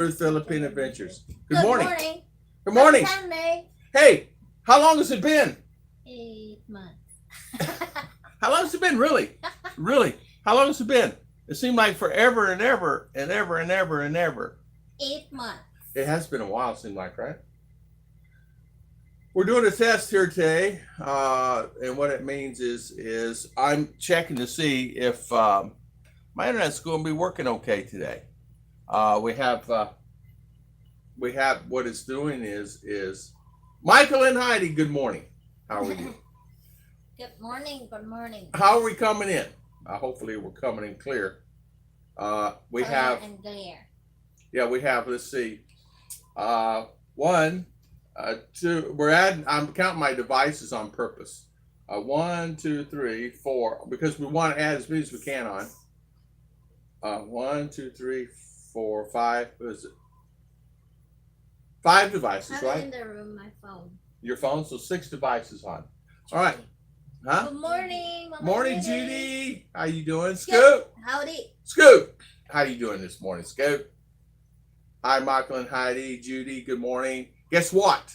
Ruth, Philippine Adventures. Good Good morning. morning. Good morning. Happy Sunday. Hey, how long has it been? 8 months. How long has it been? Really? Really? How long has it been? It seemed like forever and ever and ever and ever and ever. 8 months. It has been a while, it seemed like, right? We're doing a test here today, and what it means is I'm checking to see if my internet's going to be working okay today. We have what it's doing is Michael and Heidi. Good morning. How are you? Good morning. Good morning. How are we coming in? Hopefully we're coming in clear. We Clear have and clear. yeah we have. Let's see. One, two. I'm counting my devices on purpose. 1, 2, 3, 4, because we want to add as many as we can on. 1, 2, 3, 4, 5. What is it? 5 devices, I'm right? in the room. My phone. Your phone, so 6 devices on. All right. Huh? Good morning. Mama Morning, Judy. Judy. How you doing? Good. Scoop. Howdy. Scoop. How you doing this morning, Scoop? Hi, Michael and Heidi. Judy, good morning. Guess what?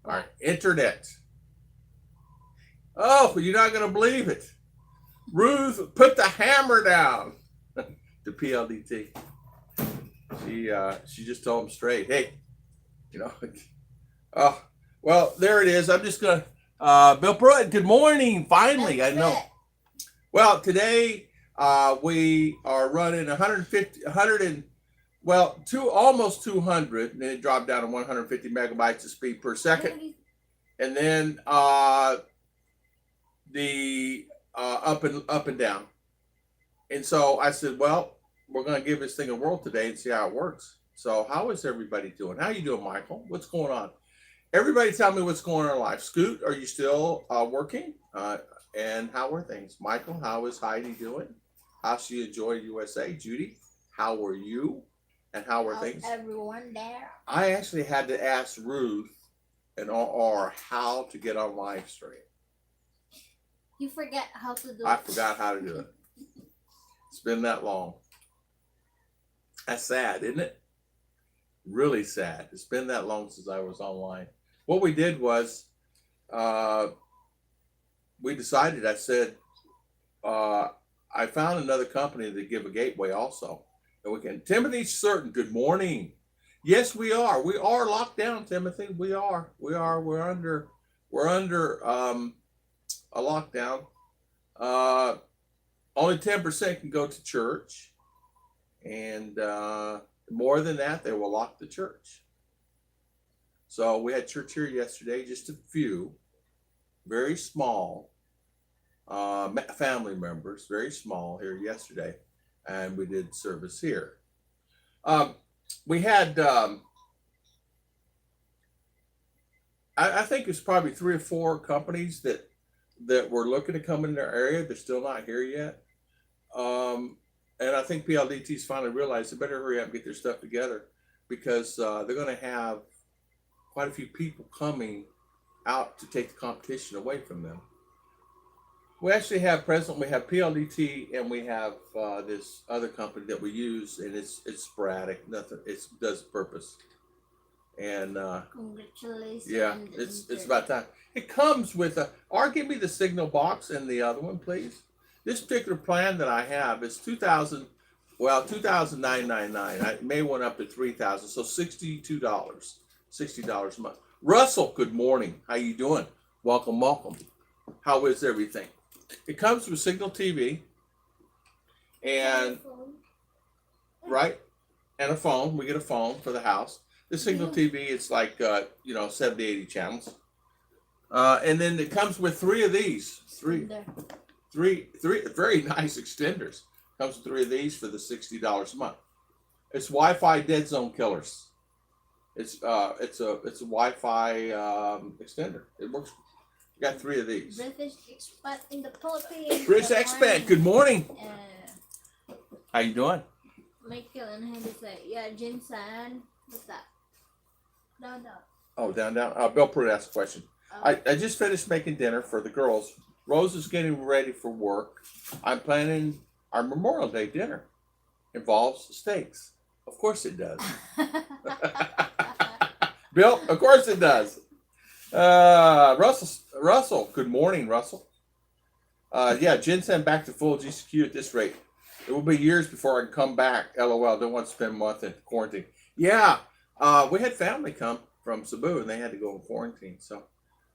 Our internet. Oh, you're not going to believe it. Ruth put the hammer down to PLDT. She just told him straight, hey, oh, well, there it is. I'm just going to, Bill Pruitt, good morning. Finally, I know. Well, today we are running 150, almost 200, and then it dropped down to 150 megabytes of speed per second. And then the up and down. And so I said, well, we're going to give this thing a whirl today and see how it works. So how is everybody doing? How you doing, Michael? What's going on? Everybody tell me what's going on in life. Scoot, are you still working? And how are things? Michael, how is Heidi doing? How's she enjoying USA? Judy, how are you? And how are things? Everyone there? I actually had to ask Ruth and RR how to get on live stream. You forget how to do it. I forgot how to do it. It's been that long. That's sad, isn't it? Really sad. It's been that long since I was online. What we did was, we decided, I said, I found another company that give a gateway also. And we can, Timothy Certain, good morning. Yes, we are. We are locked down, Timothy. We are. We're under a lockdown. Only 10% can go to church. And more than that, they will lock the church. So we had church here yesterday, just a few, very small family members, very small here yesterday. And we did service here. We had, I think it's probably 3 or 4 companies that were looking to come in their area. They're still not here yet. And I think PLDT's finally realized they better hurry up and get their stuff together, because they're going to have quite a few people coming out to take the competition away from them. We actually have we have PLDT, and we have this other company that we use, and it's sporadic. Nothing. It does purpose. And congratulations. Yeah, it's about time. It comes with give me the signal box and the other one, please. This particular plan that I have is $2,999. I may went up to $3,000, so $60 a month. Russell, good morning. How you doing? Welcome. How is everything? It comes with Signal TV and right, and a phone. We get a phone for the house. The Signal TV, it's like 70, 80 channels, and then it comes with 3 of these. Three very nice extenders. Comes with 3 of these for the $60 a month. It's Wi-Fi dead zone killers. It's a Wi-Fi extender. It works. We got 3 of these. British expat in the Philippines. British expat. Good morning. How you doing? Michael and Heidi say, yeah, Jinsan. What's that? Down. Oh, down. Bill Pruitt asked a question. I just finished making dinner for the girls. Rose is getting ready for work. I'm planning our Memorial Day dinner. Involves steaks. Of course it does. Bill, of course it does. Russell, good morning, Russell. Yeah, ginseng back to full GCQ at this rate. It will be years before I can come back. LOL, don't want to spend a month in quarantine. Yeah, we had family come from Cebu and they had to go in quarantine. So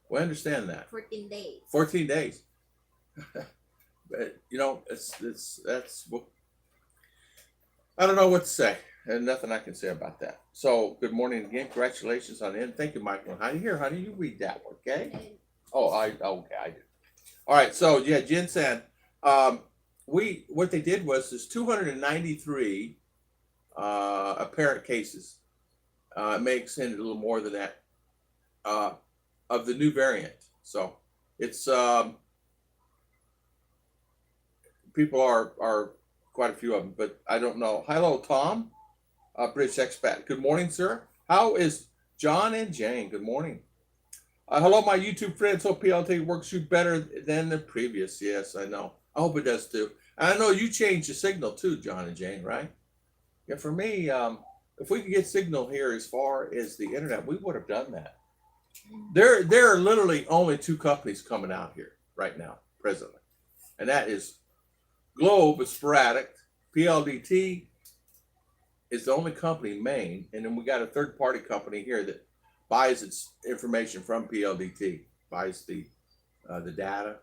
we understand that. 14 days. 14 days. But, you know, that's I don't know what to say. And nothing I can say about that. So, good morning again. Congratulations on it. Thank you, Michael. Honey, here, honey, you read that one, okay? Okay, I did. All right, so yeah, ginseng. What they did was there's 293 apparent cases. It may extend a little more than that of the new variant. So it's people are quite a few of them, but I don't know. Hello, Tom. British expat. Good morning, sir. How is John and Jane? Good morning. Hello, my YouTube friends. Hope PLDT works you better than the previous. Yes, I know. I hope it does too. And I know you changed the signal too, John and Jane, right? Yeah, for me, if we could get signal here as far as the internet, we would have done that. There are literally only two companies coming out here right now, presently. And that is Globe is sporadic. PLDT is the only company, Maine, and then we got a third-party company here that buys its information from PLDT, buys the data.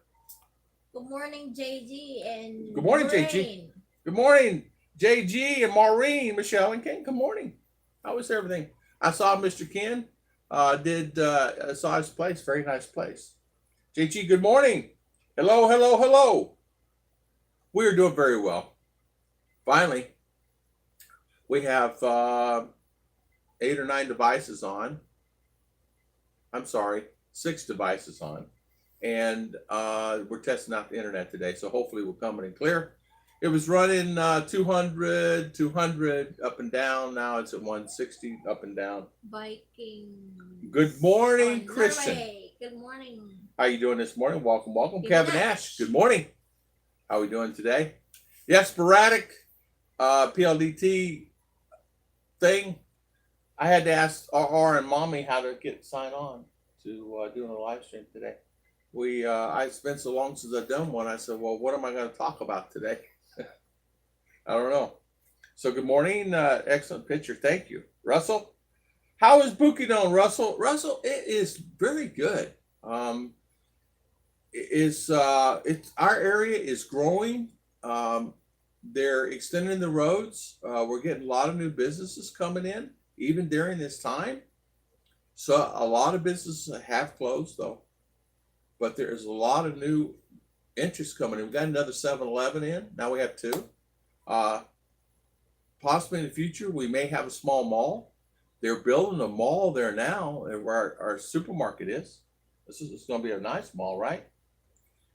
Good morning, JG and Good morning, Maureen. JG. Good morning, JG and Maureen, Michelle and Ken. Good morning. How is everything? I saw Mr. Ken. Saw his place. Very nice place. JG, good morning. Hello, hello, hello. We are doing very well. Finally, we have 8 or 9 devices on. I'm sorry, 6 devices on. And we're testing out the internet today. So hopefully we're coming in clear. It was running 200, 200 up and down. Now it's at 160 up and down. Viking. Good morning, Christian. Norway. Good morning. How you doing this morning? Welcome, welcome. Good Kevin night. Ash, good morning. How are we doing today? Yeah, sporadic PLDT thing. I had to ask RR and Mommy how to get signed on to doing a live stream today. I spent so long since I've done one. I said, well, what am I going to talk about today? I don't know. So good morning. Excellent picture. Thank you. Russell, how is Bukidnon, Russell? Russell, it is very good. It's our area is growing. They're extending the roads. We're getting a lot of new businesses coming in, even during this time. So a lot of businesses have closed though, but there's a lot of new interest coming in. We got another 7-Eleven in. Now we have 2. Possibly in the future, we may have a small mall. They're building a mall there now where our supermarket is. It's going to be a nice mall, right?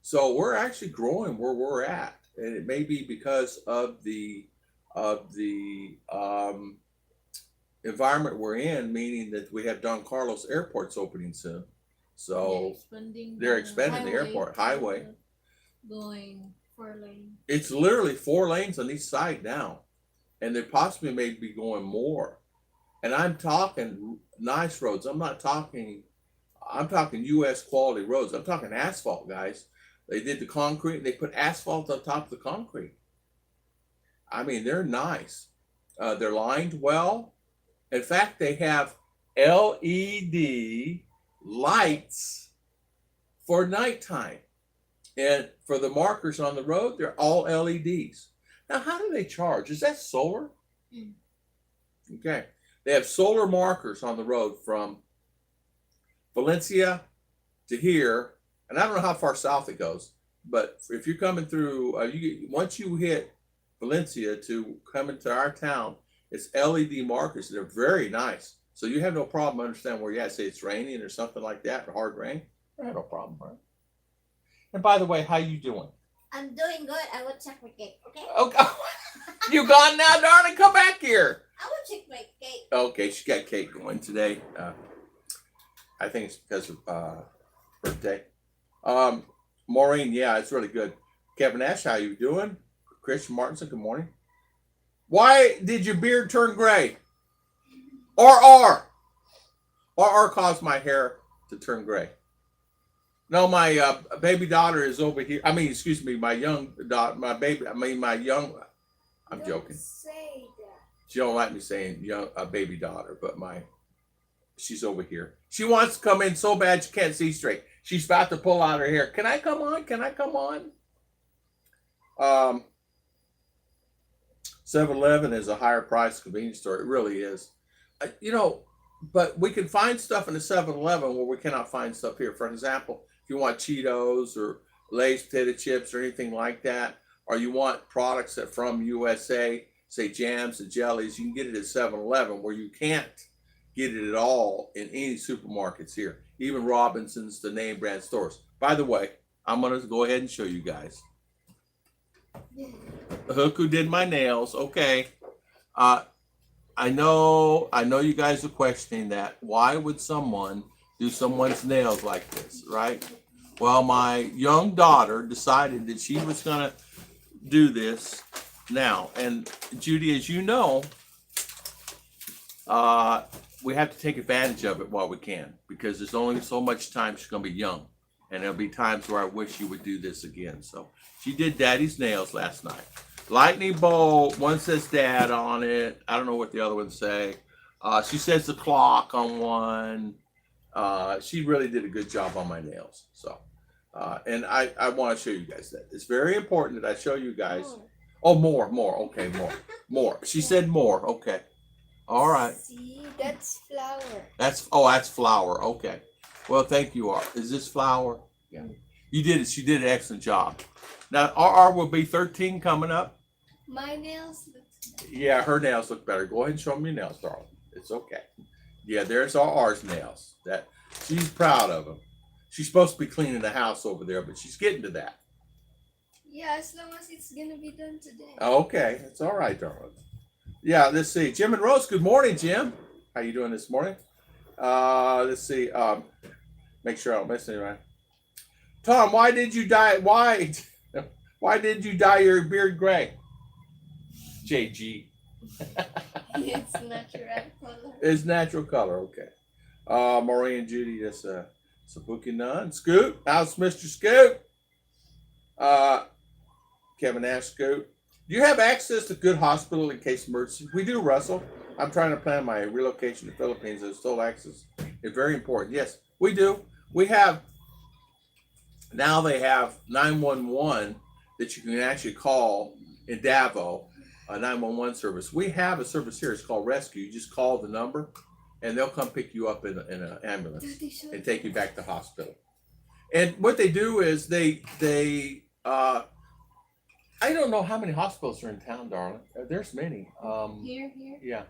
So we're actually growing where we're at. And it may be because of the environment we're in, meaning that we have Don Carlos Airport's opening soon. So they're expanding the airport highway. Going 4 lanes. It's literally 4 lanes on each side now. And they possibly may be going more. And I'm talking nice roads. I'm talking US quality roads. I'm talking asphalt, guys. They did the concrete. They put asphalt on top of the concrete. I mean, they're nice. They're lined well. In fact, they have LED lights for nighttime. And for the markers on the road, they're all LEDs. Now, how do they charge? Is that solar? Okay. They have solar markers on the road from Valencia to here. And I don't know how far south it goes, but if you're coming through, once you hit Valencia to come into our town, it's LED markers. They're very nice. So you have no problem understanding where you're at. Say it's raining or something like that, or hard rain. I have no problem, right? And by the way, how you doing? I'm doing good. I will check my cake, okay? Okay. You gone now, darling? Come back here. I will check my cake. Okay, she got cake going today. I think it's because of birthday. Maureen, yeah, it's really good. Kevin Ash, how you doing? Christian Martinson, good morning. Why did your beard turn gray? RR caused my hair to turn gray. No, my baby daughter is over here. I mean, excuse me, my young daughter, my baby. I mean, my young. I'm Don't joking. say that. She don't like me saying young baby daughter, but she's over here. She wants to come in so bad she can't see straight. She's about to pull out her hair. Can I come on? Can I come on? 7-Eleven is a higher price convenience store. It really is. You know, but we can find stuff in the 7-Eleven where we cannot find stuff here. For example, if you want Cheetos or Lay's potato chips or anything like that, or you want products that from USA, say jams and jellies, you can get it at 7-Eleven where you can't get it at all in any supermarkets here, even Robinson's, the name brand stores. By the way, I'm going to go ahead and show you guys. Hook who did my nails. Okay. I know you guys are questioning that. Why would someone do someone's nails like this, right? Well, my young daughter decided that she was going to do this now. And Judy, as you know, we have to take advantage of it while we can, because there's only so much time she's going to be young. And there'll be times where I wish you would do this again. So she did Daddy's nails last night. Lightning bolt. One says Dad on it. I don't know what the other ones say. She says the clock on one. She really did a good job on my nails. So, and I want to show you guys that. It's very important that I show you guys. Oh, more. Okay, more. She said more. Okay. All right. See, that's flour. That's flour. Okay. Well, thank you, R. Is this flour? Yeah. You did it. She did an excellent job. Now, RR will be 13 coming up. My nails look better. Yeah, her nails look better. Go ahead and show me your nails, darling. It's okay. Yeah, there's RR's nails. That she's proud of them. She's supposed to be cleaning the house over there, but she's getting to that. Yeah, as long as it's gonna be done today. Okay, it's all right, darling. Yeah, let's see. Jim and Rose, good morning, Jim. How you doing this morning? Let's see. Make sure I don't miss anything. Tom, why did you dye? Why did you dye your beard gray? JG. It's natural color. It's natural color. Okay. Maureen and Judy, that's Bukidnon. Scoot, how's Mr. Scoot? Kevin Ash, Scoot. Do you have access to good hospital in case of emergency? We do, Russell. I'm trying to plan my relocation to the Philippines. There's still access. It's very important. Yes, we do. We have, now they have 911 that you can actually call in Davao, a 911 service. We have a service here. It's called Rescue. You just call the number and they'll come pick you up in an ambulance and take you back to hospital. And what they do is they I don't know how many hospitals are in town, darling. There's many. Here. Yeah.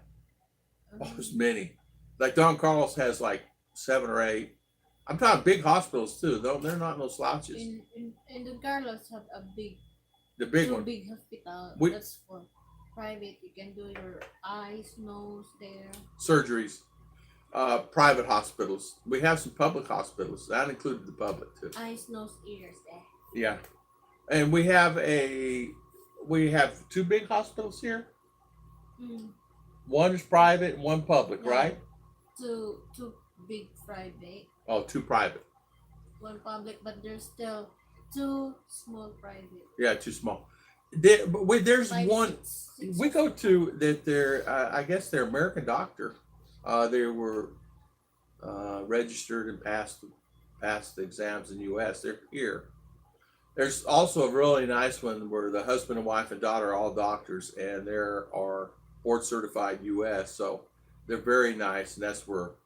Oh, there's many. Like Don Carlos has like 7 or 8. I'm talking big hospitals too. Though they're not no slouches. And the Carlos have a big, The big two one. big hospital. That's for private. You can do your eyes, nose there. Surgeries. Private hospitals. We have some public hospitals. That included the public too. Eyes, nose, ears there. Yeah. And we have 2 big hospitals here. One is private and one public, No. right? Two big private, Oh, 2 private. one public, but there's still 2 small private. Yeah, 2 small. There's Five, one. six. We go to that. They're I guess they're American doctor. They were registered and passed the exams in the U.S. They're here. There's also a really nice one where the husband and wife and daughter are all doctors, and they are board certified U.S. So they're very nice, and that's where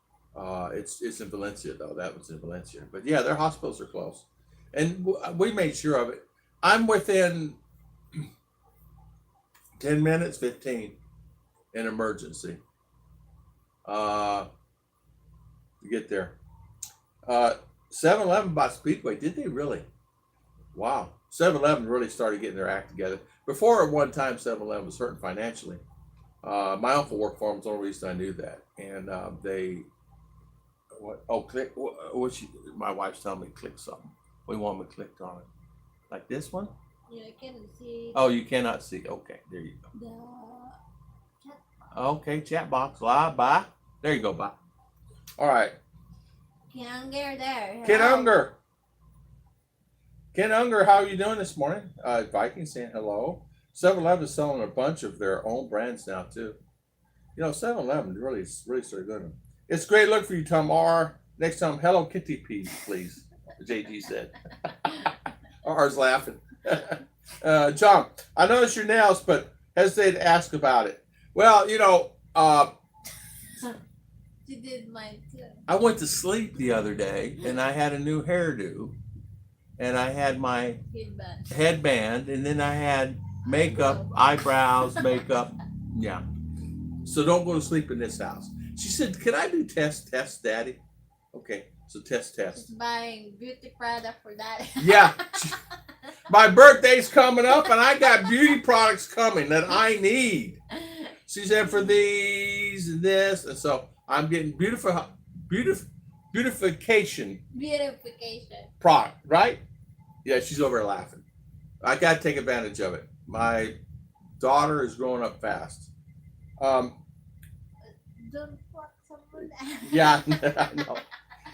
it's in Valencia though. That was in Valencia, but yeah, their hospitals are close, and we made sure of it. I'm within 10 minutes, 15 in emergency. To get there. 7-Eleven bought Speedway. Did they really? Wow. 7-Eleven really started getting their act together. Before at one time 7-Eleven was hurting financially. My uncle worked for them. It's the only reason I knew that. And click. My wife's telling me to click something. We want me to click on it. Like this one? Yeah, I can see. Oh, you cannot see. Okay, there you go. Okay, chat box. Bye. There you go, bye. All right. Ken Unger there. Ken Hello. Unger. Ken Unger, how are you doing this morning? Viking saying hello. 7-Eleven is selling a bunch of their own brands now, too. You know, 7-Eleven really started good. It's a great look for you, Tom R. Next time, Hello Kitty please. JG said. R's laughing. John, I noticed your nails, but hesitate to ask about it. Well, you know, She did mine too. I went to sleep the other day, and I had a new hairdo, and I had my headband, and then I had makeup, eyebrows, makeup. Yeah. So don't go to sleep in this house. She said, can I do test, Daddy? Okay, so test. She's buying beauty product for that. Yeah. My birthday's coming up, and I got beauty products coming that I need. She said for these and this, and so I'm getting beautification product, right? Yeah, she's over there laughing. I got to take advantage of it. My daughter is growing up fast. Don't fuck someone. Yeah, I know.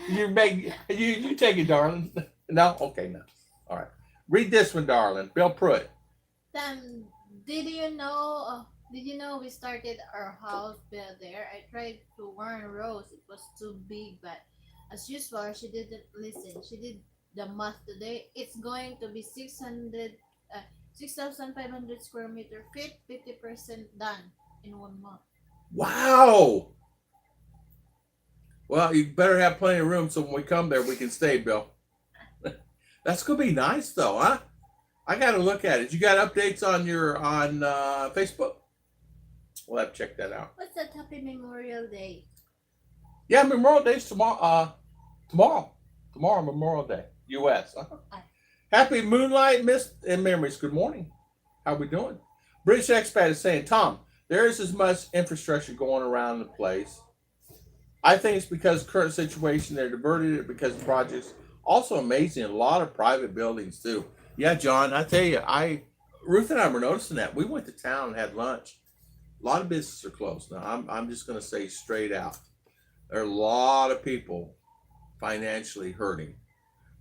You take it, darling. No, okay, no. All right. Read this one, darling. Bill Pruitt. Did you know we started our house bill there? I tried to warn Rose. It was too big, but as usual, she didn't listen. She did the math today. It's going to be 6,500 square meter feet, 50% done in 1 month. Wow. Well, you better have plenty of room so when we come there, we can stay, Bill. That's going to be nice, though, huh? I got to look at it. You got updates on Facebook? We'll have to check that out. What's that? Happy Memorial Day. Yeah, Memorial Day's tomorrow. Tomorrow, Memorial Day, U.S. Huh? Okay. Happy Moonlight, Mist, and Memories. Good morning. How we doing? British Expat is saying, Tom, there is as much infrastructure going around the place. I think it's because of the current situation. They're diverted it because of projects. Also amazing, a lot of private buildings too. Yeah, John, I tell you, Ruth and I were noticing that. We went to town and had lunch. A lot of businesses are closed now. I'm just going to say straight out. There are a lot of people financially hurting.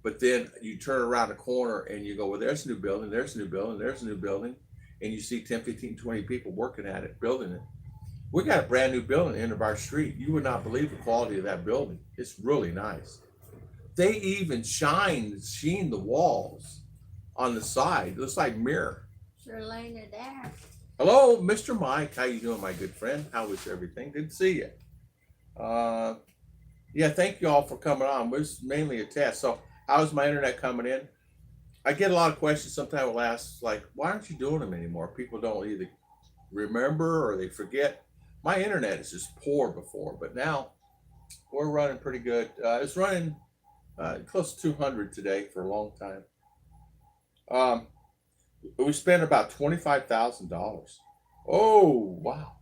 But then you turn around the corner and you go, well, there's a new building, there's a new building, there's a new building. And you see 10, 15, 20 people working at it, building it. We got a brand new building at the end of our street. You would not believe the quality of that building. It's really nice. They even sheen the walls on the side. It looks like mirror. Sherliner there. Hello, Mr. Mike. How you doing, my good friend? How is everything? Good to see you. Yeah, thank you all for coming on. It was mainly a test. So how's my internet coming in? I get a lot of questions. Sometimes we'll ask, like, why aren't you doing them anymore? People don't either remember or they forget. My internet is just poor before, but now we're running pretty good. It's running close to 200 today for a long time. We spent about $25,000. Oh, wow.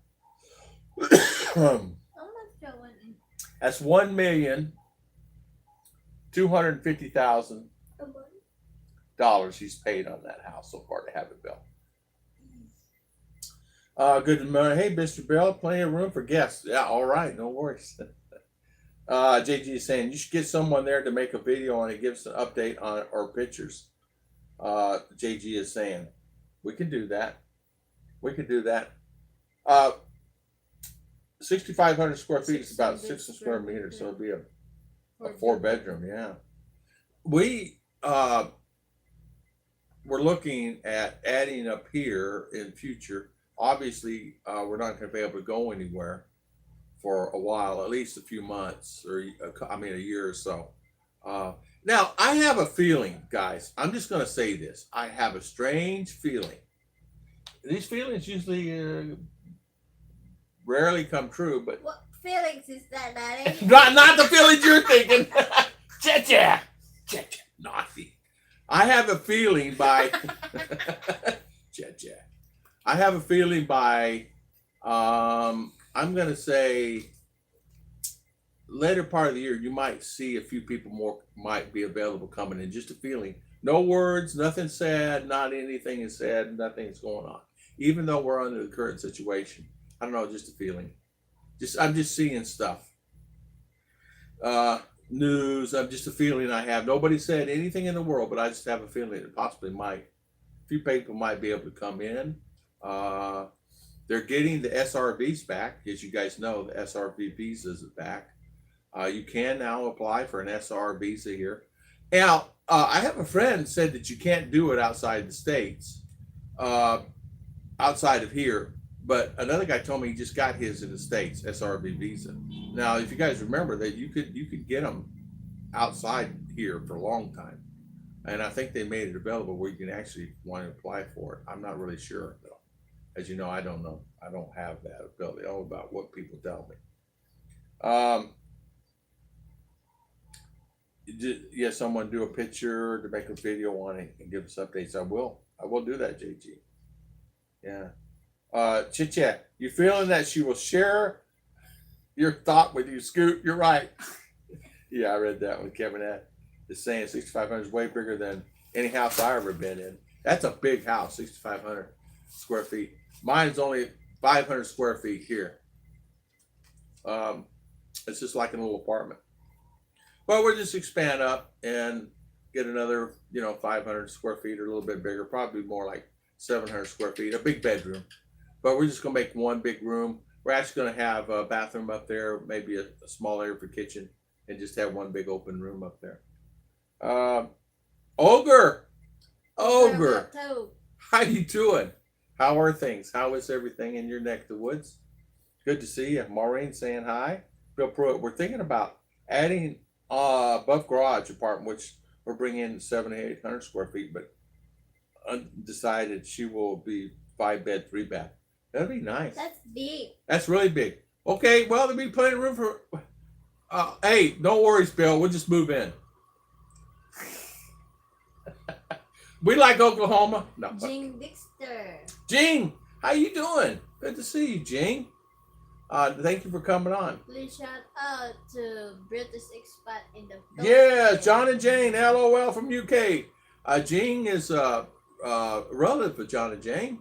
That's $1,250,000 he's paid on that house so far to have it built. Good morning. Hey, Mr. Bill, plenty of room for guests. Yeah, all right, no worries. JG is saying you should get someone there to make a video on it, give us an update on it or pictures. JG is saying we can do that. 6,500 square feet is about 6 square meters, so it'd be a 4-bedroom. Yeah, we're looking at adding up here in future. Obviously, we're not going to be able to go anywhere for a while, at least a few months, or a year or so. Now, I have a feeling, guys. I'm just going to say this. I have a strange feeling. These feelings usually rarely come true, but what feelings is that, Daddy? not the feelings you're thinking. Cha-cha. Naughty. I have a feeling by cha-cha. I have a feeling by I'm gonna say later part of the year you might see a few people more might be available coming in. Just a feeling. No words, nothing said, not anything is said, nothing is going on. Even though we're under the current situation. I don't know, just a feeling. I'm just seeing stuff. News. I'm just a feeling I have. Nobody said anything in the world, but I just have a feeling it possibly might. A few people might be able to come in. They're getting the SRVs back, as you guys know. The SRV visas are back. You can now apply for an SR visa here. Now, I have a friend said that you can't do it outside the States, outside of here. But another guy told me he just got his in the States, SRV visa. Now, if you guys remember that you could get them outside here for a long time. And I think they made it available where you can actually want to apply for it. I'm not really sure though. As you know, I don't know. I don't have that ability. All about what people tell me. Yeah, someone do a picture to make a video on it and give us updates. I will do that, JG. Yeah. Chit Chat, you feeling that she will share your thought with you, Scoot? You're right. Yeah, I read that one. Kevin had is saying 6,500 is way bigger than any house I've ever been in. That's a big house, 6,500 square feet. Mine's only 500 square feet here. It's just like a little apartment. But we'll just expand up and get another, 500 square feet or a little bit bigger, probably more like 700 square feet, a big bedroom. But we're just going to make one big room. We're actually going to have a bathroom up there, maybe a small area for kitchen, and just have one big open room up there. Ogre, how you doing? How are things? How is everything in your neck of the woods? Good to see you. Maureen saying hi. Bill Pruitt, we're thinking about adding above garage apartment, which we're bringing in 700 to 800 square feet, but undecided. She will be 5-bed, 3-bath. That'd be nice. That's big. That's really big. Okay, well, there'll be plenty of room for. Hey, no worries, Bill. We'll just move in. We like Oklahoma. No. Jean Dixter. Jean, how you doing? Good to see you, Jean. Thank you for coming on. Please shout out to British expat in the Philippines. Yeah, John and Jane, LOL from UK. Jean is a relative of John and Jane.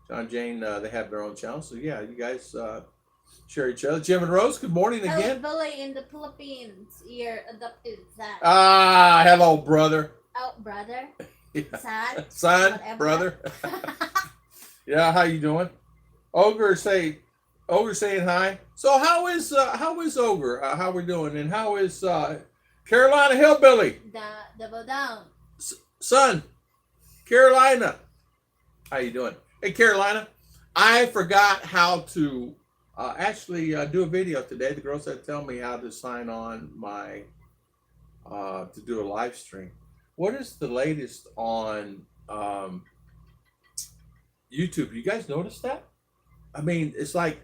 John and Jane, they have their own channel. So yeah, you guys share each other. Jim and Rose, good morning again. Billy in the Philippines. Your adopted son. Hello, brother. Oh, brother. Yeah. Son, whatever. brother. Yeah, how you doing? Ogre saying hi. So how is Ogre? How we doing? And how is Carolina Hillbilly? Double down. Son, Carolina. How you doing? Hey, Carolina. I forgot how to actually do a video today. The girl said tell me how to sign on my to do a live stream. What is the latest on YouTube? You guys notice that? I mean, it's like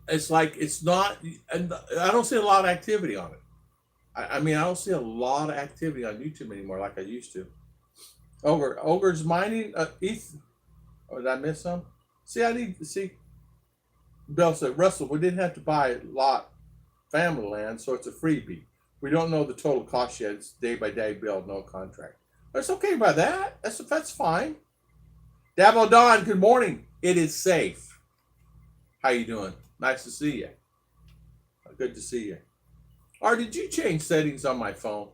it's not. And I don't see a lot of activity on it. I mean, I don't see a lot of activity on YouTube anymore like I used to. Ogre's mining. ETH. Oh, did I miss some? See, I need to see. Bill said, Russell, we didn't have to buy a lot family land, so it's a freebie. We don't know the total cost yet. It's day by day bill, no contract. That's okay by that. That's fine. Dabo Don, good morning. It is safe. How you doing? Nice to see you. Good to see you. Or did you change settings on my phone?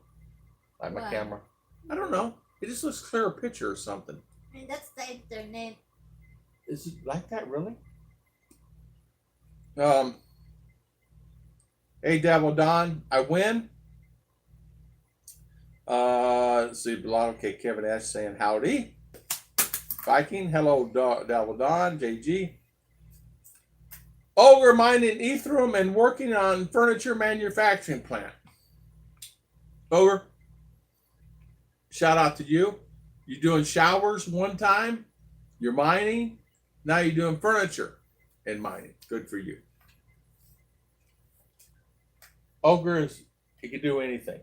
Like my camera? I don't know. It just looks clearer picture or something. I mean, that's the internet. Is it like that really? Hey, Dabo Don, I win. Let's see, okay, Kevin Ash saying howdy. Viking, hello, Dabo Don, JG. Ogre mining Ethereum and working on furniture manufacturing plant. Ogre, shout out to you. You're doing showers one time. You're mining. Now you're doing furniture and mining. Good for you. Ogre, he can do anything.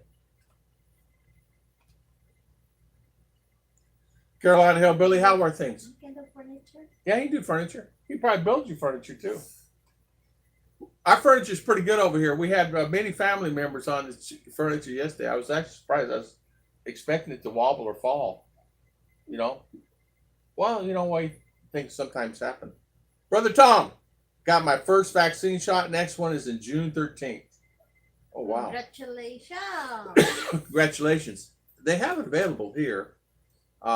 Carolina Hillbilly, how are things? You can do furniture? Yeah, he can do furniture. He probably build you furniture too. Our furniture's pretty good over here. We had many family members on the furniture yesterday. I was actually surprised. I was expecting it to wobble or fall. Well, why things sometimes happen. Brother Tom, got my first vaccine shot. Next one is in June 13th. Oh, wow. Congratulations. Congratulations. They have it available here,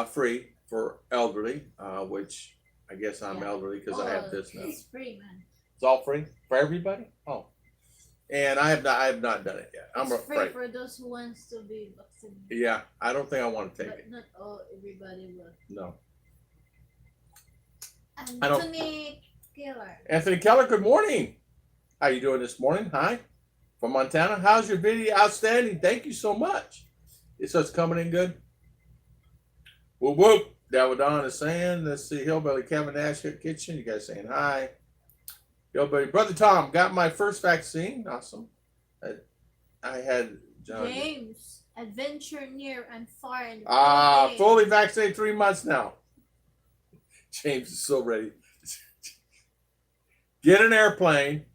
free for elderly, which I guess I'm elderly because I have this now. It's free, man. It's all free for everybody? Oh. And I have not done it yet. I'm It's free afraid. for those who wants to be vaccinated. Yeah, I don't think I want to take But it. not all, everybody will. No. Anthony Keller. Anthony Keller, good morning. How you doing this morning? Hi. From Montana. How's your video? Outstanding. Thank you so much. So it's coming in good? Whoop whoop. That Don is saying. Let's see. Hillbilly Kevin Nash Kitchen. You guys saying hi. Hillbilly. Brother Tom, got my first vaccine. Awesome. I had John. James. Adventure near and far. In fully vaccinated 3 months now. James is so ready. Get an airplane,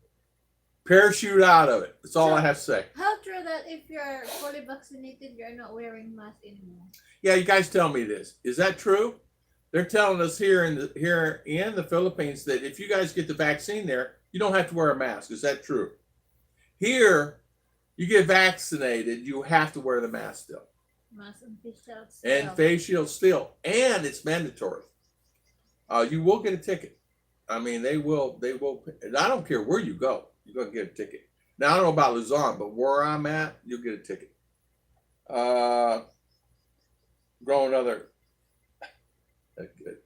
parachute out of it. That's all I have to say. How true that if you're fully vaccinated, you're not wearing mask anymore? Yeah, you guys tell me this. Is that true? They're telling us here in the Philippines that if you guys get the vaccine there, you don't have to wear a mask. Is that true? Here, you get vaccinated, you have to wear the mask still. Mask and face shield still. And face shield still. And it's mandatory. You will get a ticket. I mean, they will. And I don't care where you go. You're going to get a ticket. Now, I don't know about Luzon, but where I'm at, you'll get a ticket. Growing other. That's good.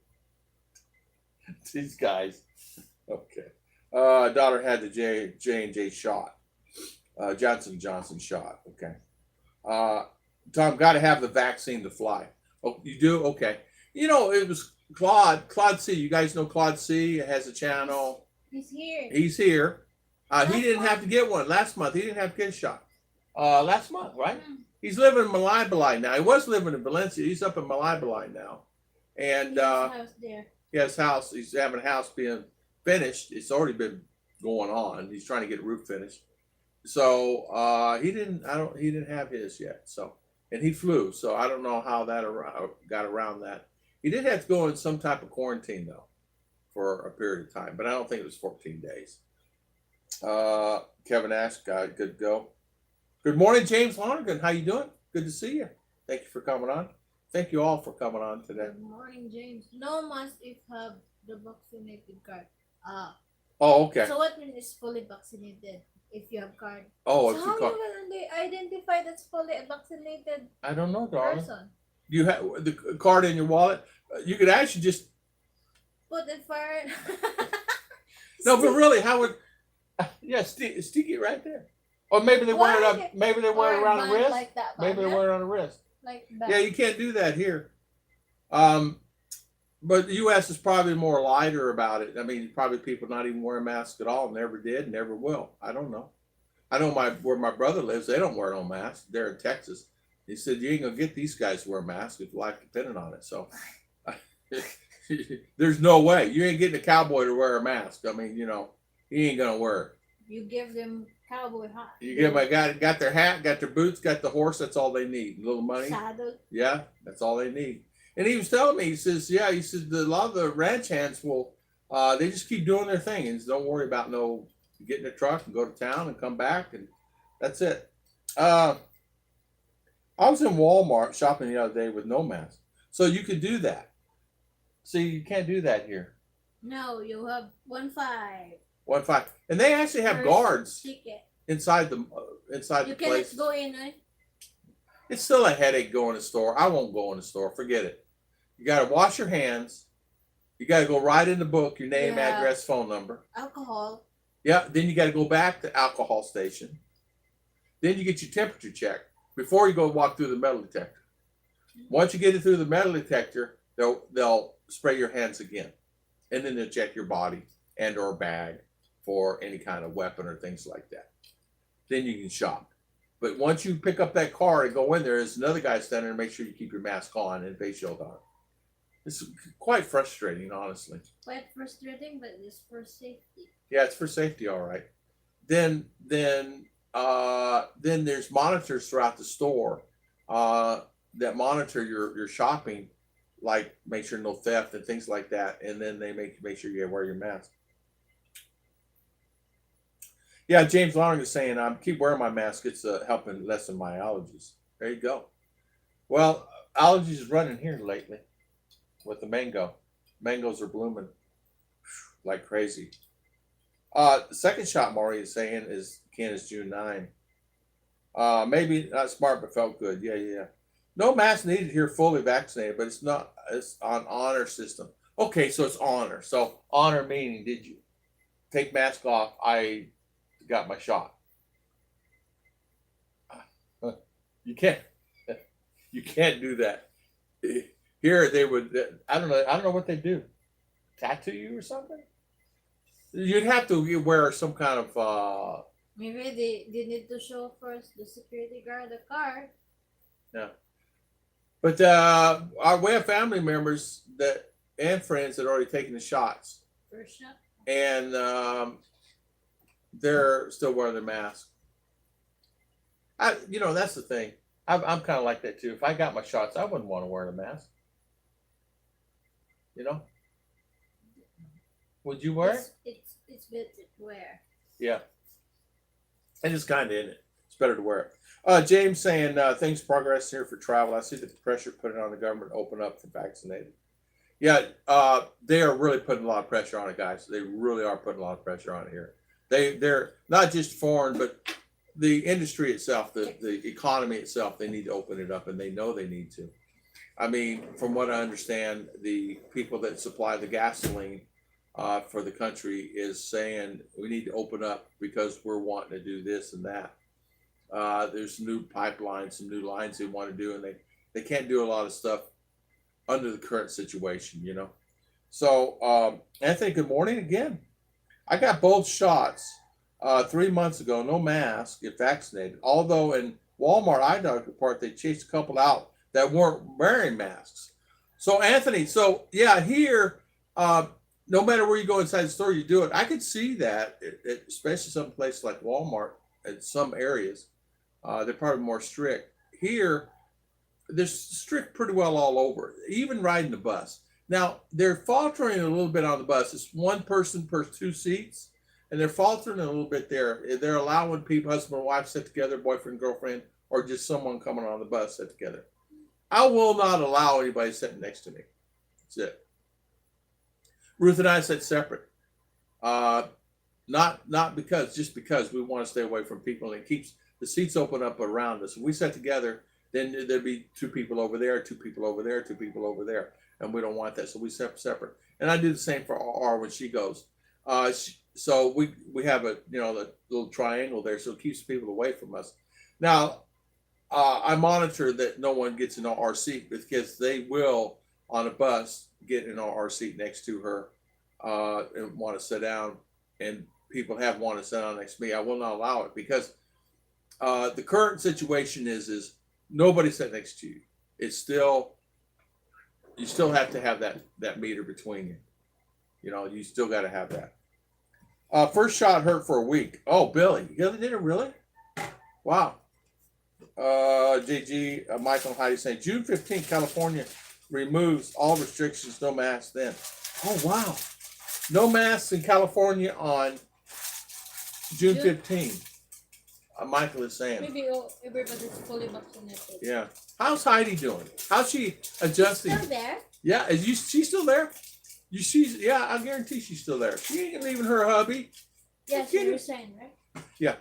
These guys. Okay. Daughter had the J&J shot. Johnson shot. Okay. Tom, got to have the vaccine to fly. Oh, you do? Okay. You know, it was Claude C. You guys know Claude C. Has a channel. He's here. He's here. He didn't have to get one last month. He didn't have to get a shot. Last month, right? Mm. He's living in Malaybalay now. He was living in Valencia. He's up in Malaybalay now. And He has a house there. he has house. He's having a house being finished. It's already been going on. He's trying to get a roof finished. So he didn't have his yet. So, and he flew. So I don't know how that got around that. He did have to go in some type of quarantine though, for a period of time, but I don't think it was 14 days. Kevin Ash, good to go. Good morning, James Lonergan. How you doing? Good to see you. Thank you for coming on. Thank you all for coming on today. Good morning, James. No mask if have the vaccinated card. Oh, okay. So what means is fully vaccinated if you have card? Oh, So it's how a card. you will identify that's fully vaccinated I don't know, darling. person? You have the card in your wallet. You could actually just Put it far. no, but really, how would? Yeah, stick it right there. Or maybe they wear it up. Maybe they wear it around the wrist. Like that, Maybe they wear it on the wrist. like that. Yeah, you can't do that here. But the U.S. is probably more lighter about it. I mean, probably people not even wearing masks at all, never did, never will. I don't know. I know where my brother lives, they don't wear no masks. They're in Texas. He said, you ain't going to get these guys to wear masks if life depended on it. So there's no way. You ain't getting a cowboy to wear a mask. I mean, he ain't going to wear it. You give them cowboy hat. You give them got their hat, got their boots, got the horse. That's all they need. A little money. Saddle. Yeah, that's all they need. And he was telling me, he says, a lot of the ranch hands will, they just keep doing their thing and don't worry about get in a truck and go to town and come back and that's it. I was in Walmart shopping the other day with no mask. So you could do that. See, you can't do that here. No, you have 1.5. 1.5. And they actually have guards Ticket. inside the You place. cannot go in, eh? It's still a headache going to the store. I won't go in the store. Forget it. You got to wash your hands. You got to go right in the book, your name, Yeah. address, phone number. Alcohol. Yeah. Then you got to go back to the alcohol station. Then you get your temperature checked before you go walk through the metal detector. Once you get it through the metal detector, they'll spray your hands again, and then they'll check your body and or bag for any kind of weapon or things like that. Then you can shop. But once you pick up that car and go in there, there's another guy standing there to make sure you keep your mask on and face shield on. It's quite frustrating, honestly. Quite frustrating, but it's for safety. Yeah, it's for safety, all right. Then there's monitors throughout the store that monitor your shopping like make sure no theft and things like that, and then they make sure you wear your mask. Yeah, James Long is saying I keep wearing my mask. It's helping lessen my allergies. There you go. Well, allergies is running here lately with the mango. Mangoes are blooming like crazy. The second shot Maury is saying is Ken is June 9. Maybe not smart, but felt good. Yeah, yeah. No mask needed here, fully vaccinated, but it's not. It's on honor system. Okay, so it's honor. So honor meaning, did you take mask off? I got my shot. You can't. You can't do that. Here they would. I don't know. I don't know what they do. Tattoo you or something? You'd have to wear some kind of. Maybe they need to show first the security guard the card. Yeah. But we have family members that and friends that are already taken the shots, First shot. and they're still wearing their mask. That's the thing. I'm kind of like that too. If I got my shots, I wouldn't want to wear a mask. You know? Would you wear it? It's better to wear. Yeah. And it's kind of in it. It's better to wear it. James saying things progress here for travel. I see the pressure putting on the government to open up for vaccinated. Yeah, they are really putting a lot of pressure on it, guys. They really are putting a lot of pressure on it here. They're not just foreign, but the industry itself, the economy itself, they need to open it up, and they know they need to. I mean, from what I understand, the people that supply the gasoline for the country is saying we need to open up because we're wanting to do this and that. There's new pipelines, some new lines they want to do, and they can't do a lot of stuff under the current situation, So, Anthony, good morning again. I got both shots 3 months ago, no mask, get vaccinated. Although in Walmart eye doctor part, they chased a couple out that weren't wearing masks. So, Anthony, here, no matter where you go inside the store, you do it. I could see that, especially some places like Walmart, in some areas, they're probably more strict. Here, they're strict pretty well all over, even riding the bus. Now, they're faltering a little bit on the bus. It's one person per 2 seats, and they're faltering a little bit there. They're allowing people, husband and wife, sit together, boyfriend, girlfriend, or just someone coming on the bus sit together. I will not allow anybody sitting next to me. That's it. Ruth and I sit separate. Not just because we want to stay away from people, and it keeps the seats open up around us. If we sit together, then there'd be 2 people over there, 2 people over there, 2 people over there, and we don't want that. So we sit separate. And I do the same for R when she goes. So we have the little triangle there, so it keeps people away from us. Now, I monitor that no one gets in our seat because they will on a bus get in our seat next to her and want to sit down, and people have wanted to sit down next to me. I will not allow it because the current situation is nobody sat next to you. It's still, you still have to have that meter between you. You still got to have that. First shot hurt for a week. Oh, Billy, you did it really? Wow. JG, Michael and Heidi saying June 15th, California removes all restrictions, no masks then. Oh, wow. No masks in California on June 15th. Michael is saying. Maybe everybody's fully vaccinated. Yeah. How's Heidi doing? How's she adjusting? She's still there? Yeah. She's still there? Yeah, I guarantee she's still there. She ain't leaving her hubby. Yeah, she resigned, right? Yeah.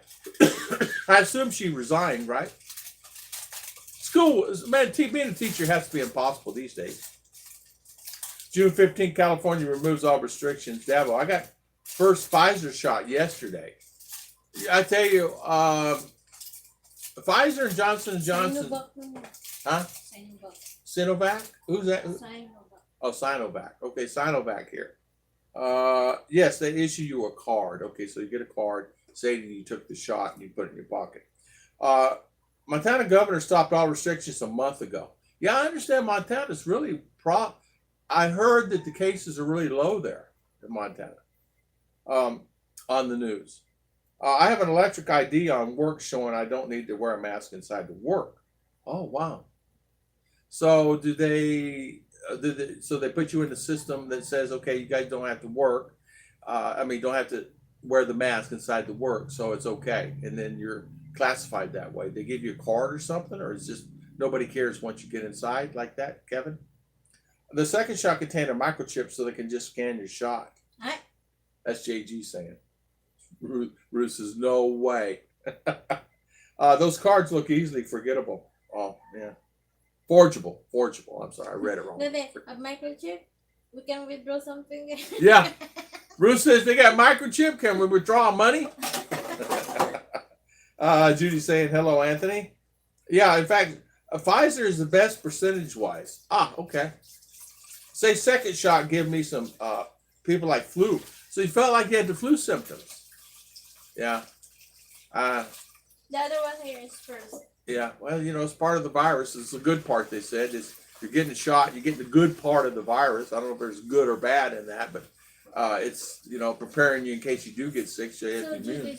I assume she resigned, right? School, man, being a teacher has to be impossible these days. June 15th, California removes all restrictions. Dabo, I got first Pfizer shot yesterday. I tell you, Pfizer and Johnson & Johnson. Huh? Sinovac? Who's that? Sinovac. Oh, Sinovac. Okay, Sinovac here. Yes, they issue you a card. Okay, so you get a card saying you took the shot and you put it in your pocket. Montana governor stopped all restrictions a month ago. Yeah, I understand Montana's really I heard that the cases are really low there in Montana on the news. I have an electric ID on work showing I don't need to wear a mask inside the work. Oh, wow. So do they so they put you in the system that says, okay, you guys don't have to work. Don't have to wear the mask inside the work, so it's okay. And then you're classified that way. They give you a card or something, or it's just nobody cares once you get inside like that, Kevin? The second shot contained a microchip so they can just scan your shot. What? That's JG saying. Ruth says, no way. Those cards look easily forgettable. Oh, yeah. Forgeable. I'm sorry, I read it wrong. A microchip? We can withdraw something? Yeah. Ruth says they got microchip. Can we withdraw money? Judy saying, hello, Anthony. Yeah, in fact, Pfizer is the best percentage-wise. Okay. Say second shot give me some people like flu. So you felt like you had the flu symptoms. Yeah. The other one here is first. Yeah, well, it's part of the virus. It's the good part, they said, is you're getting a shot, you get the good part of the virus. I don't know if there's good or bad in that, but it's, preparing you in case you do get sick. So you have to be immune.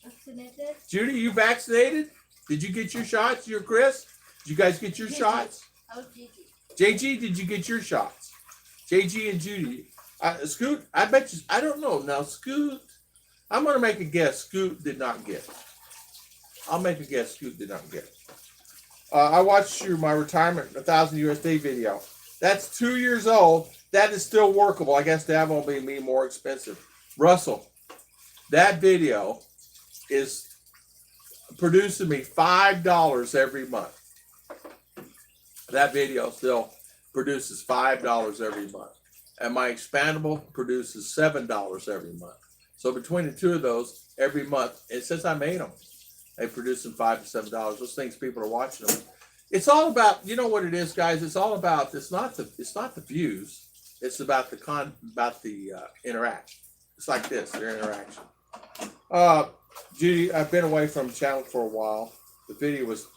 Vaccinated? Judy, you vaccinated? Did you get your shots? You're Chris? Did you guys get your shots? Oh, Gigi. JG, did you get your shots? JG and Judy. Scoot, I bet you, I don't know. Now, Scoot, I'm going to make a guess. Scoot did not get it. I'll make a guess. Scoot did not get it. I watched my retirement 1,000 USD video. That's 2 years old. That is still workable. I guess that won't be me more expensive. Russell, that video is producing me $5 every month. That video still produces $5 every month. And my expandable produces $7 every month. So between the two of those, every month, and since I made them, they produce them $5 to $7. Those things people are watching them. It's all about, you know what it is, guys. It's all about. It's not the views. It's about the interaction. It's like this, their interaction. Judy, I've been away from channel for a while. The video was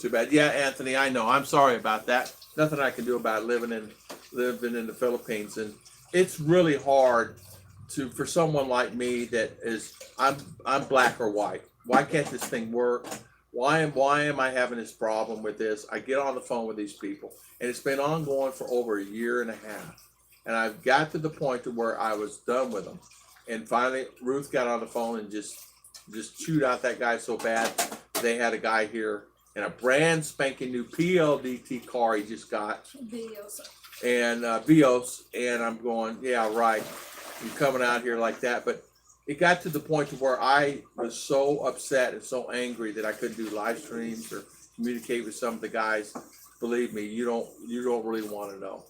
too bad. Yeah, Anthony, I know. I'm sorry about that. Nothing I can do about living in the Philippines, and it's really hard for someone like me that is I'm black or white. Why can't this thing work? Why am I having this problem with this? I get on the phone with these people, and it's been ongoing for over a year and a half. And I've got to the point to where I was done with them. And finally, Ruth got on the phone and just chewed out that guy so bad. They had a guy here in a brand spanking new PLDT car he just got. Videos. And Vios. And I'm going, yeah, right. I'm coming out here like that. But it got to the point to where I was so upset and so angry that I couldn't do live streams or communicate with some of the guys. Believe me, you don't really want to know.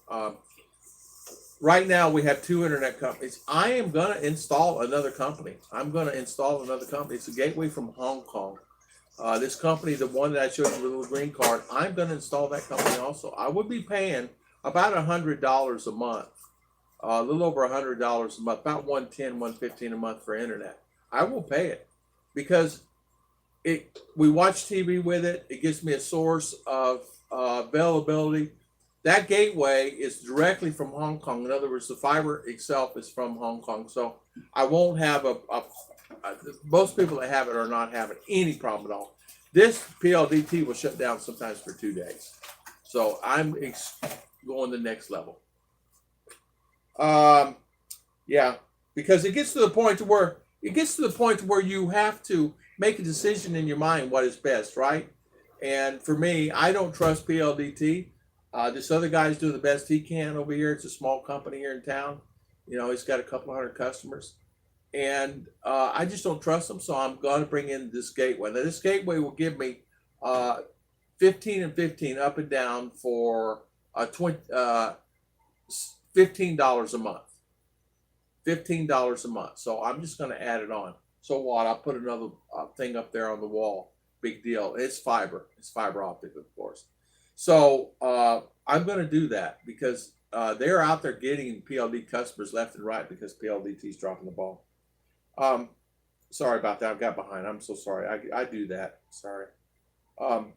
Right now, we have 2 internet companies. I am going to install another company. It's a gateway from Hong Kong. This company, the one that I showed you with the little green card, I'm going to install that company also. I would be paying about $100 a month. A little over $100 a month, about $110, $115 a month for internet. I will pay it because we watch TV with it. It gives me a source of availability. That gateway is directly from Hong Kong. In other words, the fiber itself is from Hong Kong. So I won't have most people that have it are not having any problem at all. This PLDT will shut down sometimes for 2 days. So I'm going the next level. Yeah, because it gets to the point where you have to make a decision in your mind what is best, right? And for me, I don't trust PLDT. This other guy's doing the best he can over here. It's a small company here in town. He's got a couple hundred customers, and I just don't trust them. So I'm going to bring in this gateway. Now, this gateway will give me 15 and 15 up and down for $15 a month. $15 a month. So I'm just going to add it on. So what? I'll put another thing up there on the wall. Big deal. It's fiber. It's fiber optic, of course. So I'm going to do that because they're out there getting PLD customers left and right because PLDT is dropping the ball. Sorry about that. I got behind. I'm so sorry. I do that. Sorry. Bill,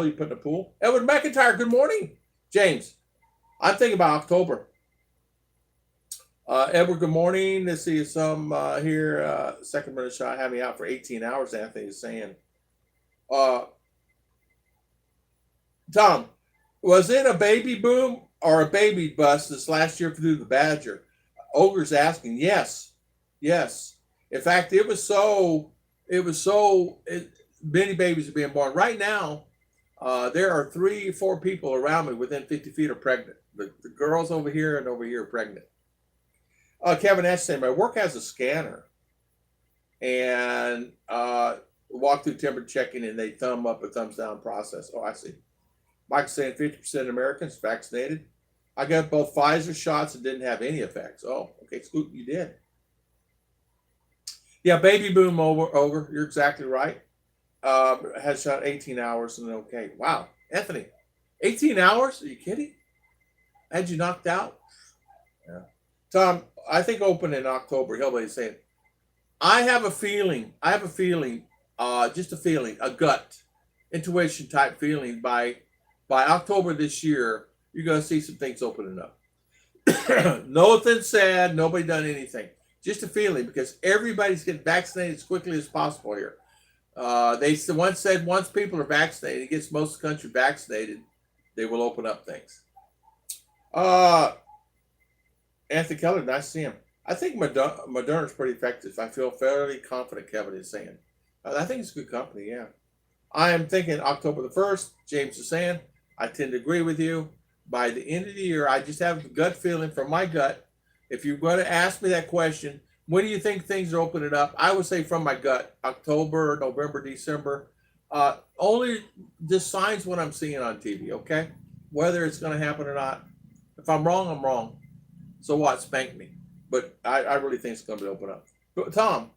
you put in the pool? Edward McIntyre, good morning. James, I'm thinking about October. Edward, good morning. Let's see some here. Second minute shot had me out for 18 hours, Anthony is saying. Tom, Was it a baby boom or a baby bust this last year through the Badger? Ogre's asking. Yes, yes. In fact, many babies are being born right now. There are 3 or 4 people around me within 50 feet are pregnant. The girls over here and over here are pregnant. Kevin S. saying, my work has a scanner and walk through temperature checking and they thumb up a thumbs down process. Oh, I see. Mike's saying 50% of Americans vaccinated. I got both Pfizer shots and didn't have any effects. Oh, okay, Scoot, you did. Yeah, baby boom over. You're exactly right. Has shot 18 hours and okay. Wow, Anthony, 18 hours? Are you kidding? Had you knocked out? Yeah. Tom, I think open in October. Hillbilly's saying, I have a feeling, just a feeling, a gut, intuition type feeling. By October this year, you're going to see some things opening up. Nothing said, nobody done anything. Just a feeling because everybody's getting vaccinated as quickly as possible here. They once said once people are vaccinated, it gets most of the country vaccinated, they will open up things. Anthony Keller, nice to see him. I think Moderna is pretty effective. I feel fairly confident, Kevin is saying. I think it's a good company, yeah. I am thinking October the 1st, James is saying. I tend to agree with you. By the end of the year, I just have a gut feeling from my gut. If you're going to ask me that question, when do you think things are opening up? I would say from my gut, October, November, December. Only the signs what I'm seeing on TV, okay? Whether it's going to happen or not. If I'm wrong, I'm wrong. So what? Spank me. But I really think it's going to open up. But Tom,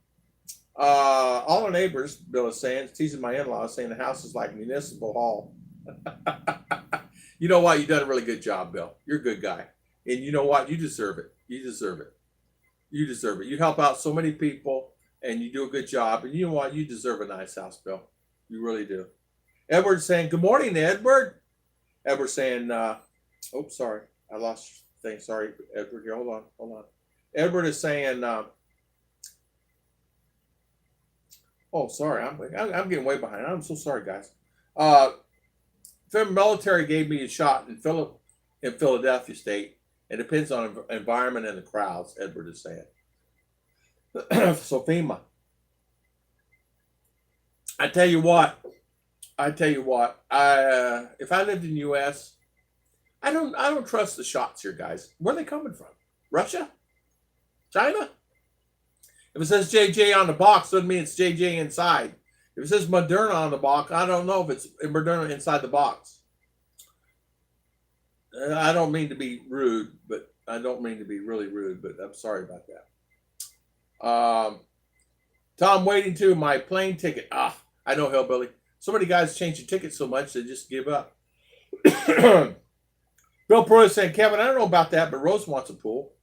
all our neighbors, Bill is saying, teasing my in-laws, saying the house is like municipal hall. You know what? You've done a really good job, Bill. You're a good guy. And you know what? You deserve it. You deserve it. You deserve it. You help out so many people and you do a good job. And you know what? You deserve a nice house, Bill. You really do. Edward's saying, good morning, Edward. Edward's saying, sorry. I lost things. Sorry, Edward. Here, hold on. Edward is saying, sorry. I'm getting way behind. I'm so sorry, guys. The military gave me a shot in Philadelphia State. It depends on the environment and the crowds, Edward is saying. So FEMA. I tell you what. If I lived in the U.S., I don't trust the shots here, guys. Where are they coming from? Russia? China? If it says JJ on the box, doesn't mean it's JJ inside. If it says Moderna on the box, I don't know if it's Moderna inside the box. I don't mean to be rude, but I don't mean to be really rude, but I'm sorry about that. Tom, waiting to my plane ticket. I know, Hillbilly. So many guys change the ticket so much they just give up. Bill Pruitt saying, Kevin, I don't know about that, but Rose wants a pool.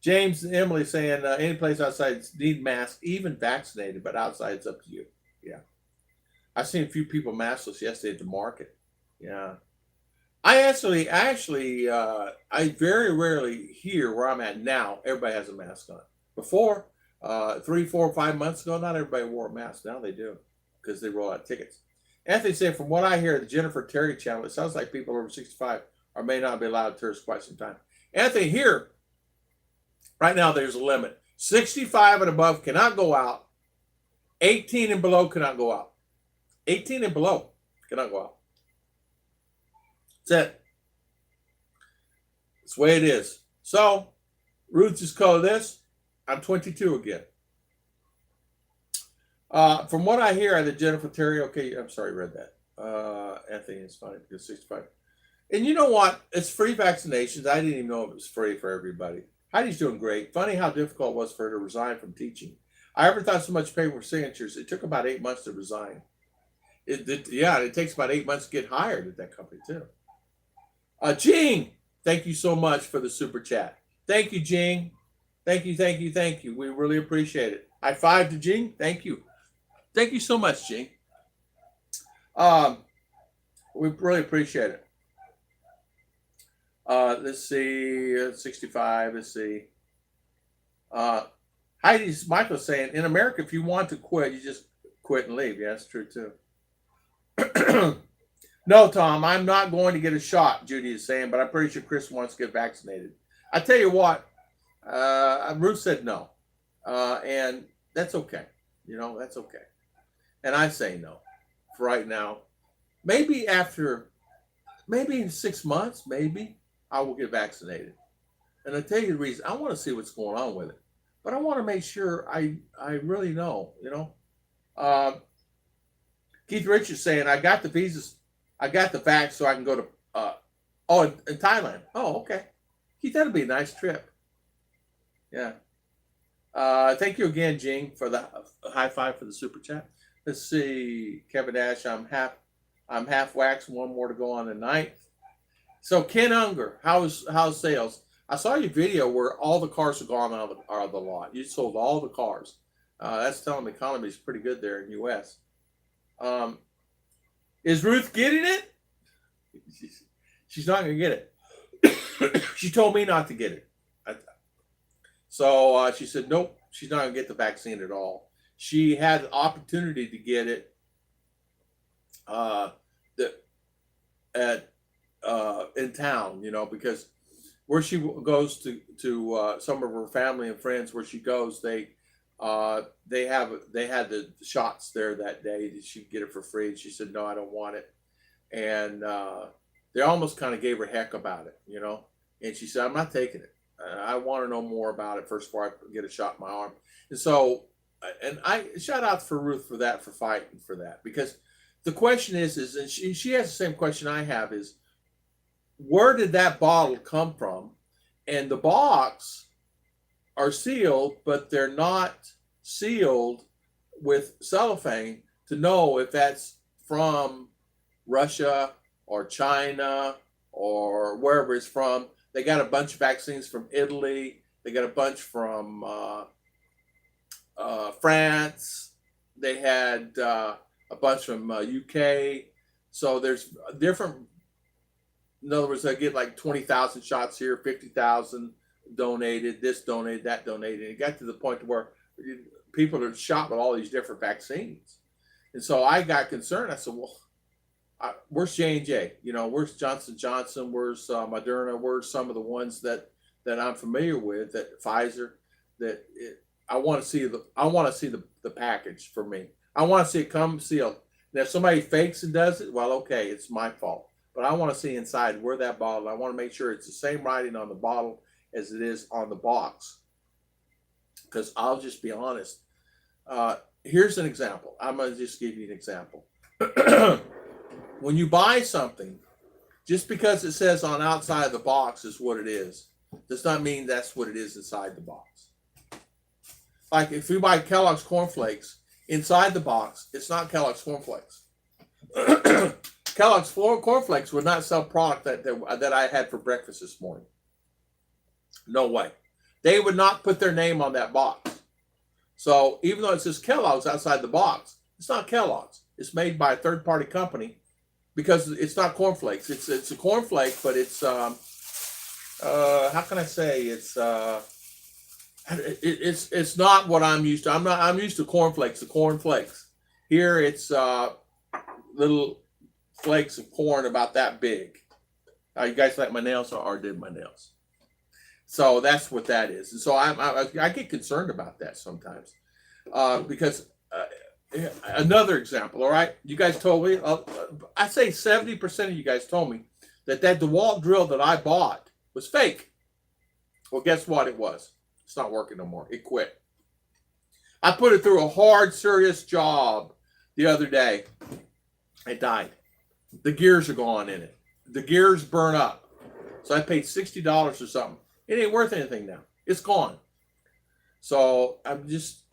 James and Emily saying, any place outside need masks, even vaccinated, but outside it's up to you. Yeah. I've seen a few people maskless yesterday at the market. Yeah. I very rarely hear where I'm at now, everybody has a mask on. Before, 3, 4, 5 months ago, not everybody wore a mask. Now they do because they roll out tickets. Anthony said, from what I hear, the Jennifer Terry channel, it sounds like people over 65 or may not be allowed to tourist quite some time. Anthony, here, right now, there's a limit. 65 and above cannot go out. 18 and below cannot go out. 18 and below cannot go out. That's it. That's the way it is. So, Ruth just called this. I'm 22 again. From what I hear, the Jennifer Terry, okay, I'm sorry, I read that. Anthony is funny because 65. And you know what? It's free vaccinations. I didn't even know it was free for everybody. Heidi's doing great. Funny how difficult it was for her to resign from teaching. I ever thought so much paper signatures. It took about 8 months to resign. It takes about 8 months to get hired at that company too. Jing, thank you so much for the super chat. Thank you, Jing. Thank you. We really appreciate it. High five to Jing. Thank you. Thank you so much, Jing. We really appreciate it. Let's see, 65, let's see. Heidi's Michael saying, in America, if you want to quit, you just quit and leave. Yeah, that's true too. No, Tom, I'm not going to get a shot, Judy is saying, but I'm pretty sure Chris wants to get vaccinated. I tell you what, Ruth said no. And that's okay. You know, that's okay. And I say no for right now. Maybe maybe in 6 months, maybe I will get vaccinated. And I'll tell you the reason. I want to see what's going on with it. But I want to make sure I really know, you know. Keith Richards saying, I got the visas, I got the vax so I can go to, in Thailand. Oh, okay. Keith, that'll be a nice trip. Yeah. Thank you again, Jing, for the high five for the super chat. Let's see, Kevin Dash. I'm half waxed. One more to go on the 9th. So Ken Unger, how's sales? I saw your video where all the cars are gone out of the lot. You sold all the cars. That's telling the economy is pretty good there in the U.S. Is Ruth getting it? She's not going to get it. She told me not to get it. So she said, nope, she's not going to get the vaccine at all. She had the opportunity to get it in town, you know, because where she goes to some of her family and friends, where she goes, they had the shots there that day. She'd get it for free. And she said, no, I don't want it. And they almost kind of gave her heck about it, you know. And she said, I'm not taking it. I want to know more about it first before I get a shot in my arm. And so, and I shout out for Ruth for that, for fighting for that, because the question is and she has the same question I have, is where did that bottle come from? And the box are sealed, but they're not sealed with cellophane to know if that's from Russia or China or wherever it's from. They got a bunch of vaccines from Italy. They got a bunch from France. They had a bunch from UK. So there's different. In other words, they get like 20,000 shots here, 50,000 donated, this donated, that donated. And it got to the point where people are shot with all these different vaccines. And so I got concerned. I said, well, where's J&J? You know, where's Johnson & Johnson? Where's Moderna? Where's some of the ones that I'm familiar with, that Pfizer, I want to see the package for me. I want to see it come sealed. And if somebody fakes and does it, well, okay, it's my fault. But I want to see inside where that bottle, I want to make sure it's the same writing on the bottle as it is on the box. Because I'll just be honest. Here's an example. I'm going to just give you an example. When you buy something, just because it says on outside of the box is what it is, does not mean that's what it is inside the box. Like if you buy Kellogg's cornflakes, inside the box, it's not Kellogg's cornflakes. Kellogg's cornflakes would not sell product that I had for breakfast this morning. No way. They would not put their name on that box. So even though it says Kellogg's outside the box, it's not Kellogg's. It's made by a third-party company because it's not cornflakes. It's a cornflake, but it's how can I say, it's not what I'm used to. I'm used to cornflakes. The cornflakes here, it's little flakes of corn about that big. You guys like my nails, or did my nails? So that's what that is. And so I get concerned about that sometimes because another example. All right, you guys told me. I say 70% of you guys told me that DeWalt drill that I bought was fake. Well, guess what? It was. It's not working no more. It quit. I put it through a hard, serious job the other day. It died. The gears are gone in it. The gears burn up. So I paid $60 or something. It ain't worth anything now. It's gone. So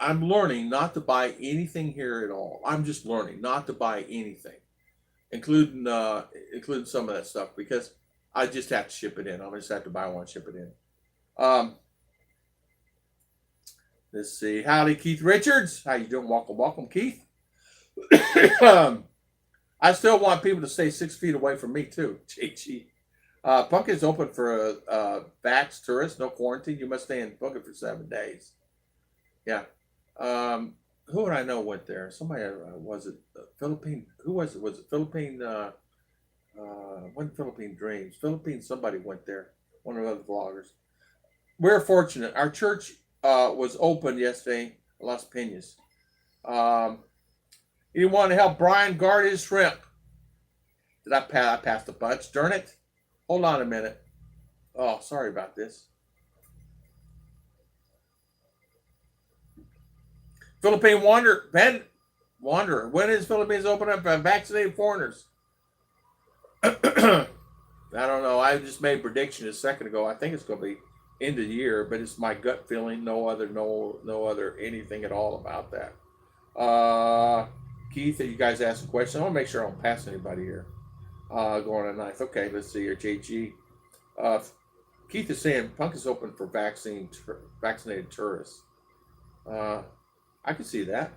I'm learning not to buy anything here at all. I'm just learning not to buy anything, including some of that stuff, because I just have to ship it in. I just have to buy one, ship it in. Let's see. Howdy, Keith Richards. How you doing? Welcome, Keith. I still want people to stay 6 feet away from me too. Gee. Pumpkin's open for vax tourists, no quarantine. You must stay in Pumpkin for 7 days. Yeah. Who would I know went there? Somebody, was it Philippine? Who was it? Was it Philippine One Philippine Dreams. Philippines, somebody went there. One of the other vloggers. We're fortunate. Our church was open yesterday, Las Piñas. He wanted to help Brian guard his shrimp. Did I pass? I passed a bunch. Darn it. Hold on a minute. Oh, sorry about this. Philippine Wanderer. When is Philippines open up for vaccinated foreigners? I don't know. I just made a prediction a second ago. I think it's going to be end of the year, but it's my gut feeling. No other anything at all about that. Keith, you guys asked a question. I want to make sure I don't pass anybody here. Going on ninth. Okay, let's see here. JG. Keith is saying Punk is open for vaccinated tourists. I can see that.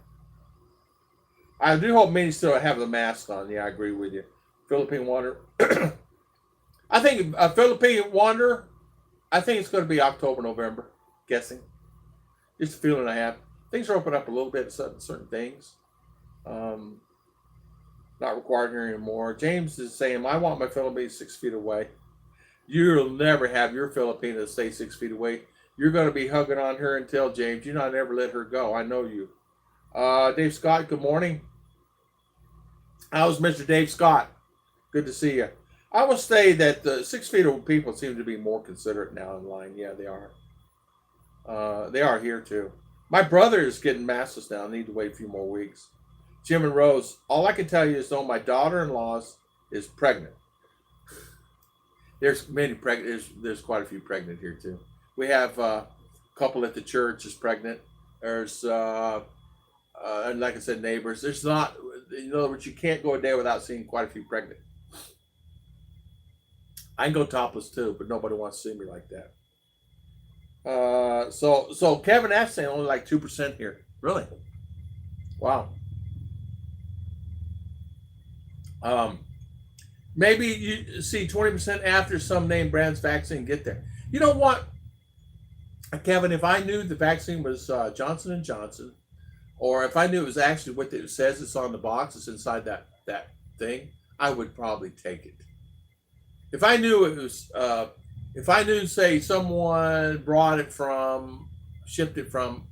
I do hope many still have the mask on. Yeah, I agree with you. Philippine Wanderer. I think Philippine Wanderer, I think it's going to be October, November. Guessing. Just a feeling I have. Things are opening up a little bit, certain things. Not required here anymore. James is saying, I want my Philippines 6 feet away. You'll never have your Filipina stay 6 feet away. You're going to be hugging on her until, James, you not ever let her go. I know you. Dave Scott, good morning. How's Mr. Dave Scott? Good to see you. I will say that the 6 feet of people seem to be more considerate now in line. Yeah, they are. They are here too. My brother is getting maskless now. I need to wait a few more weeks. Jim and Rose, all I can tell you is though my daughter-in-law is pregnant. There's many pregnant. There's quite a few pregnant here too. We have a couple at the church is pregnant. There's and like I said, neighbors. There's not. In other words, you can't go a day without seeing quite a few pregnant. I can go topless too, but nobody wants to see me like that. So Kevin F saying only like 2% here. Really? Wow. Maybe you see 20% after some name brand's vaccine get there. You know what, Kevin? If I knew the vaccine was Johnson & Johnson, or if I knew it was actually what it says it's on the box, it's inside that thing, I would probably take it. If I knew it was, if I knew, say, someone shipped it from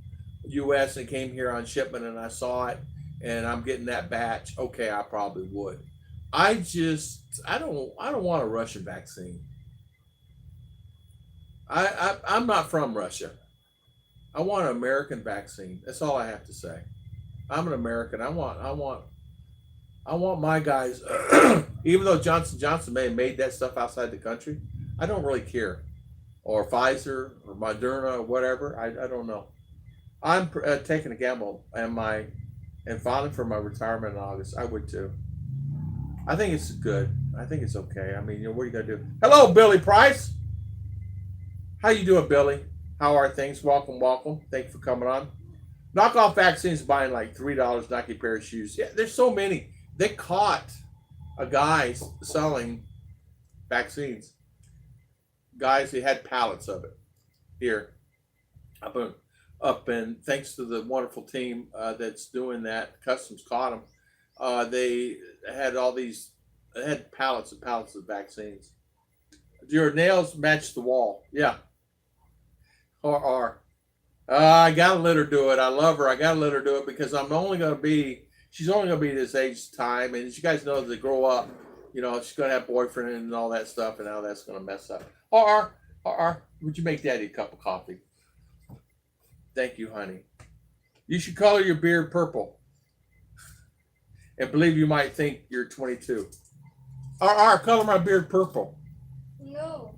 U.S. and came here on shipment, and I saw it, and I'm getting that batch, okay, I probably would. I don't want a Russian vaccine. I'm not from Russia. I want an American vaccine. That's all I have to say. I'm an American. I want my guys. Even though Johnson & Johnson may have made that stuff outside the country, I don't really care. Or Pfizer or Moderna or whatever. I don't know. I'm taking a gamble and filing for my retirement in August. I would too. I think it's good. I think it's okay. I mean, what are you gonna do? Hello, Billy Price. How you doing, Billy? How are things? Welcome. Thank you for coming on. Knockoff vaccines buying like $3 Nike pair of shoes. Yeah, there's so many. They caught a guy selling vaccines. Guys, he had pallets of it here up and thanks to the wonderful team that's doing that, Customs caught them. They had pallets and pallets of vaccines. Your nails match the wall. Yeah. I gotta let her do it. I love her. I gotta let her do it because she's only gonna be this age time, and as you guys know, as they grow up, she's gonna have boyfriend and all that stuff, and now that's gonna mess up. Would you make Daddy a cup of coffee? Thank you, honey. You should color your beard purple. And believe you might think you're 22. Color my beard purple. No.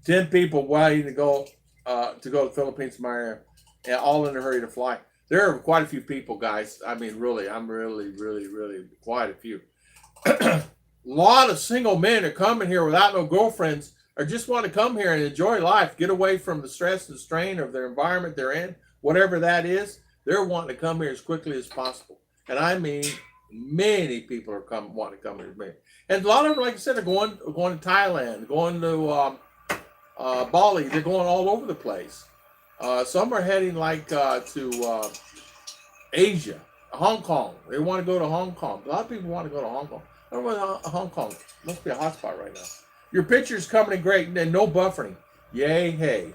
10 people waiting to go to the Philippines, Maria, and all in a hurry to fly. There are quite a few people, guys. I mean, really, I'm really quite a few. A lot of single men are coming here without no girlfriends, or just want to come here and enjoy life, get away from the stress and strain of their environment they're in, whatever that is. They're wanting to come here as quickly as possible. And I mean, many people are wanting to come here. And a lot of them, like I said, are going to Thailand, going to Bali. They're going all over the place. Some are heading to Asia. Hong Kong. They want to go to Hong Kong. A lot of people want to go to Hong Kong. I don't know what Hong Kong must be a hotspot right now. Your picture's coming in great and no buffering. Yay, hey.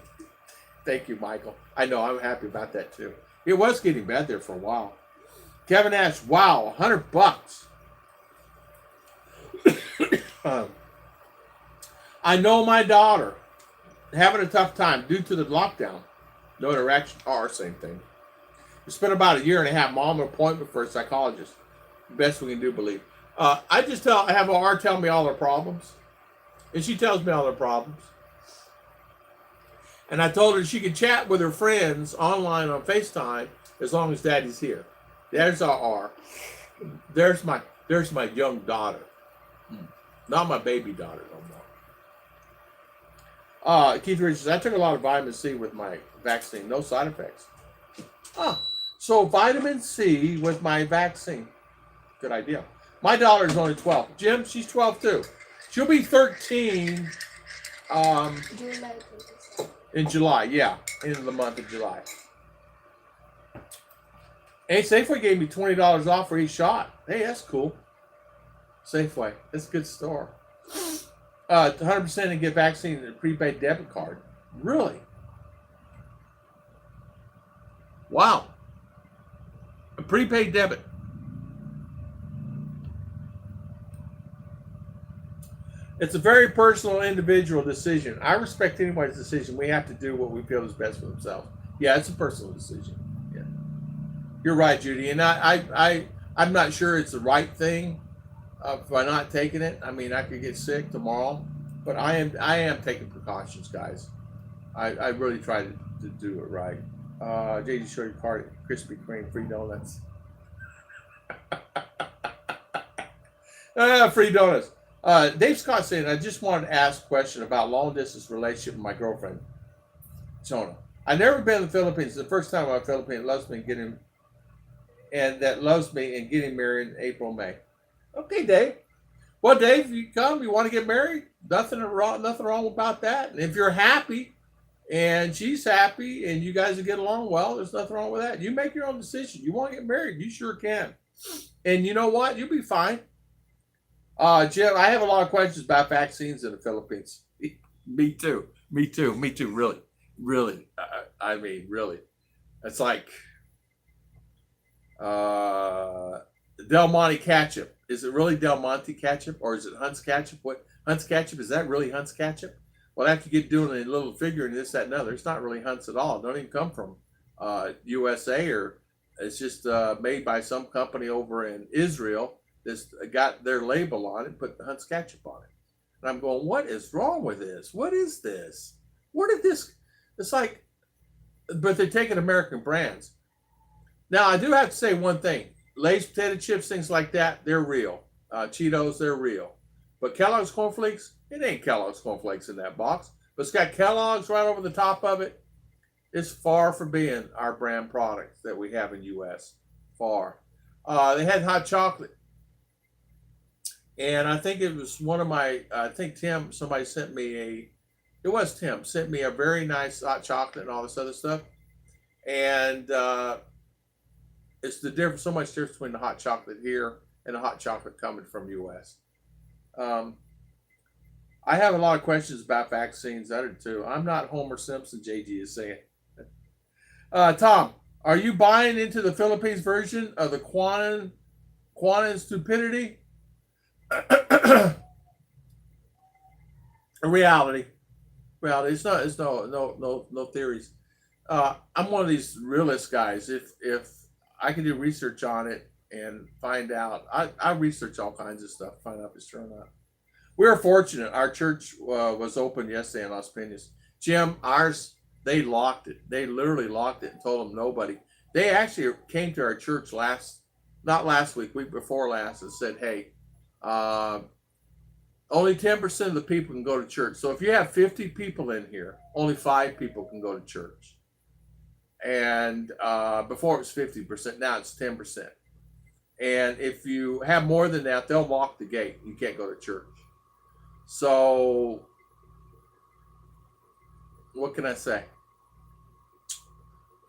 Thank you, Michael. I know, I'm happy about that too. It was getting bad there for a while. Kevin Ash, wow, $100. I know my daughter having a tough time due to the lockdown. No interaction, or same thing. We spent about a year and a half. Mom, an appointment for a psychologist. Best we can do, believe. I have her tell me all her problems, and she tells me all her problems. And I told her she could chat with her friends online on FaceTime as long as Daddy's here. There's our R. There's my young daughter, not my baby daughter no more. Keith Richards, I took a lot of vitamin C with my vaccine, no side effects. So vitamin C with my vaccine, good idea. My daughter is only 12. Jim, she's 12 too. She'll be 13 in July, yeah, in the month of July. Hey, Safeway gave me $20 off for each shot. Hey, that's cool. Safeway, that's a good store. 100% and get vaccine and a prepaid debit card. Really? Wow. A prepaid debit. It's a very personal, individual decision. I respect anybody's decision. We have to do what we feel is best for themselves. Yeah, it's a personal decision. Yeah, you're right, Judy. And I'm not sure it's the right thing by not taking it. I mean, I could get sick tomorrow, but I am taking precautions, guys. I really try to do it right. JD Shorty Party, Krispy Kreme, free donuts. Free donuts. Dave Scott saying, I just wanted to ask a question about long distance relationship with my girlfriend, Jonah. I've never been in the Philippines. The first time I'm in the Philippines, loves me and getting married in April, May. Okay, Dave. Well, Dave, you come, you want to get married? Nothing wrong about that. And if you're happy and she's happy and you guys get along well, there's nothing wrong with that. You make your own decision. You want to get married, you sure can. And you know what? You'll be fine. Jim, I have a lot of questions about vaccines in the Philippines. Me too. Really. I mean, really. It's like Del Monte ketchup. Is it really Del Monte ketchup or is it Hunt's ketchup? What Hunt's ketchup? Is that really Hunt's ketchup? Well, after you get doing a little figure and this, that, and other, it's not really Hunt's at all. It don't even come from USA, or it's just made by some company over in Israel that's got their label on it, put the Hunt's ketchup on it. And I'm going, what is wrong with this? What is this? Where did this? It's like, but they're taking American brands. Now, I do have to say one thing. Lay's potato chips, things like that, they're real. Cheetos, they're real. But Kellogg's cornflakes, it ain't Kellogg's cornflakes in that box. But it's got Kellogg's right over the top of it. It's far from being our brand products that we have in U.S. Far. They had hot chocolate. And I think it was one of my, I think Tim, somebody sent me sent me a very nice hot chocolate and all this other stuff. And it's the difference, so much difference between the hot chocolate here and the hot chocolate coming from U.S. I have a lot of questions about vaccines. I do too. I'm not Homer Simpson, JG is saying. Tom, are you buying into the Philippines version of the quantum stupidity? Reality. It's no theories. I'm one of these realist guys. If I can do research on it and find out, I research all kinds of stuff, find out if it's true or not. We were fortunate. Our church was open yesterday in Las Piñas. Jim, ours, they locked it. They literally locked it and told them nobody. They actually came to our church not last week, week before last, and said, hey, only 10% of the people can go to church. So if you have 50 people in here, only 5 people can go to church. And before it was 50%, now it's 10%. And if you have more than that, they'll lock the gate. You can't go to church. So what can I say?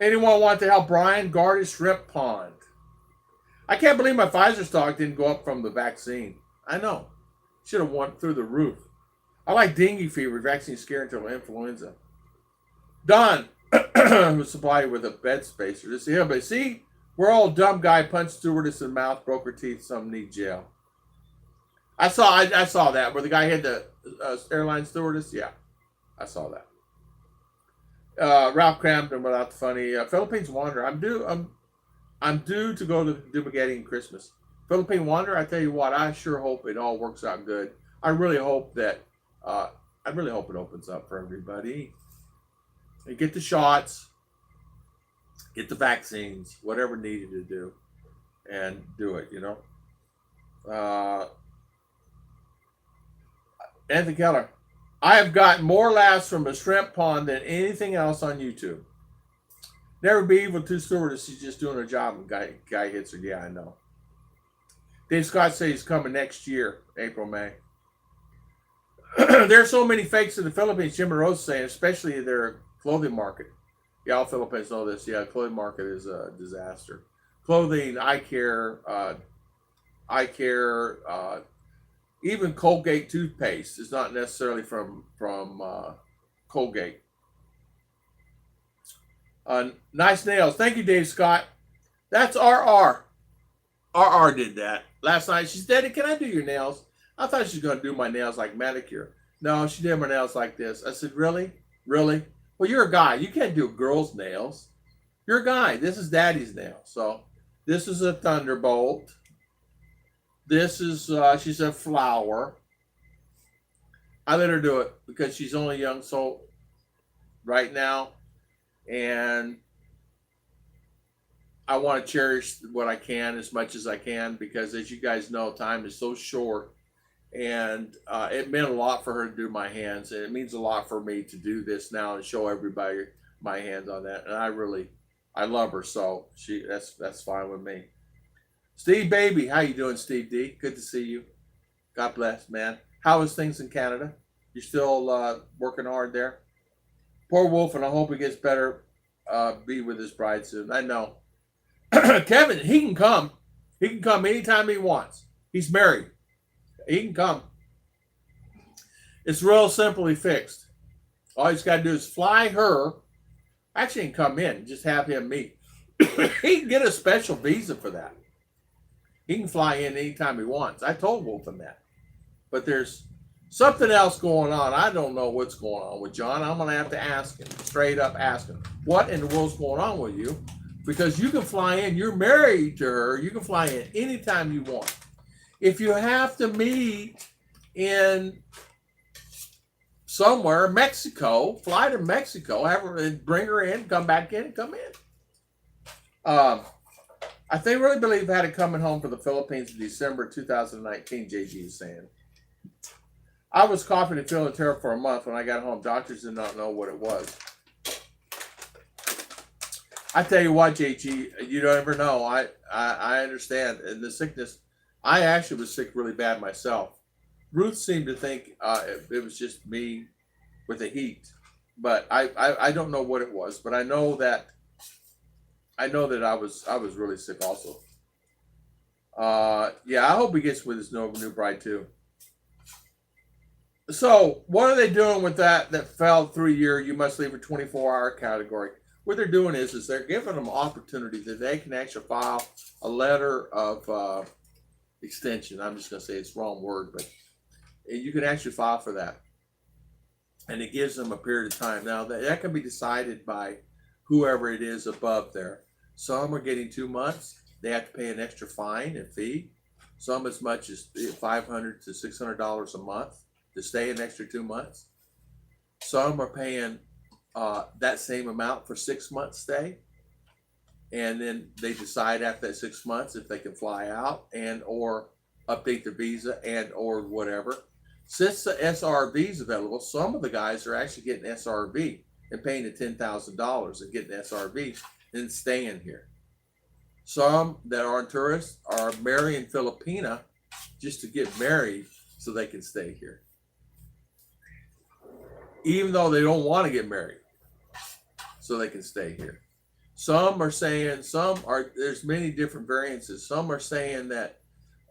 Anyone want to help Brian guard his shrimp pond? I can't believe my Pfizer stock didn't go up from the vaccine. I know. Should have went through the roof. I like dengue fever. Vaccine scare until influenza. Don was supplied with a bed spacer. This is him. But see, we're all dumb guy punched stewardess in the mouth, broke her teeth. Some need jail. I saw that where the guy hit the airline stewardess. Yeah, I saw that. Ralph Cramden without the funny. Philippines Wander. I'm due to go to Dumaguete Christmas. Philippine Wander. I tell you what. I sure hope it all works out good. I really hope that. I really hope it opens up for everybody. And get the shots, get the vaccines, whatever needed to do, and do it. Anthony Keller. I have gotten more laughs from a shrimp pond than anything else on YouTube. Never be evil to stewardess. She's just doing her job. And guy hits her. Yeah, I know. Dave Scott says he's coming next year, April, May. There are so many fakes in the Philippines. Jim and Rose saying, especially their clothing market. Yeah, all Philippines know this. Yeah, clothing market is a disaster. Clothing, eye care, even Colgate toothpaste is not necessarily from Colgate. Nice nails. Thank you, Dave Scott. That's RR. RR did that last night. She said, "Daddy, can I do your nails?" I thought she was going to do my nails like manicure. No, she did my nails like this. I said, "Really? Really? Well, you're a guy. You can't do girls' nails. You're a guy. This is Daddy's nail." So this is a thunderbolt. This is, she's a flower. I let her do it because she's only young soul right now. And I want to cherish what I can as much as I can because, as you guys know, time is so short. And it meant a lot for her to do my hands. And it means a lot for me to do this now and show everybody my hands on that. And I love her. So that's fine with me. Steve Baby, how you doing, Steve D? Good to see you. God bless, man. How is things in Canada? You still working hard there? Poor Wolf, and I hope he gets better. Be with his bride soon. I know. Kevin, he can come. He can come anytime he wants. He's married. He can come. It's real simply fixed. All he's got to do is fly her. Actually, he can come in. Just have him meet. He can get a special visa for that. He can fly in anytime he wants. I told Wolfen that. But there's something else going on. I don't know what's going on with John. I'm going to have to ask him, straight up ask him, what in the world's going on with you? Because you can fly in. You're married to her. You can fly in anytime you want. If you have to meet in somewhere, Mexico, fly to Mexico, have her, bring her in, come back in, and come in. I really believe I had it coming home for the Philippines in December 2019, JG is saying. I was coughing and feeling terrible for a month. When I got home, doctors did not know what it was. I tell you what, JG, you don't ever know. I understand. And the sickness, I actually was sick really bad myself. Ruth seemed to think it was just me with the heat. But I don't know what it was. But I know that I was really sick also. Yeah, I hope he gets with his new bride too. So what are they doing with that fell through year? You must leave a 24-hour category. What they're doing is they're giving them opportunity that they can actually file a letter of extension. I'm just going to say it's the wrong word, but you can actually file for that. And it gives them a period of time. Now, that can be decided by whoever it is above there. Some are getting 2 months. They have to pay an extra fine and fee. Some as much as $500 to $600 a month to stay an extra 2 months. Some are paying that same amount for 6 months stay. And then they decide after that 6 months if they can fly out and or update their visa and or whatever. Since the SRV is available, some of the guys are actually getting SRV and paying the $10,000 and getting SRV and staying here. Some that aren't tourists are marrying Filipina just to get married so they can stay here. Even though they don't want to get married, so they can stay here. There's many different variances. Some are saying that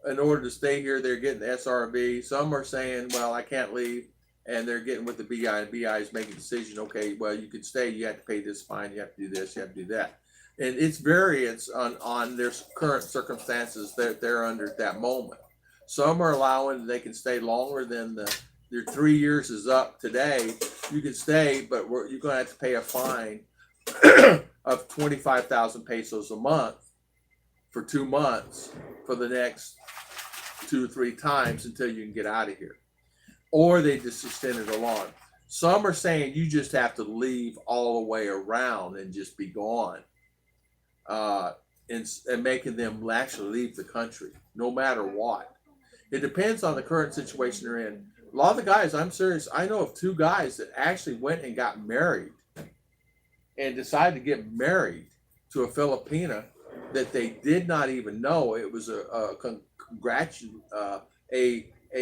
in order to stay here, they're getting the SRB. Some are saying, well, I can't leave, and they're getting with the BI, and BI is making a decision. Okay, well, you can stay. You have to pay this fine. You have to do this. You have to do that. And it's variance on their current circumstances that they're under at that moment. Some are allowing they can stay longer than their 3 years is up today. You can stay, but you're going to have to pay a fine of 25,000 pesos a month for 2 months for the next 2 or 3 times until you can get out of here. Or they just extend it along. Some are saying you just have to leave all the way around and just be gone. And making them actually leave the country, no matter what. It depends on the current situation they're in. A lot of the guys, I'm serious, I know of 2 guys that actually went and got married and decided to get married to a Filipina that they did not even know. It was a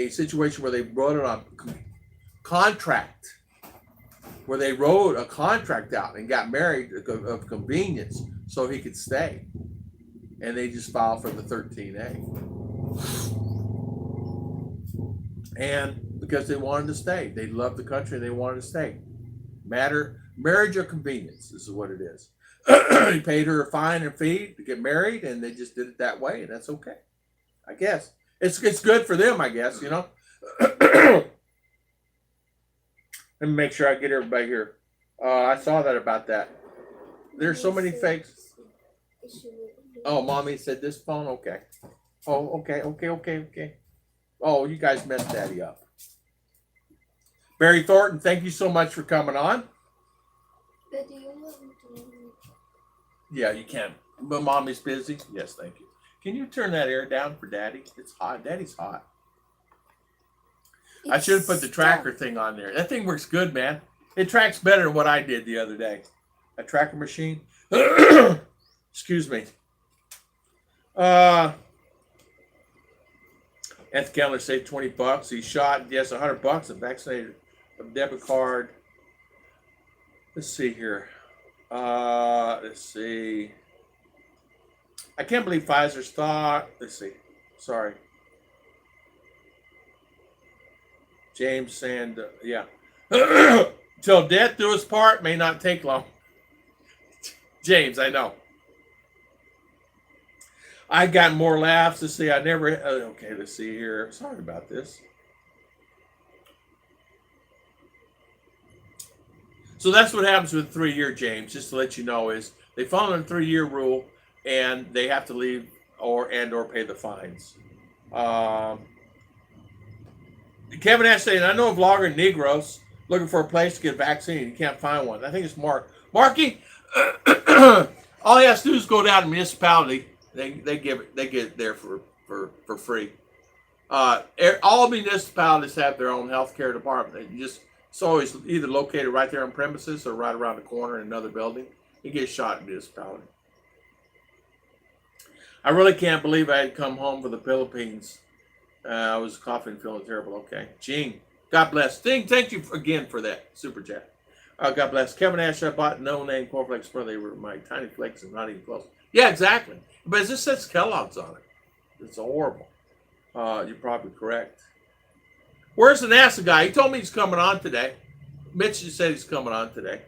situation where they wrote it on contract, where they wrote a contract out and got married of convenience so he could stay. And they just filed for the 13A. And because they wanted to stay. They loved the country, they wanted to stay. Marriage or convenience, this is what it is. He paid her a fine and fee to get married, and they just did it that way, and that's okay. I guess. It's good for them, I guess, you know. Let me make sure I get everybody here. I saw that about that. There's so many fakes. Oh, mommy said this phone? Okay. Oh, okay. Oh, you guys messed Daddy up. Barry Thornton, thank you so much for coming on. But do you want me to? Yeah, you can. But mommy's busy. Yes, thank you. Can you turn that air down for Daddy? It's hot. Daddy's hot. I should have put the tracker thing on there. That thing works good, man. It tracks better than what I did the other day. A tracker machine. Excuse me. Nth Keller saved $20. He shot, yes, $100 and vaccinated a debit card. Let's see here. Let's see. I can't believe Pfizer's thought. Let's see. Sorry. James saying, yeah. Till death do us part may not take long. James, I know. I got more laughs. Let's see. I never. Okay, let's see here. Sorry about this. So that's what happens with 3-year, James. Just to let you know, is they follow the 3-year rule, and they have to leave or pay the fines. Kevin Ash saying, I know a vlogger in Negros looking for a place to get a vaccine. He can't find one. I think it's Mark. Marky, all he has to do is go down to the municipality. They get it there for free. All municipalities have their own healthcare department. It's always either located right there on premises or right around the corner in another building. You get shot in municipality. I really can't believe I had come home from the Philippines. I was coughing, feeling terrible. Okay, Gene, God bless. Thank you again for that super chat. God bless. Kevin Ash, I bought no-name cornflakes for they were my tiny flakes and not even close. Yeah, exactly. But it just says Kellogg's on it. It's horrible. You're probably correct. Where's the NASA guy? He told me he's coming on today. Mitch just said he's coming on today.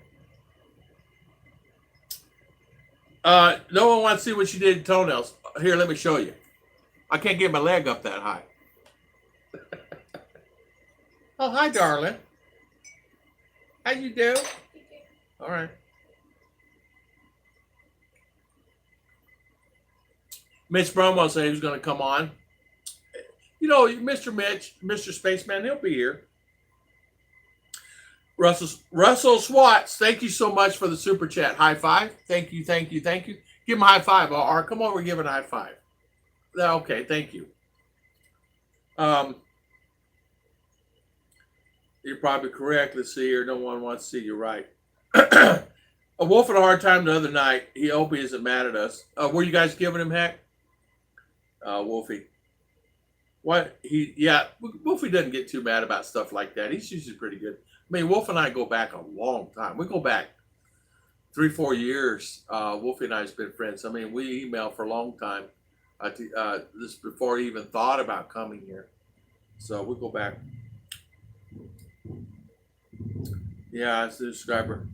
No one wants to see what you did to toenails. Here, let me show you. I can't get my leg up that high. Oh, hi, darling. How you do? All right. Mitch Bromwell said he was going to come on. You know, Mr. Mitch, Mr. Spaceman, he'll be here. Russell Swats, thank you so much for the super chat. High five. Thank you. Give him a high five. Or come over and give him a high five. Okay, thank you. You're probably correct. Let's see here. No one wants to see you right. A Wolf had a hard time the other night. He hope he isn't mad at us. Were you guys giving him heck? Wolfie. What? Wolfie doesn't get too mad about stuff like that. He's usually pretty good. I mean, Wolf and I go back a long time. We go back 3-4 years, Wolfie and I have been friends. I mean, we emailed for a long time. This before he even thought about coming here. So we'll go back. Yeah, it's a new subscriber.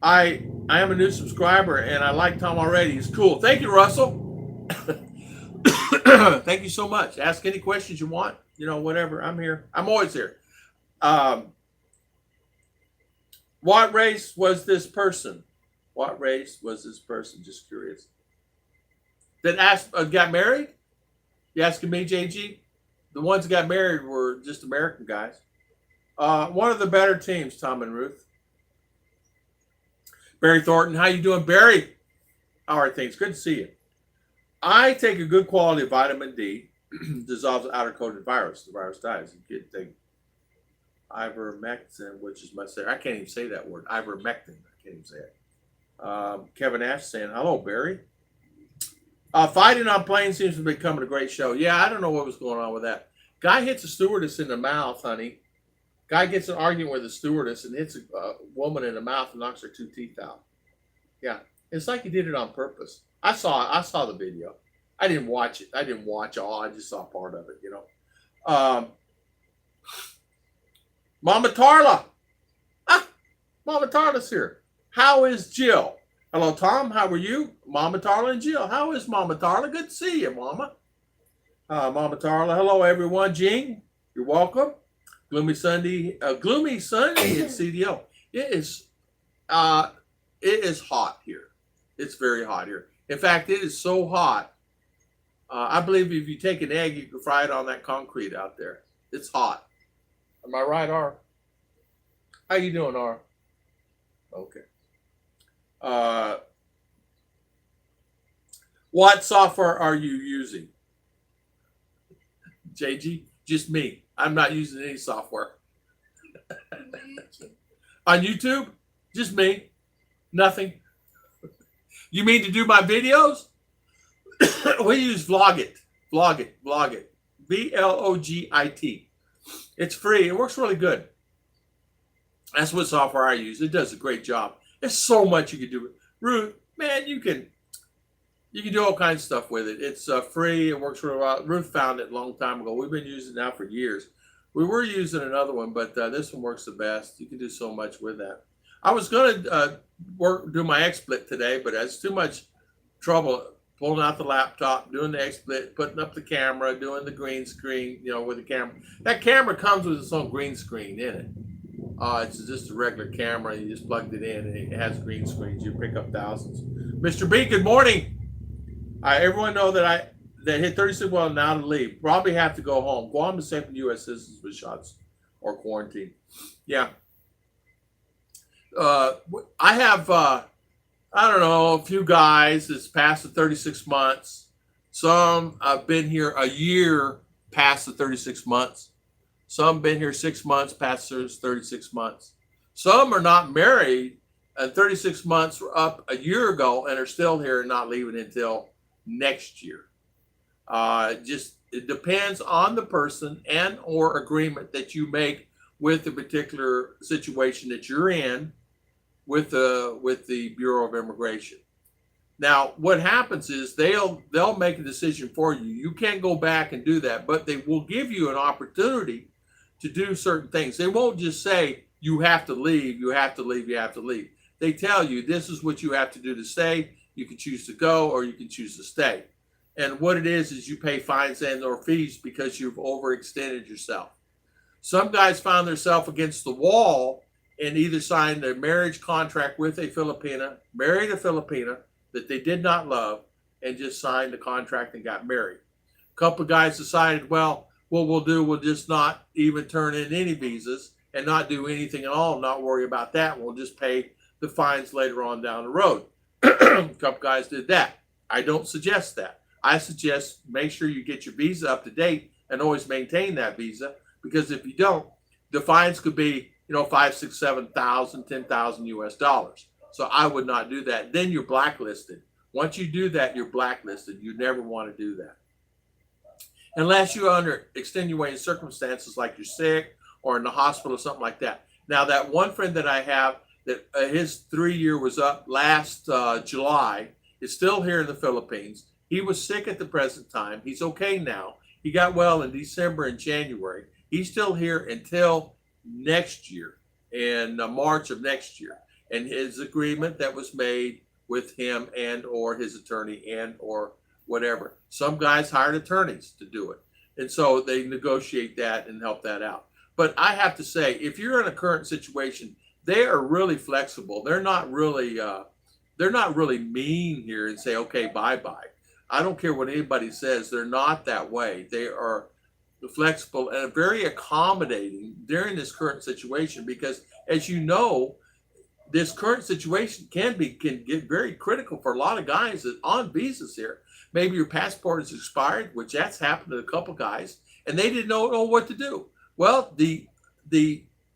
I am a new subscriber and I like Tom already. He's cool. Thank you, Russell. Thank you so much. Ask any questions you want. You know, whatever. I'm here. I'm always here. What race was this person? What race was this person? Just curious. That got married? You asking me, JG? The ones that got married were just American guys. One of the better teams, Tom and Ruth. Barry Thornton, how you doing, Barry? How are things? Good to see you. I take a good quality of vitamin D, dissolves outer-coated virus. The virus dies. You could take ivermectin, which is much better. I can't even say that word. Ivermectin. I can't even say it. Kevin Ash saying, hello, Barry. Fighting on planes seems to be becoming a great show. Yeah, I don't know what was going on with that. Guy hits a stewardess in the mouth, honey. Guy gets an argument with a stewardess and hits a woman in the mouth and knocks her 2 teeth out. Yeah, it's like he did it on purpose. I saw the video. I didn't watch it. I didn't watch all. I just saw part of it, you know. Mama Tarla. Mama Tarla's here. How is Jill? Hello, Tom. How are you? Mama Tarla and Jill. How is Mama Tarla? Good to see you, Mama. Mama Tarla. Hello, everyone. Jean, you're welcome. Gloomy Sunday at CDO. It is hot here. It's very hot here. In fact, it is so hot. I believe if you take an egg, you can fry it on that concrete out there. It's hot. Am I right, R? How you doing, R? Okay. What software are you using? JG? Just me. I'm not using any software. On YouTube? Just me. Nothing. You mean to do my videos? We use Vlogit. Vlogit. Blogit. It's free. It works really good. That's what software I use. It does a great job. There's so much you can do. Ruth, man, you can do all kinds of stuff with it. It's free. It works really well. Ruth found it a long time ago. We've been using it now for years. We were using another one, but this one works the best. You can do so much with that. I was going to do my XSplit today, but it's too much trouble pulling out the laptop, doing the XSplit, putting up the camera, doing the green screen, you know, with the camera. That camera comes with its own green screen in it. It's just a regular camera. You just plugged it in, and it has green screens. You pick up thousands. Mr. B, good morning. Everyone know that hit 36 well now to leave. Probably have to go home. Guam is safe from U.S. citizens with shots or quarantine. Yeah. I have, I don't know, a few guys that's past the 36 months. Some have been here a year past the 36 months. Some been here 6 months past those 36 months. Some are not married and 36 months were up a year ago and are still here and not leaving until next year. It depends on the person and or agreement that you make with the particular situation that you're in with the Bureau of Immigration. Now, what happens is they'll make a decision for you. You can't go back and do that, but they will give you an opportunity to do certain things. They won't just say, you have to leave, you have to leave, you have to leave. They tell you, this is what you have to do to stay. You can choose to go or you can choose to stay. And what it is you pay fines and or fees because you've overextended yourself. Some guys found themselves against the wall and either signed a marriage contract with a Filipina, married a Filipina that they did not love, and just signed the contract and got married. A couple of guys decided, well, what we'll just not even turn in any visas and not do anything at all, not worry about that. We'll just pay the fines later on down the road. A couple guys did that. I don't suggest that. I suggest make sure you get your visa up to date and always maintain that visa, because if you don't, the fines could be, $5,000, $6,000, $7,000, $10,000 US dollars. So I would not do that. Then you're blacklisted. Once you do that, you're blacklisted. You never want to do that. Unless you're under extenuating circumstances like you're sick or in the hospital or something like that. Now, that one friend that I have that his 3-year was up last July, is still here in the Philippines. He was sick at the present time. He's okay now. He got well in December and January. He's still here until next year, in March of next year. And his agreement that was made with him and or his attorney and or whatever. Some guys hired attorneys to do it. And so they negotiate that and help that out. But I have to say, if you're in a current situation, they are really flexible. They're not really mean here and say, okay, bye-bye. I don't care what anybody says. They're not that way. They are flexible and very accommodating during this current situation because, as you know, this current situation can get very critical for a lot of guys that on visas here. Maybe your passport is expired, which that's happened to a couple guys, and they didn't know what to do. Well, the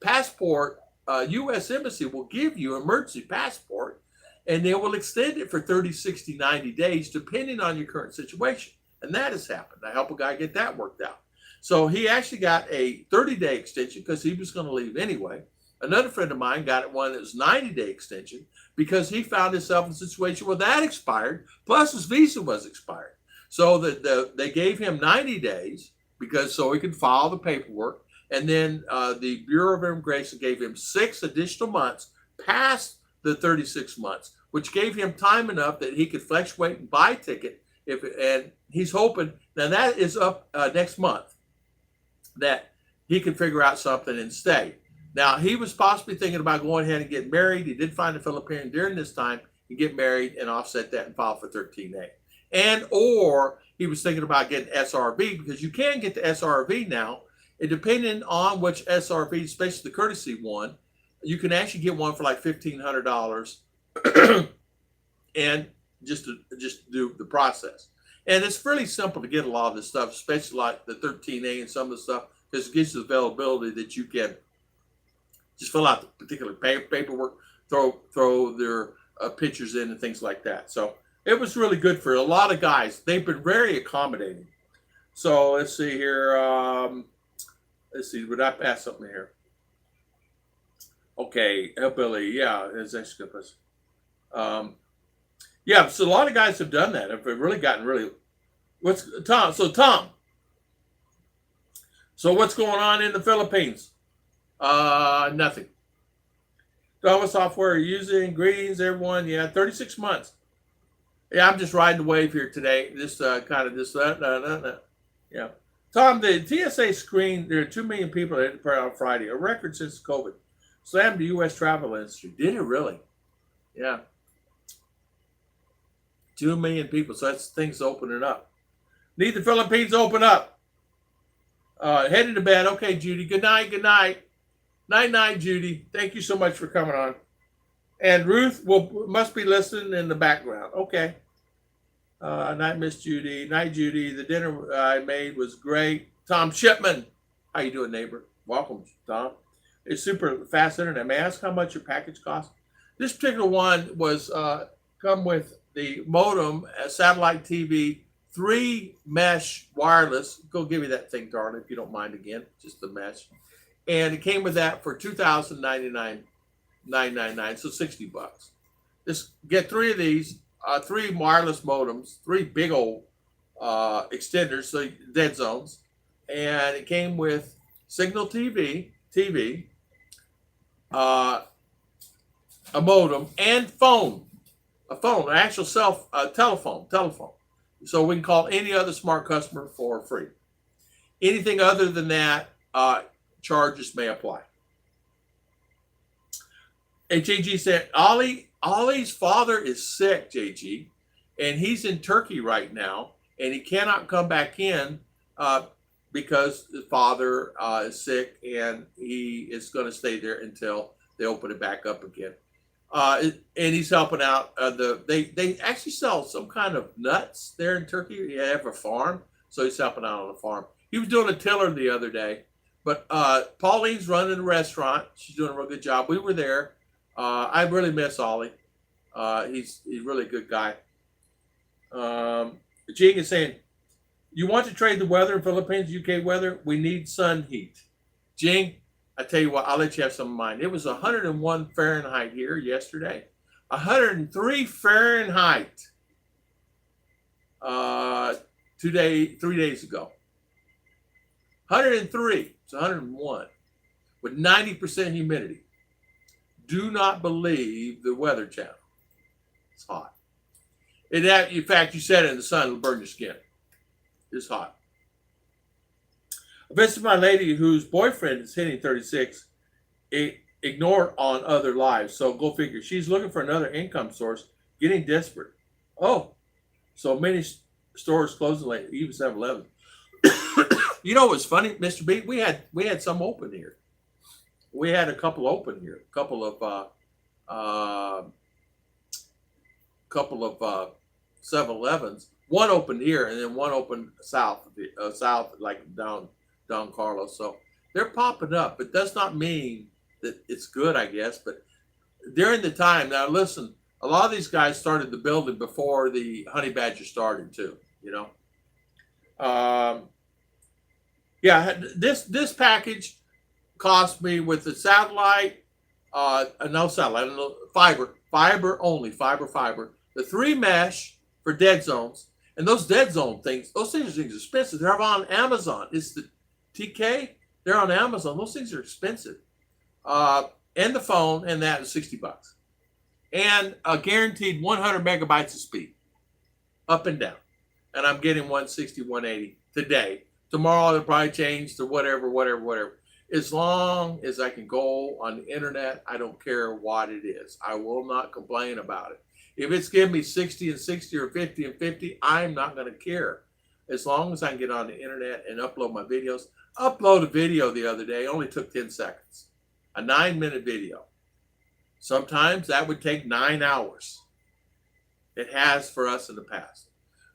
passport, U.S. Embassy will give you an emergency passport, and they will extend it for 30, 60, 90 days, depending on your current situation. And that has happened. I help a guy get that worked out. So he actually got a 30-day extension because he was going to leave anyway. Another friend of mine got one that was 90-day extension because he found himself in a situation where that expired, plus his visa was expired. So they gave him 90 days so he could file the paperwork. And then the Bureau of Immigration gave him 6 additional months past the 36 months, which gave him time enough that he could fluctuate and buy a ticket. And he's hoping, now that is up next month, that he can figure out something and stay. Now, he was possibly thinking about going ahead and getting married. He did find a Filipino during this time and get married and offset that and file for 13A. And or he was thinking about getting SRV because you can get the SRV now. And depending on which SRV, especially the courtesy one, you can actually get one for like $1,500 and just do the process. And it's fairly simple to get a lot of this stuff, especially like the 13A and some of the stuff, because it gives you the availability that you can just fill out the particular paperwork, throw their pictures in and things like that. So it was really good for a lot of guys. They've been very accommodating. So let's see here. Let's see, would I pass something here? Okay, Billy, yeah, it's actually good. Yeah, so a lot of guys have done that. Have really gotten what's Tom? So Tom, so what's going on in the Philippines? Nothing. What software are you using? Greetings, everyone. Yeah, 36 months. Yeah, I'm just riding the wave here today. Just kind of just yeah. Tom, the TSA screened, there are 2 million people that depart on Friday, a record since COVID. Slammed the U.S. travel industry. Did it really? Yeah. 2 million people. So that's things opening up. Need the Philippines open up. Headed to bed. Okay, Judy. Good night. Good night. Night, Judy. Thank you so much for coming on. And Ruth must be listening in the background. Okay. Night, Miss Judy. Night, Judy. The dinner I made was great. Tom Shipman. How you doing, neighbor? Welcome, Tom. It's super fast internet. May I ask how much your package cost? This particular one was come with the modem, satellite TV, 3 mesh wireless. Go give me that thing, darling, if you don't mind again. Just the mesh. And it came with that for $2,099.999, so $60. Just get 3 of these, 3 wireless modems, 3 big old extenders, so dead zones, and it came with signal TV, a modem, and phone, an actual telephone. So we can call any other smart customer for free. Anything other than that, charges may apply. And JG said, Ollie's father is sick, JG, and he's in Turkey right now, and he cannot come back in because his father is sick, and he is going to stay there until they open it back up again. And he's helping out. They actually sell some kind of nuts there in Turkey. They have a farm, so he's helping out on the farm. He was doing a tiller the other day, but Pauline's running a restaurant. She's doing a real good job. We were there. I really miss Ollie. He's really a good guy. Jing is saying, you want to trade the weather in Philippines, UK weather? We need sun heat. Jing, I tell you what, I'll let you have some of mine. It was 101 Fahrenheit here yesterday. 103 Fahrenheit 3 days ago. 103. It's 101 with 90% humidity. Do not believe the Weather Channel. It's hot. In fact, you set it in the sun, it'll burn your skin. It's hot. I visited my lady whose boyfriend is hitting 36, ignored on other lives. So go figure. She's looking for another income source, getting desperate. Oh, so many stores closing late, even 7-Eleven. You know what's funny, Mr. B? We had some open here. We had a couple open here. A couple of 7-Elevens. One opened here, and then one opened south, like down Carlos. So they're popping up, but does not mean that it's good, I guess. But during the time, now listen, a lot of these guys started the building before the honey badger started too. You know, yeah, this package cost me with the satellite, no satellite, fiber only, fiber. The 3 mesh for dead zones, and those dead zone things, those things are expensive. They're on Amazon. It's the TK. They're on Amazon. Those things are expensive. And the phone, and that is $60, and a guaranteed 100 megabytes of speed, up and down. And I'm getting 160, 180 today. Tomorrow it'll probably change to whatever. As long as I can go on the internet, I don't care what it is. I will not complain about it. If it's giving me 60 and 60 or 50 and 50, I'm not going to care. As long as I can get on the internet and upload my videos. Upload a video the other day, only took 10 seconds. A 9-minute video. Sometimes that would take 9 hours. It has for us in the past.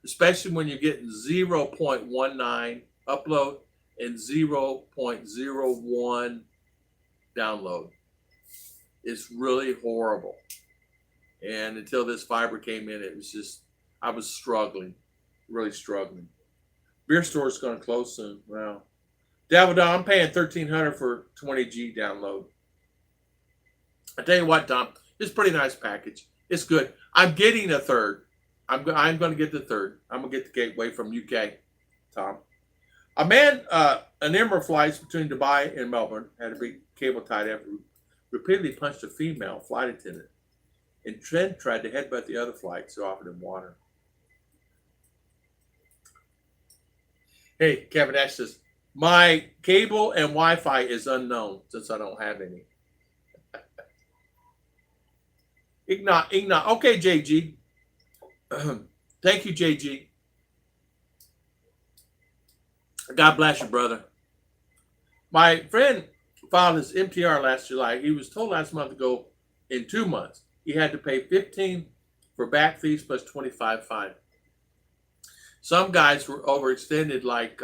Especially when you're getting 0.19 upload and 0.01 download. It's really horrible. And until this fiber came in, it was just, I was struggling, really struggling. Beer store's going to close soon. Wow. Davida, I'm paying $1,300 for 20G download. I tell you what, Tom, it's a pretty nice package. It's good. I'm getting a third. I'm going to get the third. I'm going to get the gateway from UK, Tom. A man, an Emirates flights between Dubai and Melbourne had to be cable tied after repeatedly punched a female flight attendant, and then tried to headbutt the other flights who offered him water. Hey, Kevin Ash says, my cable and Wi-Fi is unknown since I don't have any. Ignat. Okay, JG. Thank you, JG. God bless you, brother. My friend filed his MTR last July. He was told last month to go in 2 months. He had to pay $15 for back fees plus $25 fine. Some guys were overextended like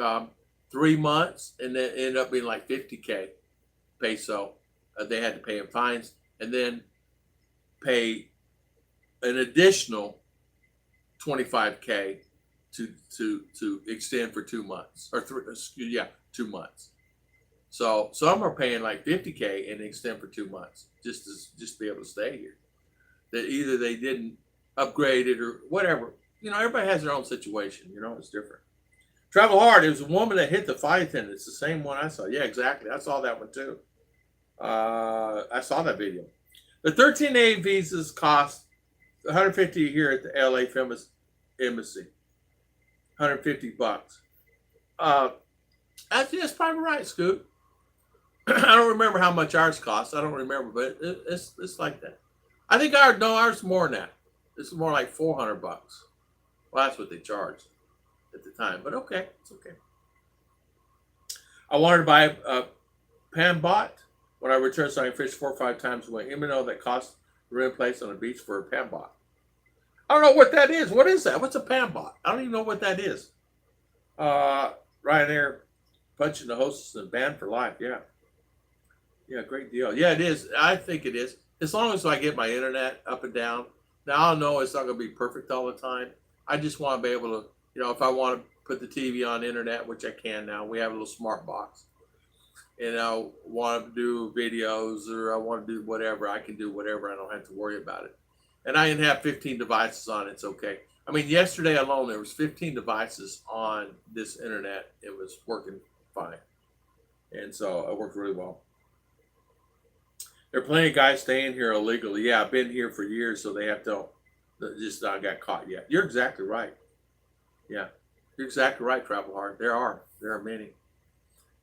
3 months, and then ended up being like 50K peso. They had to pay him fines and then pay an additional 25K to extend for 2 months or 2 months. So some are paying like 50K and extend for 2 months just to be able to stay here. That either they didn't upgrade it or whatever. You know, everybody has their own situation. You know, it's different. Travel hard. It was a woman that hit the flight attendant. It's the same one I saw. Yeah, exactly. I saw that one too. I saw that video. The 13A visas cost $150 here at the LA Film Embassy. $150. That's probably right, Scoot. I don't remember how much ours cost. I don't remember, but it's like that. I think ours more than that. This is more like $400. Well, that's what they charged at the time, but okay, it's okay. I wanted to buy a pan bot when I returned, so I fished 4 or 5 times away. Even though that cost the room place on the beach for a pan bot. I don't know what that is. What is that? What's a pan bot? I don't even know what that is. Ryanair punching the hostess and banned for life. Yeah. Yeah, great deal. Yeah, it is. I think it is. As long as I get my internet up and down. Now, I know it's not going to be perfect all the time. I just want to be able to, if I want to put the TV on internet, which I can now, we have a little smart box. and I want to do videos or I want to do whatever, I can do whatever. I don't have to worry about it. And I can have 15 devices on. It's okay. I mean, yesterday alone, there was 15 devices on this internet. It was working fine. And so it worked really well. There are plenty of guys staying here illegally. Yeah, I've been here for years, so they have to just not got caught yet. You're exactly right. Yeah, you're exactly right, Travel Hard. There are many.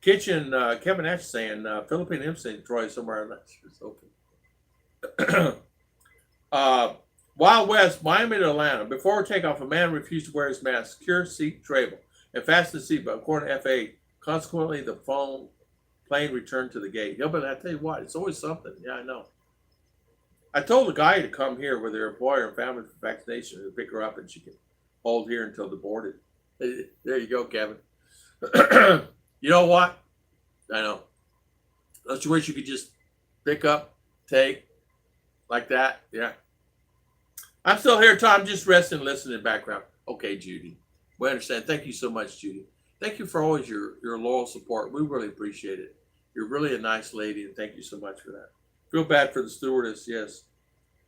Kitchen, Kevin Ash saying, Philippine Embassy in Troy somewhere. I'm not sure it's open. Wild West, Miami to Atlanta. Before takeoff, a man refused to wear his mask, secure seat travel, and fasten the seatbelt, according to FAA. Consequently, the plane returned to the gate. Yeah, but I tell you what, it's always something. Yeah, I know. I told the guy to come here with her employer and family for vaccination and pick her up, and she can hold here until deported. There you go, Kevin. You know what? I know. Don't you wish you could just pick up, take, like that? Yeah. I'm still here, Tom. Just resting and listening in the background. Okay, Judy. We understand. Thank you so much, Judy. Thank you for always your loyal support. We really appreciate it. You're really a nice lady, and thank you so much for that. Feel bad for the stewardess, yes.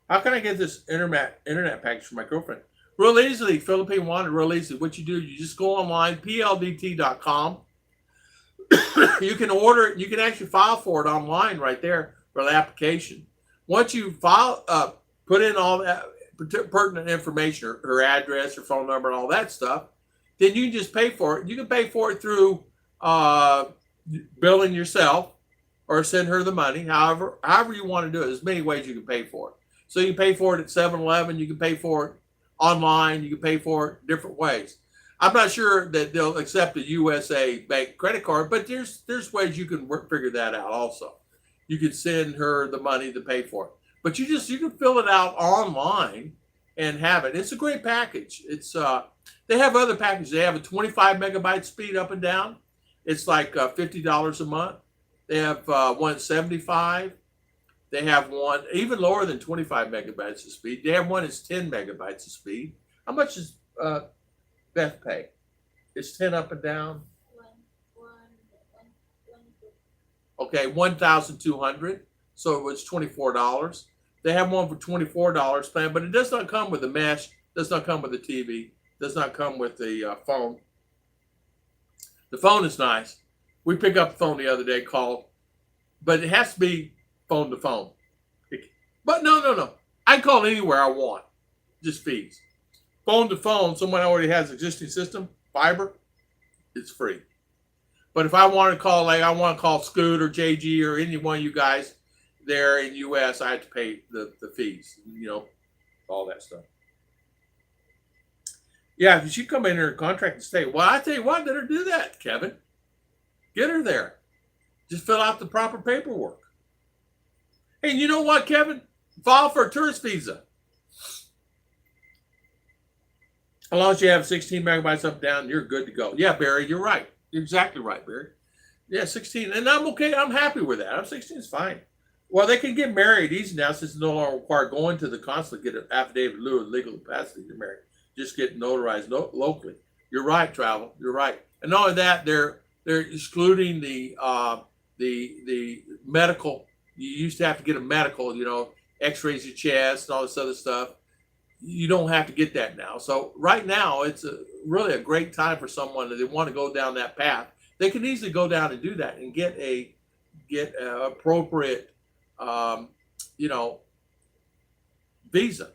How can I get this internet package for my girlfriend? Real easily, Philippine wanted real easy. What you do, you just go online, PLDT.com. You can order it. You can actually file for it online right there for the application. Once you file, put in all that pertinent information, her address, her phone number, and all that stuff, then you can just pay for it. You can pay for it through billing yourself or send her the money, however you want to do it. There's many ways you can pay for it. So you can pay for it at 7-Eleven. You can pay for it online. You can pay for it different ways. I'm not sure that they'll accept a USA bank credit card, but there's ways you can figure that out also. You can send her the money to pay for it. But you can fill it out online and have it. It's a great package. It's they have other packages. They have a 25 megabyte speed up and down. It's like $50 a month. They have one at 75. They have one even lower than 25 megabytes of speed. They have one that's 10 megabytes of speed. How much is Beth pay? It's 10 up and down. Okay, 1,200. So it was $24. They have one for $24 plan, but it does not come with the mesh. Does not come with the TV. Does not come with the phone. The phone is nice. We picked up the phone the other day, called, but it has to be phone to phone. But no. I can call anywhere I want. Just fees. Phone to phone, someone already has an existing system, fiber, it's free. But if I want to call, like I want to call Scoot or JG or any one of you guys there in US, I have to pay the fees, all that stuff. Yeah, if she come in her contract and stay, well, I tell you what, let her do that, Kevin. Get her there. Just fill out the proper paperwork. Hey, you know what, Kevin? File for a tourist visa. As long as you have 16 megabytes up and down, you're good to go. Yeah, Barry, you're right. You're exactly right, Barry. Yeah, 16. And I'm okay. I'm happy with that. I'm 16 is fine. Well, they can get married easy now since it's no longer required going to the consulate, get an affidavit of legal capacity to marry. Just get notarized locally. You're right, Travel. You're right. And not only that, they're excluding the medical. You used to have to get a medical, x-rays your chest and all this other stuff. You don't have to get that now. So right now, it's really a great time for someone that they want to go down that path. They can easily go down and do that and get an appropriate, visa.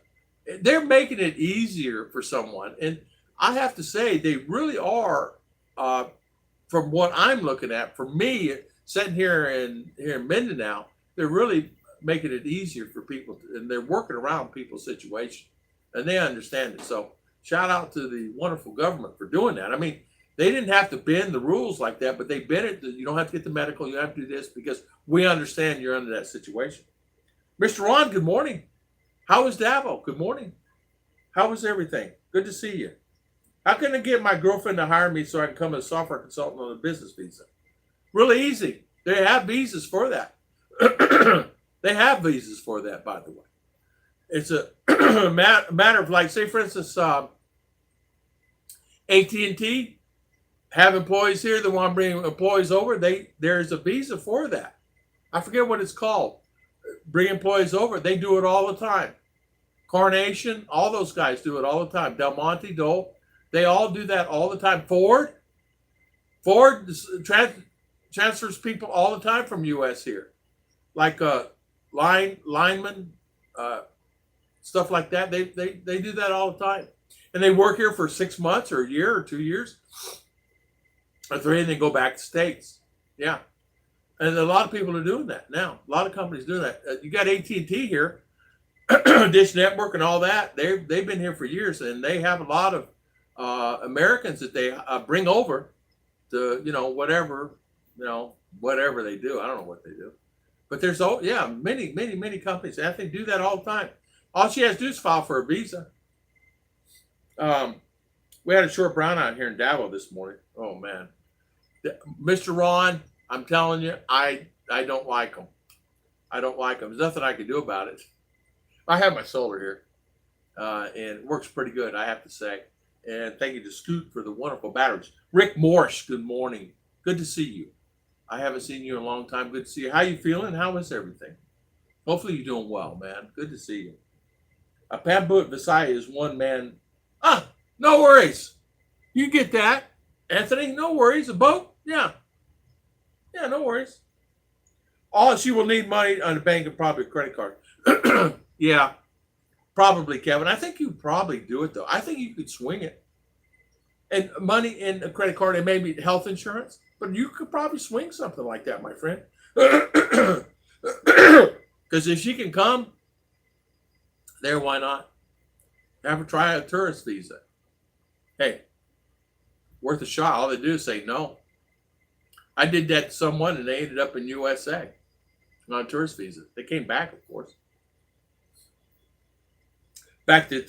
They're making it easier for someone, and I have to say they really are. From what I'm looking at, for me, sitting here in Mindinao, they're really making it easier for people, and they're working around people's situation. And they understand it. So shout out to the wonderful government for doing that. I mean, they didn't have to bend the rules like that, but they bent it. You don't have to get the medical. You have to do this because we understand you're under that situation. Mr. Ron, good morning. How is Davo? Good morning. How was everything? Good to see you. How can I get my girlfriend to hire me so I can come as a software consultant on a business visa? Really easy. They have visas for that. They have visas for that, by the way. It's a matter of, like, say, for instance, AT&T, have employees here that want to bring employees over, there's a visa for that. I forget what it's called. Bring employees over. They do it all the time. Carnation, all those guys do it all the time. Del Monte, Dole, they all do that all the time. Ford transfers people all the time from U.S. here, like linemen, stuff like that. They do that all the time, and they work here for 6 months or a year or 2 years or 3, and they go back to States. Yeah, and a lot of people are doing that now. A lot of companies doing that. You got AT&T here, Dish Network, and all that. They've been here for years, and they have a lot of Americans that they bring over to whatever they do. I don't know what they do, but there's many companies. I think do that all the time. All she has to do is file for a visa. We had a short brownout here in Davao this morning. Oh man, Mr. Ron, I'm telling you, I don't like them. I don't like them. There's nothing I can do about it. I have my solar here, and it works pretty good, I have to say. And thank you to Scoot for the wonderful batteries. Rick Morse, good morning. Good to see you. I haven't seen you in a long time. Good to see you. How you feeling? How is everything? Hopefully you're doing well, man. Good to see you. A Pambu at Visaya is one man. No worries. You get that, Anthony. No worries. A boat? Yeah, no worries. All she will need money on the bank and probably a credit card. Yeah, probably, Kevin. I think you probably do it though. I think you could swing it. And money in a credit card and maybe health insurance, but you could probably swing something like that, my friend. Because if she can come there, why not? Have her try a tourist visa. Hey, worth a shot. All they do is say no. I did that to someone and they ended up in USA on a tourist visa. They came back, of course. Back to the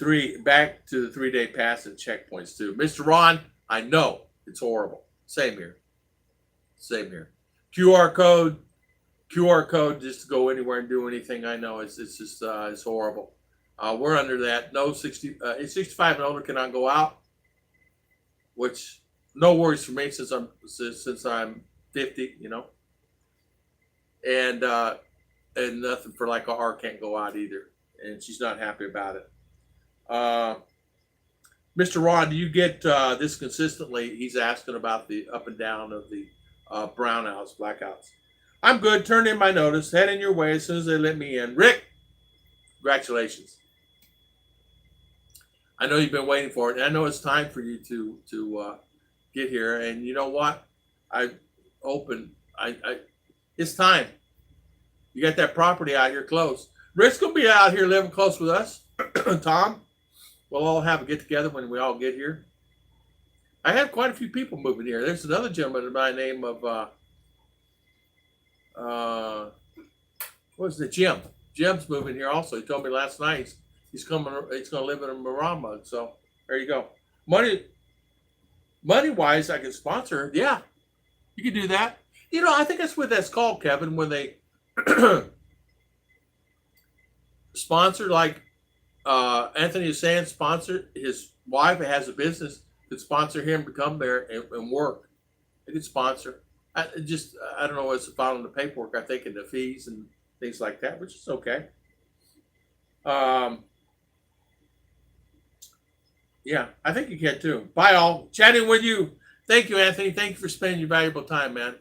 3-day pass and checkpoints too. Mr. Ron, I know it's horrible. Same here. QR code just to go anywhere and do anything. I know it's just it's horrible. We're under that. No 65 and older cannot go out, which no worries for me since I'm 50, and nothing for like R can't go out either, and she's not happy about it. Mr. Ron, do you get this consistently? He's asking about the up and down of the brownouts, blackouts. I'm good. Turn in my notice. Heading your way as soon as they let me in. Rick, congratulations. I know you've been waiting for it. And I know it's time for you to get here. And you know what? It's time. You got that property out here close. Rick's going to be out here living close with us. Tom, we'll all have a get together when we all get here. I have quite a few people moving here. There's another gentleman by the name of what's the Jim? Jim's moving here also. He told me last night he's coming. He's going to live in a Marama. So there you go. Money wise, I can sponsor. Yeah, you can do that. I think that's what that's called, Kevin. When they sponsor, like Anthony is saying, sponsor his wife that has a business, could sponsor him to come there and work. They could sponsor. I don't know what's found the paperwork. I think in the fees and things like that, which is okay. Yeah, I think you can too. Bye all. Chatting with you. Thank you, Anthony. Thank you for spending your valuable time, man.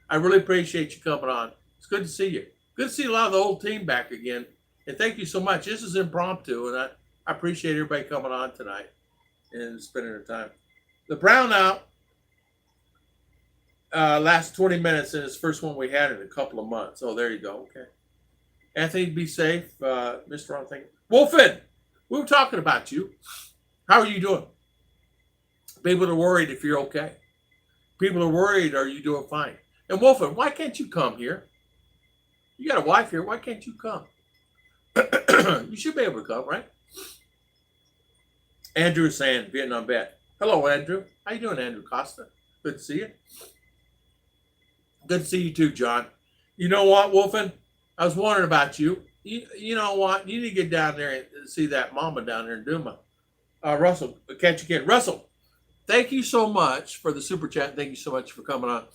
I really appreciate you coming on. It's good to see you. Good to see a lot of the old team back again. And thank you so much. This is impromptu, and I appreciate everybody coming on tonight and spending their time. The brownout lasts 20 minutes, and it's the first one we had in a couple of months. Oh, there you go. Okay. Anthony, be safe. Mr. Ron, thank you. Wolfen, we were talking about you. How are you doing? People are worried if you're okay. People are worried, are you doing fine? And Wolfen, why can't you come here? You got a wife here. Why can't you come? You should be able to come, right? Andrew is saying, Vietnam vet. Hello, Andrew. How you doing, Andrew Costa? Good to see you. Good to see you too, John. You know what, Wolfen? I was wondering about you. You know what? You need to get down there and see that mama down there in Duma. Russell, catch you again. Russell, thank you so much for the super chat. Thank you so much for coming on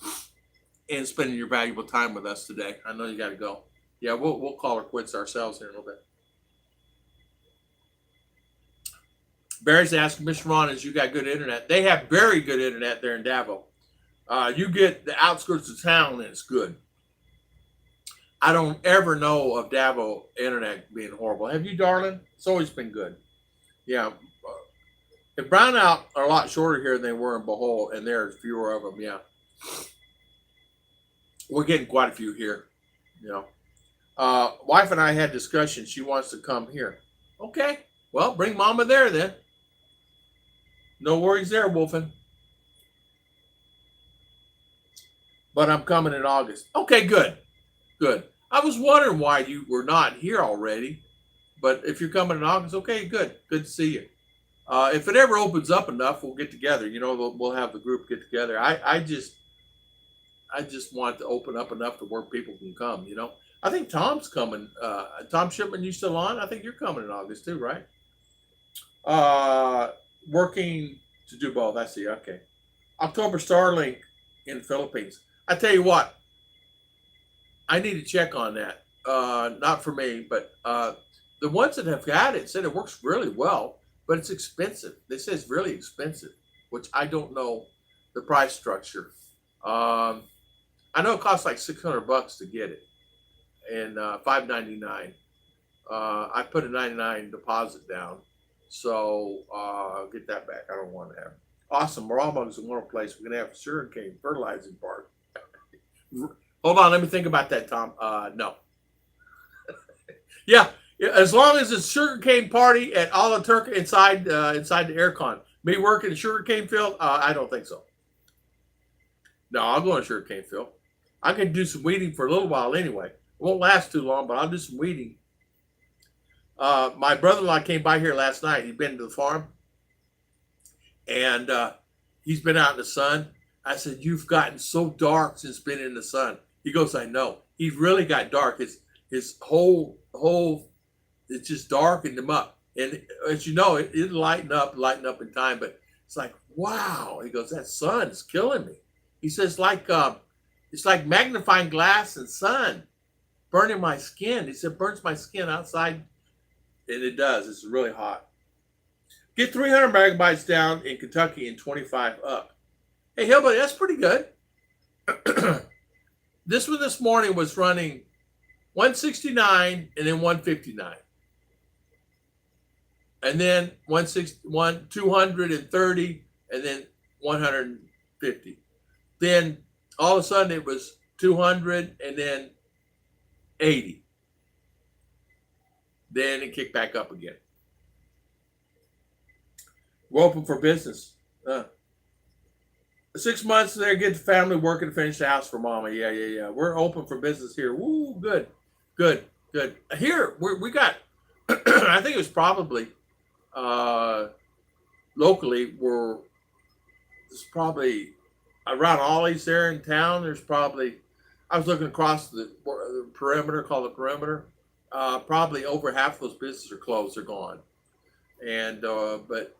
and spending your valuable time with us today. I know you got to go. Yeah, we'll call her quits ourselves here in a little bit. Barry's asking, Mr. Ron, is you got good internet? They have very good internet there in Davao. You get the outskirts of town and it's good. I don't ever know of Davao internet being horrible. Have you, darling? It's always been good. Yeah. The brownout are a lot shorter here than they were in Bohol, and there's fewer of them. Yeah. We're getting quite a few here. You know. Wife and I had discussion. She wants to come here. Okay. Well, bring mama there then. No worries there, Wolfen. But I'm coming in August. Okay, good. Good. I was wondering why you were not here already. But if you're coming in August, okay, good. Good to see you. If it ever opens up enough, we'll get together. You know, we'll have the group get together. I just want to open up enough to where people can come, you know. I think Tom's coming. Tom Shipman, you still on? I think you're coming in August too, right? Working to do both. I see. Okay. October Starlink in the Philippines. I tell you what, I need to check on that. Not for me, but the ones that have had it said it works really well, but it's expensive. They say it's really expensive, which I don't know the price structure. I know it costs like $600 to get it, and $599. I put a $99 deposit down. So get that back. I don't want to have. Awesome. We're almost in one place. We're going to have a sugarcane fertilizing part. Hold on. Let me think about that, Tom. No. Yeah. As long as it's sugarcane party at Alaturka inside the aircon. Me working in sugarcane field, I don't think so. No, I'll go in sugarcane field. I can do some weeding for a little while anyway. It won't last too long, but I'll do some weeding. My brother-in-law came by here last night. He'd been to the farm, and he's been out in the sun. I said, "You've gotten so dark since being in the sun." He goes, "I know." He really got dark. His whole it just darkened him up. And as you know, it lighten up in time. But it's like, wow. He goes, "That sun is killing me." He says, it's like magnifying glass and sun burning my skin. He said, burns my skin outside. And it does. It's really hot. Get 300 megabytes down in Kentucky and 25 up. Hey, Hillbilly, that's pretty good. This one this morning was running 169 and then 159. And then 230 and then 150. Then all of a sudden it was 200 and then 80. Then it kicked back up again. We're open for business. 6 months there, get the family working to finish the house for mama. Yeah. We're open for business here. Woo, good. Here, we got, I think it was probably, locally, there's probably, around Ollie's there in town, there's probably, I was looking across the perimeter, called the perimeter. Probably over half of those businesses are closed, they're gone. And but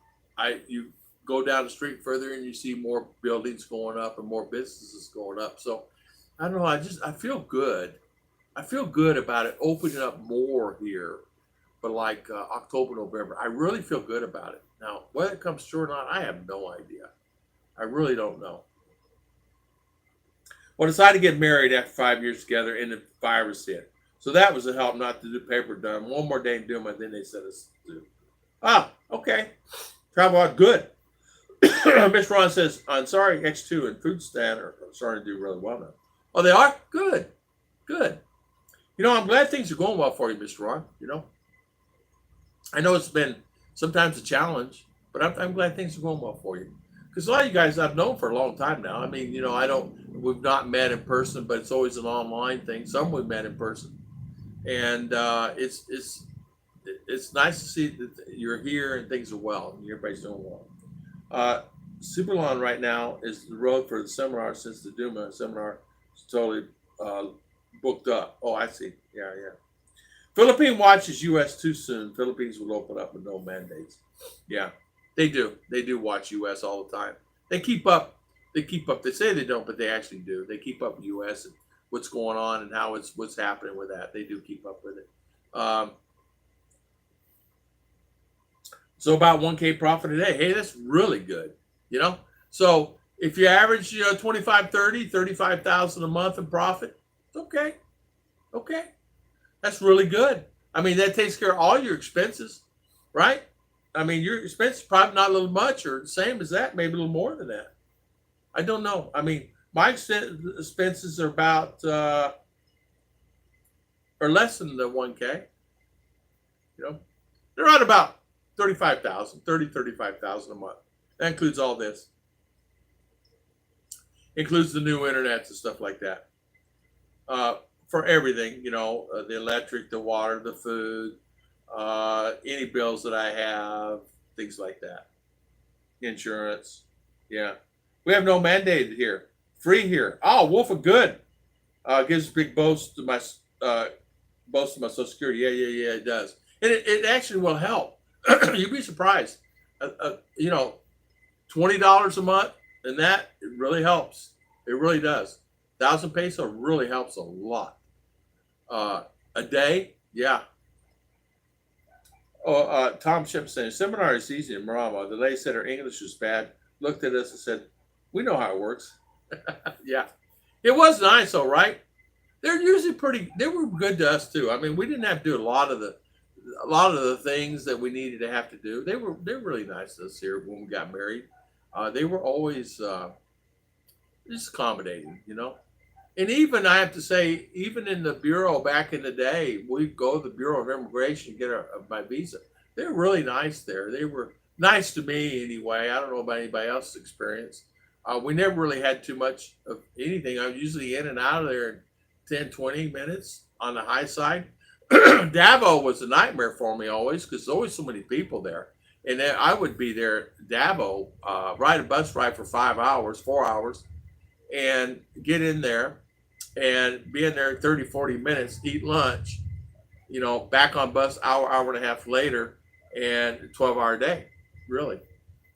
you go down the street further and you see more buildings going up and more businesses going up. So I don't know, I feel good. I feel good about it opening up more here, but like October, November, I really feel good about it. Now, whether it comes true or not, I have no idea. I really don't know. Well, decided to get married after 5 years together, and the virus hit. So that was a help not to do paper done. One more day in doing it, then they said us to do. Okay. Travel out good. Miss Ron says, I'm sorry, X2 and Food Stand are starting to do really well now. Oh, they are? Good. You know, I'm glad things are going well for you, Mr. Ron. You know, I know it's been sometimes a challenge, but I'm glad things are going well for you. Because a lot of you guys I've known for a long time now. I mean, you know, we've not met in person, but it's always an online thing. Some we've met in person. And it's nice to see that you're here and things are well. And everybody's doing well. Superlawn right now is the road for the seminar, since the Duma seminar is totally booked up. Oh, I see. Yeah. Philippine watches U.S. too soon. Philippines will open up with no mandates. Yeah. They do. They do watch U.S. all the time. They keep up. They keep up. They say they don't, but they actually do. They keep up with U.S. and what's going on and how what's happening with that. They do keep up with it. So about 1K profit a day. Hey, that's really good. So if you average 25, 30, 35,000 a month in profit, okay. Okay. That's really good. I mean, that takes care of all your expenses, right? I mean, your expenses probably not a little much or the same as that, maybe a little more than that. I don't know. I mean, my expenses are about or less than the 1K. They're at about 35,000 a month. That includes all this. Includes the new internet and stuff like that. For everything, the electric, the water, the food, any bills that I have, things like that. Insurance. Yeah. We have no mandate here. Free here. Oh, Wolf of Good. Gives a big boast to my Social Security. Yeah, it does. And it actually will help. You'd be surprised. $20 a month, and that it really helps. It really does. 1,000 peso really helps a lot. A day, yeah. Tom Ship saying, seminar is easy in Marama. The lady said her English was bad, looked at us and said, we know how it works. Yeah. It was nice, though, right? They're usually they were good to us, too. I mean, we didn't have to do a lot of the things that we needed to have to do. They're really nice to us here when we got married. They were always just accommodating, And even, I have to say, even in the Bureau back in the day, we'd go to the Bureau of Immigration and get my visa. They were really nice there. They were nice to me anyway. I don't know about anybody else's experience. We never really had too much of anything. I was usually in and out of there in 10, 20 minutes on the high side. Davao was a nightmare for me always because there's always so many people there. And then I would be there, Davao, ride a bus ride for 4 hours, and get in there and be in there 30, 40 minutes, eat lunch, back on bus hour and a half later, and 12-hour day, really,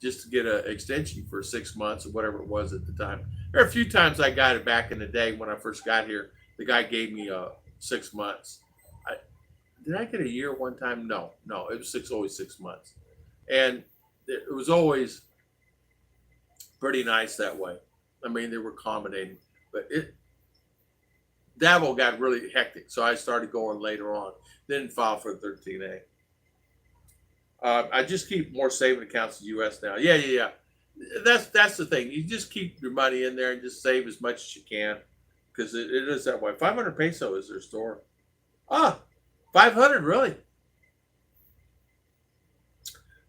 just to get an extension for 6 months or whatever it was at the time. There are a few times I got it back in the day when I first got here. The guy gave me 6 months. Did I get a year one time? No, it was always 6 months. And it was always pretty nice that way. I mean, they were accommodating, but Davao got really hectic, so I started going later on. Didn't file for 13A. I just keep more saving accounts in the U.S. now. Yeah. That's the thing. You just keep your money in there and just save as much as you can, because it is that way. 500 peso is their store. 500 really.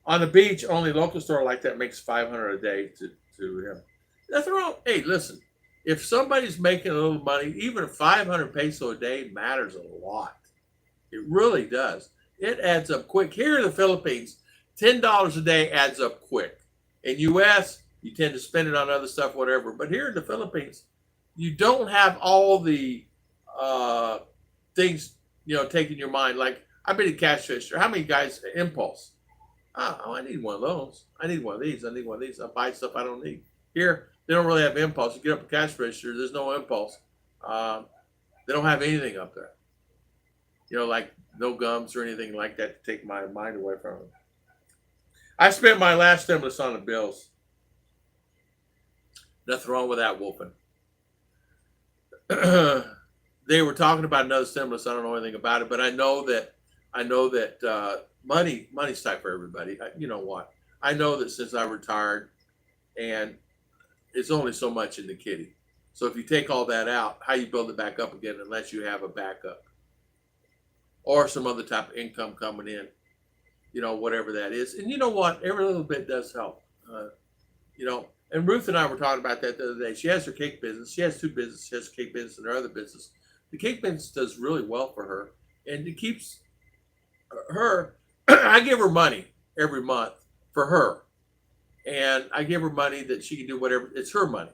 On the beach, only local store like that makes 500 a day to him. Nothing wrong. Hey, listen, if somebody's making a little money, even 500 peso a day matters a lot. It really does. It adds up quick. Here in the Philippines, $10 a day adds up quick. In U.S., you tend to spend it on other stuff, whatever. But here in the Philippines, you don't have all the things, taking your mind. Like, I've been a cash register. How many guys, impulse? Oh, I need one of those. I need one of these. I buy stuff I don't need. Here, they don't really have impulse. You get up a cash register, there's no impulse. They don't have anything up there. Like no gums or anything like that to take my mind away from them. I spent my last stimulus on the bills. Nothing wrong with that, Wolfen. They were talking about another stimulus. I don't know anything about it, but I know that money's tight for everybody. You know what? I know that since I retired, and it's only so much in the kitty. So if you take all that out, how you build it back up again unless you have a backup or some other type of income coming in, whatever that is. And you know what? Every little bit does help. And Ruth and I were talking about that the other day. She has her cake business. She has two businesses. She has a cake business and her other business. The cake business does really well for her. And it keeps her, I give her money every month for her. And I give her money that she can do whatever. It's her money.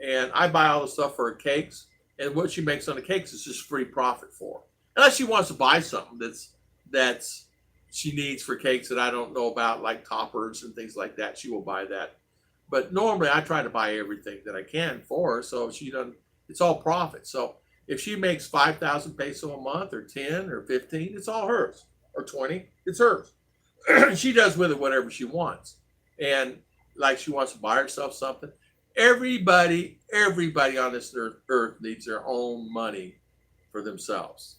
And I buy all the stuff for her cakes. And what she makes on the cakes is just free profit for her. Unless she wants to buy something that's she needs for cakes that I don't know about, like toppers and things like that. She will buy that. But normally I try to buy everything that I can for her, so she doesn't. It's all profit. So if she makes 5,000 peso a month, or 10, or 15, it's all hers, or 20, it's hers. She does with it whatever she wants, and like she wants to buy herself something. Everybody on this earth needs their own money for themselves.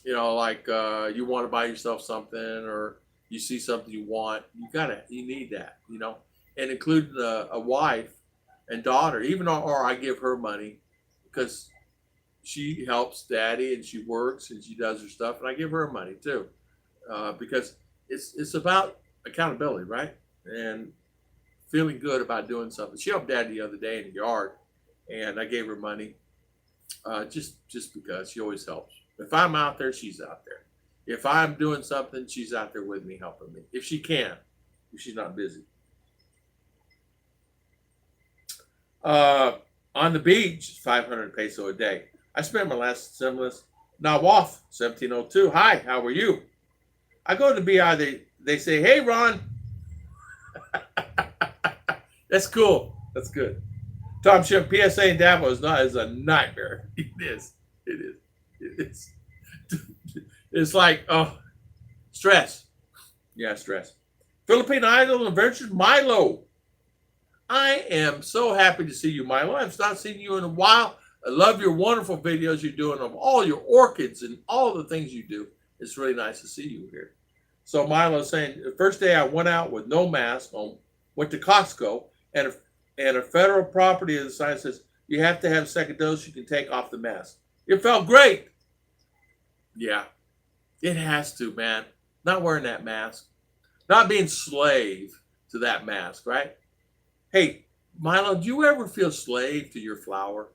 You know, like you want to buy yourself something, or you see something you want, you need that, you know, and including a wife and daughter, even or I give her money because she helps daddy and she works and she does her stuff, and I give her money too, because it's about accountability, right? And feeling good about doing something. She helped daddy the other day in the yard, and I gave her money, just because she always helps. If I'm out there, she's out there. If I'm doing something, she's out there with me, helping me. If she can, if she's not busy. On the beach, 500 peso a day. I spent my last stimulus. Nawaf, 1702. Hi, how are you? I go to the BI, they say, hey, Ron. That's cool. That's good. Tom Ship, PSA in Davao is a nightmare. It is. It is. It is. It's like, oh, stress. Yeah, stress. Philippine Idol Adventures, Milo. I am so happy to see you, Milo. I've not seen you in a while. I love your wonderful videos you're doing of all your orchids and all the things you do. It's really nice to see you here. So Milo's saying, the first day I went out with no mask on, went to Costco, and a federal property of the sign says, you have to have a second dose, you can take off the mask. It felt great. Yeah, it has to, man. Not wearing that mask. Not being slave to that mask, right? Hey, Milo, do you ever feel slave to your flower?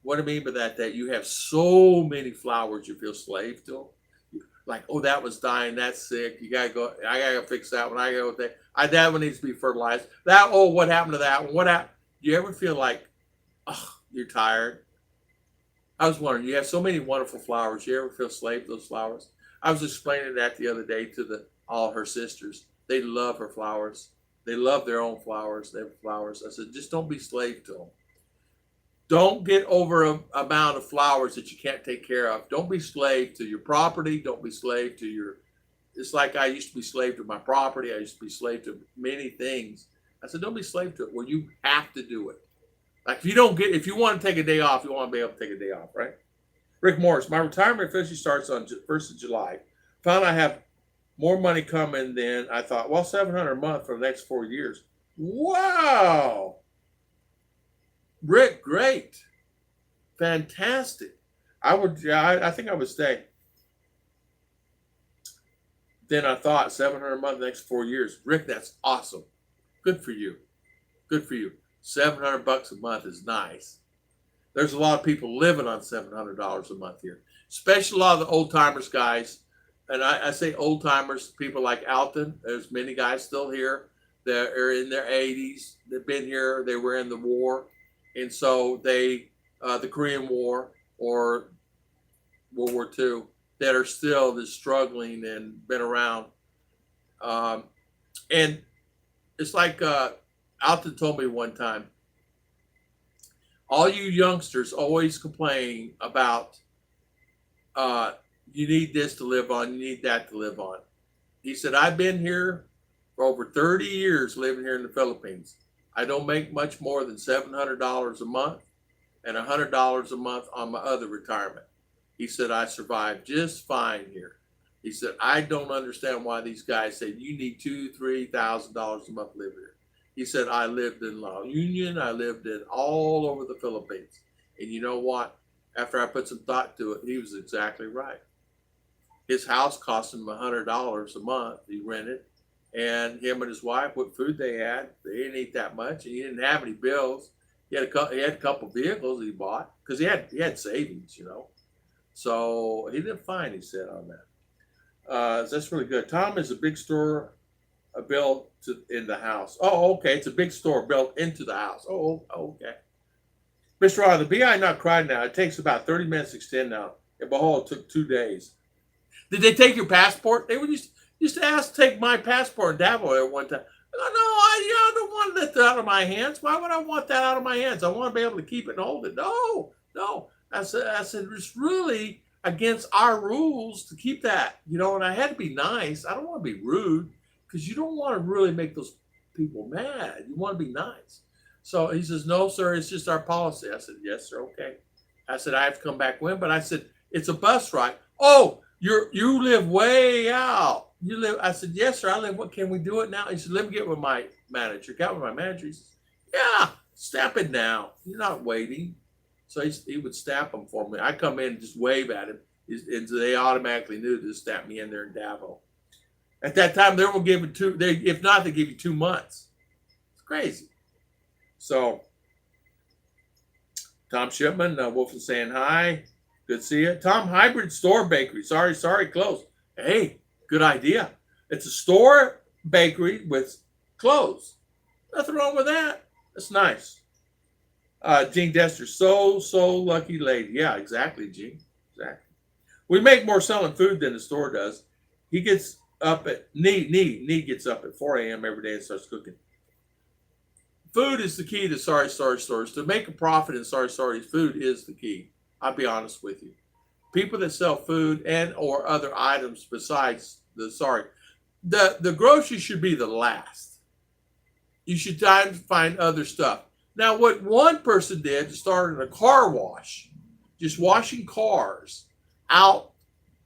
What I mean by that you have so many flowers you feel slave to them. Like, oh, that was dying, that's sick. You gotta go, I gotta go fix that one. I gotta go with that. That one needs to be fertilized. That, oh, what happened to that one? What happened? Do you ever feel like, oh, you're tired? I was wondering, you have so many wonderful flowers. You ever feel slave to those flowers? I was explaining that the other day to all her sisters. They love her flowers. They love their own flowers. They have flowers. I said, just don't be slave to them. Don't get over an amount of flowers that you can't take care of. Don't be slave to your property. Don't be slave to your, it's like I used to be slave to my property. I used to be slave to many things. I said, don't be slave to it. Well, you have to do it. Like if you want to take a day off, you want to be able to take a day off, right? Rick Morris, my retirement officially starts on 1st of July. Found I have more money coming than I thought. Well, $700 a month for the next 4 years. Wow. Rick, great. Fantastic. I think I would stay. Then I thought $700 a month the next 4 years. Rick, that's awesome. Good for you. Good for you. $700 a month is nice. There's a lot of people living on $700 a month here, especially a lot of the old timers guys. And I say old timers, people like Alton. There's many guys still here that are in their 80s. They've been here. They were in the war. And so the Korean War or World War II, that are still just struggling and been around. And it's like Alton told me one time, all you youngsters always complain about you need this to live on, you need that to live on. He said, I've been here for over 30 years living here in the Philippines. I don't make much more than $700 a month and $100 a month on my other retirement. He said, I survived just fine here. He said, I don't understand why these guys say you need $2,000, $3,000 a month to live here. He said, I lived in La Union. I lived in all over the Philippines. And you know what? After I put some thought to it, he was exactly right. His house cost him $100 a month. He rented. And him and his wife, what food they had, they didn't eat that much. And he didn't have any bills. He had a couple vehicles he bought because he had savings, you know. So he did fine, he said on that. That's really good. Tom is a big store built in the house. Oh, okay. It's a big store built into the house. Oh, okay. Mr. Ron, the BI not cried now. It takes about 30 minutes to extend now. And behold, it took 2 days. Did they take your passport? They would used to ask to take my passport in Davao at one time. I go, no, I don't want to let that out of my hands. Why would I want that out of my hands? I want to be able to keep it and hold it. No, no. I said, it's really against our rules to keep that, you know, and I had to be nice. I don't want to be rude because you don't want to really make those people mad. You want to be nice. So he says, no, sir, it's just our policy. I said, yes, sir, okay. I said, I have to come back when, but I said, it's a bus ride. Oh, you live way out. You live, I said, yes, sir, I live, what, can we do it now? He said, let me get with my manager. Got with my manager. He says, yeah, stamp it now. You're not waiting. So he would stamp them for me. I come in and just wave at him. And so they automatically knew to stamp me in there in Davao. At that time, they were giving if not, they give you 2 months. It's crazy. So, Tom Shipman, Wolfen saying hi. Good to see you. Tom, hybrid store bakery. Sorry, closed. Hey, good idea. It's a store bakery with clothes. Nothing wrong with that. That's nice. Gene Dester, so lucky lady. Yeah, exactly, Gene. Exactly. We make more selling food than the store does. He gets up at Nee gets up at 4 a.m. every day and starts cooking. Food is the key to Sorry stores. To make a profit in Sorry food is the key. I'll be honest with you. People that sell food and or other items besides the grocery should be the last. You should try to find other stuff. Now, what one person did is started a car wash, just washing cars out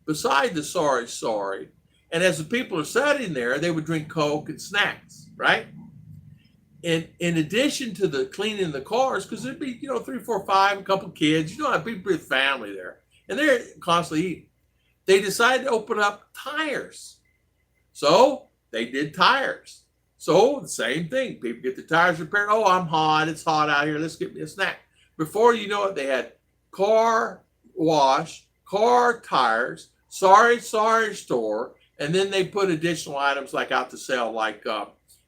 beside the Sorry. And as the people are sitting there, they would drink Coke and snacks, right? And in addition to the cleaning the cars, because there'd be, 3, 4, 5, a couple kids, a big family there, and they're constantly eating. They decided to open up tires. So they did tires. So the same thing. People get the tires repaired. Oh, I'm hot. It's hot out here. Let's get me a snack. Before you know it, they had car wash, car tires, Sorry store, and then they put additional items like out to sell, like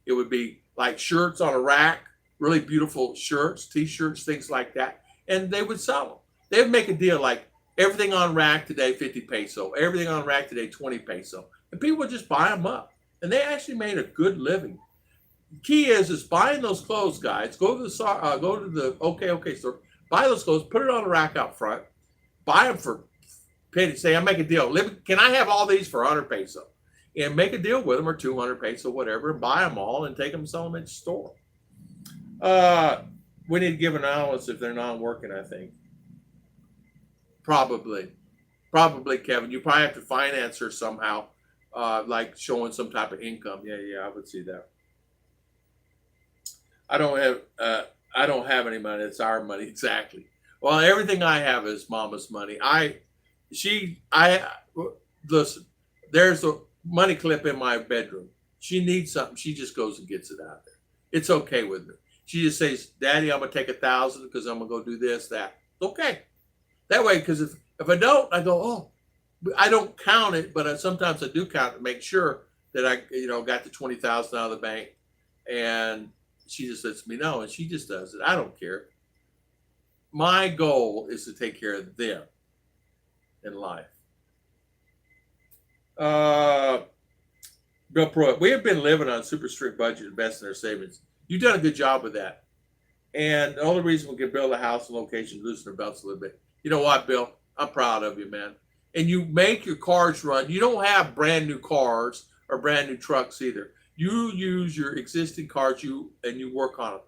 it would be like shirts on a rack, really beautiful shirts, t-shirts, things like that, and they would sell them. They would make a deal like everything on rack today 50 peso, everything on rack today 20 peso, and people would just buy them up, and they actually made a good living. The key is buying those clothes, guys. Go to the OK store, buy those clothes, put it on a rack out front, buy them for penny. Say, I make a deal. Can I have all these for 100 peso? And make a deal with them, or 200 peso, whatever, and buy them all and take them and sell them at the store. We need to give an allowance if they're not working, I think. Probably, Kevin. You probably have to finance her somehow, like showing some type of income. Yeah, I would see that. I don't have any money. It's our money, exactly. Well, everything I have is Mama's money. Listen. There's a money clip in my bedroom. She needs something. She just goes and gets it out there. It's okay with me. She just says, Daddy, I'm going to take 1,000 because I'm going to go do this, that. Okay. That way, because if I don't, I go, oh, I don't count it, but sometimes I do count it to make sure that I, got the 20,000 out of the bank. And she just lets me know, and she just does it. I don't care. My goal is to take care of them in life. Bill Pruitt, we have been living on a super strict budget, investing in our savings. You've done a good job with that. And the only reason we can build a house and location, loosen our belts a little bit. You know what, Bill? I'm proud of you, man. And you make your cars run. You don't have brand new cars or brand new trucks either. You use your existing cars and you work on them.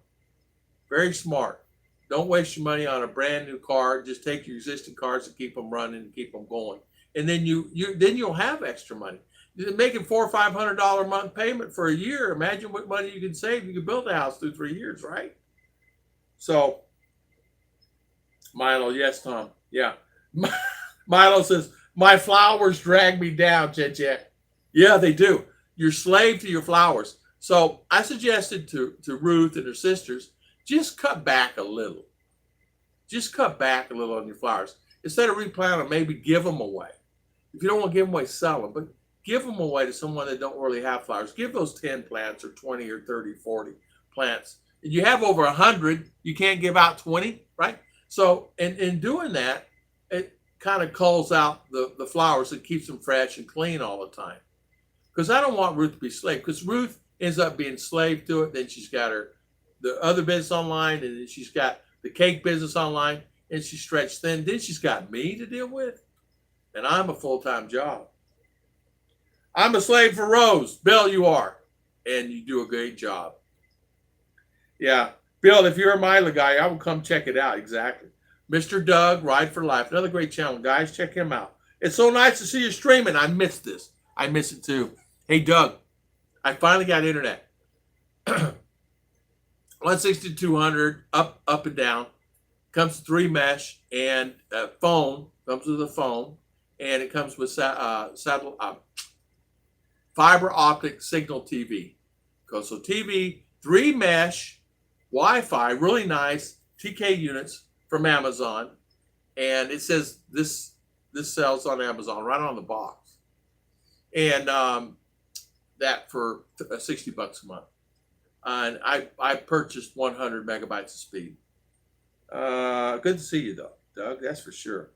Very smart. Don't waste your money on a brand new car. Just take your existing cars and keep them running and keep them going. And then you'll have extra money. You're making $400 or $500 a month payment for a year. Imagine what money you can save. You can build a house 2-3 years, right? So, Milo, yes, Tom, yeah. Milo says, my flowers drag me down, Chet. Yeah, they do. You're slave to your flowers. So I suggested to Ruth and her sisters, just cut back a little. Just cut back a little on your flowers. Instead of replanting them, maybe give them away. If you don't want to give them away, sell them. But give them away to someone that don't really have flowers. Give those 10 plants or 20 or 30, 40 plants. If you have over 100, you can't give out 20, right? So in doing that, kind of culls out the flowers and keeps them fresh and clean all the time. Because I don't want Ruth to be slave. Because Ruth ends up being slave to it. Then she's got the other business online, and then she's got the cake business online, and she's stretched thin. Then she's got me to deal with, and I'm a full-time job. I'm a slave for Rose. Bill, you are, and you do a great job. Yeah, Bill, if you're a Mila guy, I will come check it out. Exactly. Mr. Doug, Ride for Life, another great channel, guys. Check him out. It's so nice to see you streaming. I miss this. I miss it too. Hey, Doug, I finally got internet. 160-200, up and down. Comes with 3 mesh and phone. Comes with a phone, and it comes with fiber optic signal TV. So TV, 3 mesh, Wi-Fi, really nice TK units from Amazon, and it says this sells on Amazon right on the box, and that for $60 a month. And I purchased 100 megabytes of speed. Good to see you though, Doug. That's for sure.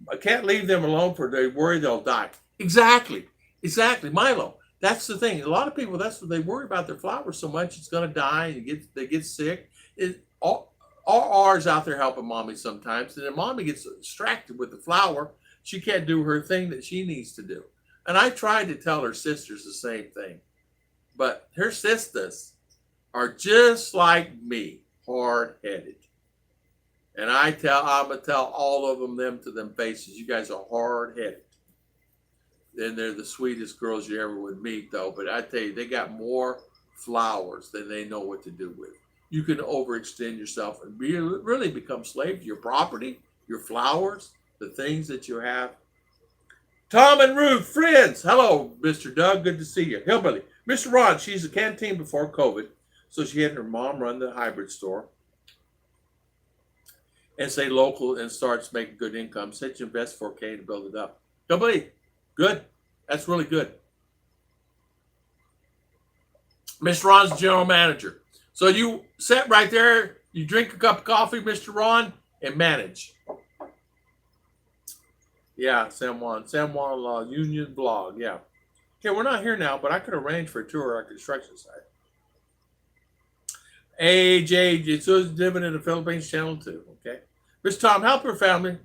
I can't leave them alone for they worry they'll die. Exactly, Milo. That's the thing. A lot of people, that's what they worry about their flowers so much. It's going to die and they get sick. RR's out there helping mommy sometimes, and then mommy gets distracted with the flower. She can't do her thing that she needs to do. And I tried to tell her sisters the same thing, but her sisters are just like me, hard-headed. And I'm gonna tell all of them to them faces, you guys are hard-headed. And they're the sweetest girls you ever would meet, though. But I tell you, they got more flowers than they know what to do with. You can overextend yourself and really become slave to your property, your flowers, the things that you have. Tom and Ruth, friends. Hello, Mr. Doug. Good to see you. Hillbilly. Mr. Ron, she's a canteen before COVID. So she had her mom run the hybrid store and stay local and starts making good income. Said you invest $4K to build it up. Hillbilly, good. That's really good. Mr. Ron's general manager. So you sit right there, you drink a cup of coffee, Mr. Ron, and manage. Yeah, San Juan Union blog. Yeah. Okay, we're not here now, but I could arrange for a tour of our construction site. AJ, it's living in the Philippines channel too. Okay. Mr. Tom, help her family.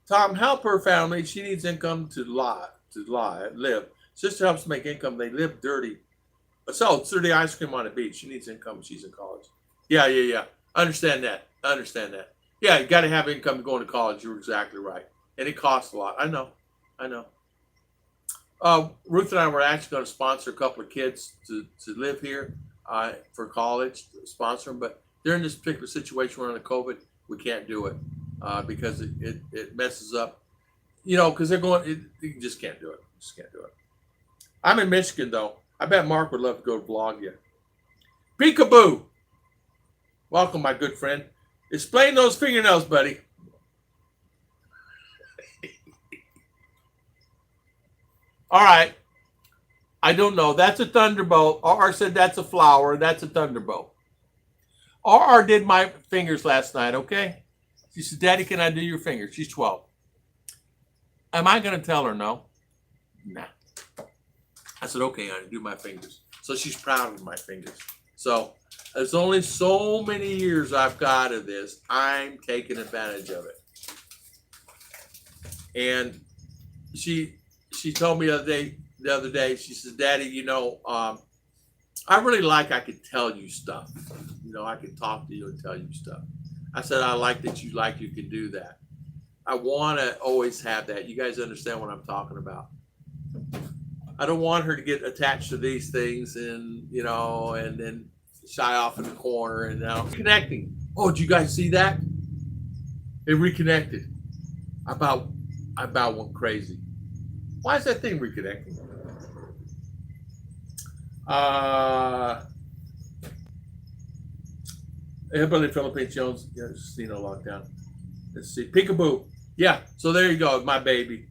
Tom, help her family. She needs income to live. Sister helps make income. They live dirty. So, dirty ice cream on the beach. She needs income. She's in college. Yeah. I understand that. Yeah, you got to have income going to college. You're exactly right. And it costs a lot. I know. Ruth and I were actually going to sponsor a couple of kids to live here for college, sponsor them. But during this particular situation, we're on the COVID, we can't do it because it messes up. You know, because they're going, you just can't do it. I'm in Michigan, though. I bet Mark would love to go to vlog you. Peekaboo. Welcome, my good friend. Explain those fingernails, buddy. All right. I don't know. That's a thunderbolt. RR said that's a flower. That's a thunderbolt. RR did my fingers last night, okay? She said, Daddy, can I do your fingers? She's 12. Am I going to tell her no? Nah. I said, okay, honey, do my fingers. So she's proud of my fingers. So there's only so many years I've got of this. I'm taking advantage of it. And she told me the other day, she said, Daddy, you know, I really like I could tell you stuff. You know, I could talk to you and tell you stuff. I said, I like that you can do that. I want to always have that. You guys understand what I'm talking about. I don't want her to get attached to these things and, you know, and then shy off in the corner and now connecting. Oh, did you guys see that? They reconnected. I about went crazy. Why is that thing reconnecting? Everybody in the Philippines, Jones, casino lockdown. Let's see. Peekaboo. Yeah, so there you go, my baby.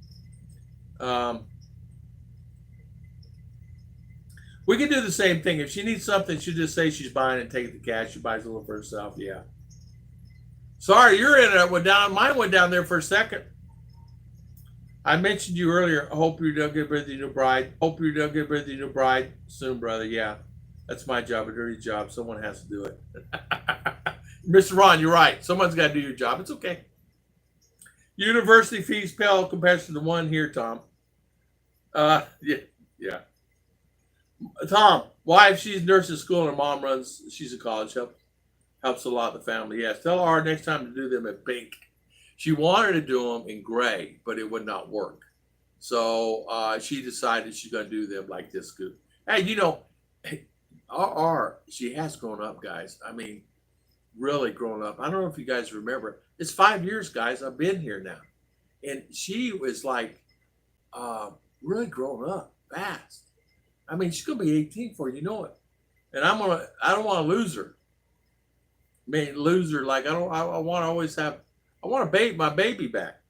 We can do the same thing. If she needs something, she'll just say she's buying it, take the cash. She buys a little for herself. Yeah. Sorry, your internet went down. Mine went down there for a second. I mentioned you earlier. I hope you don't get rid of your new bride. Hope you don't get rid of your new bride soon, brother. Yeah, that's my job, a dirty job. Someone has to do it. Mr. Ron, you're right. Someone's got to do your job. It's okay. University fees pale compared to the one here, Tom. Yeah, yeah. Tom, wife, she's nursing school and her mom runs, she's in college, helps a lot the family. Yes, tell her next time to do them in pink. She wanted to do them in gray, but it would not work. So she decided she's going to do them like this. Good. Hey, she has grown up, guys. I mean, really grown up. I don't know if you guys remember. It's 5 years, guys. I've been here now. And she was like really grown up fast. I mean, she's gonna be 18 before you know it. And I don't want to lose her. I mean, lose her like I want to always have I want to my baby back.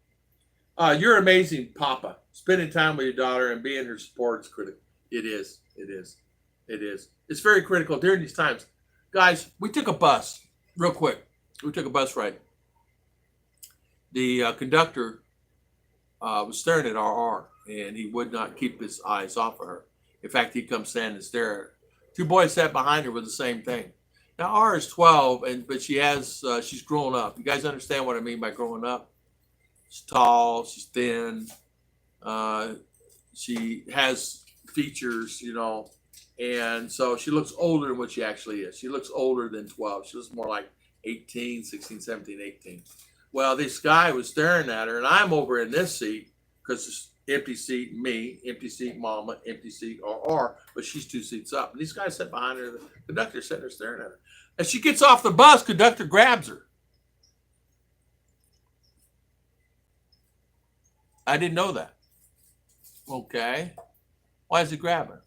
You're amazing, Papa. Spending time with your daughter and being her support is critical. It is. It is. It is. It's very critical during these times. Guys, we took a bus, real quick. We took a bus ride. The conductor was staring at RR, and he would not keep his eyes off of her. In fact, he'd come stand and stare at her. Two boys sat behind her with the same thing. Now, R is 12, but she's grown up. You guys understand what I mean by growing up? She's tall, she's thin, she has features, and so she looks older than what she actually is. She looks older than 12. She looks more like 18, 16, 17, 18. Well, this guy was staring at her, and I'm over in this seat because it's empty seat, me, empty seat, Mama, empty seat, R, but she's 2 seats up. And these guys sat behind her. The conductor sitting there staring at her. As she gets off the bus, conductor grabs her. I didn't know that. Okay. Why is he grabbing her?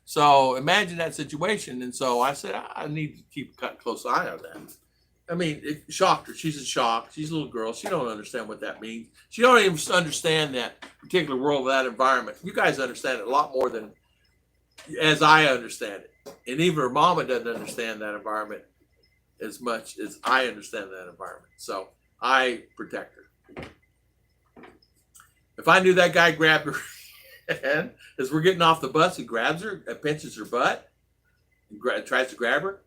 So imagine that situation. And so I said, I need to keep a close eye on that. I mean, it shocked her. She's in shock. She's a little girl. She don't understand what that means. She don't even understand that particular world, that environment. You guys understand it a lot more than as I understand it. And even her mama doesn't understand that environment as much as I understand that environment. So I protect her. If I knew that guy grabbed her and as we're getting off the bus, he grabs her and pinches her butt and tries to grab her.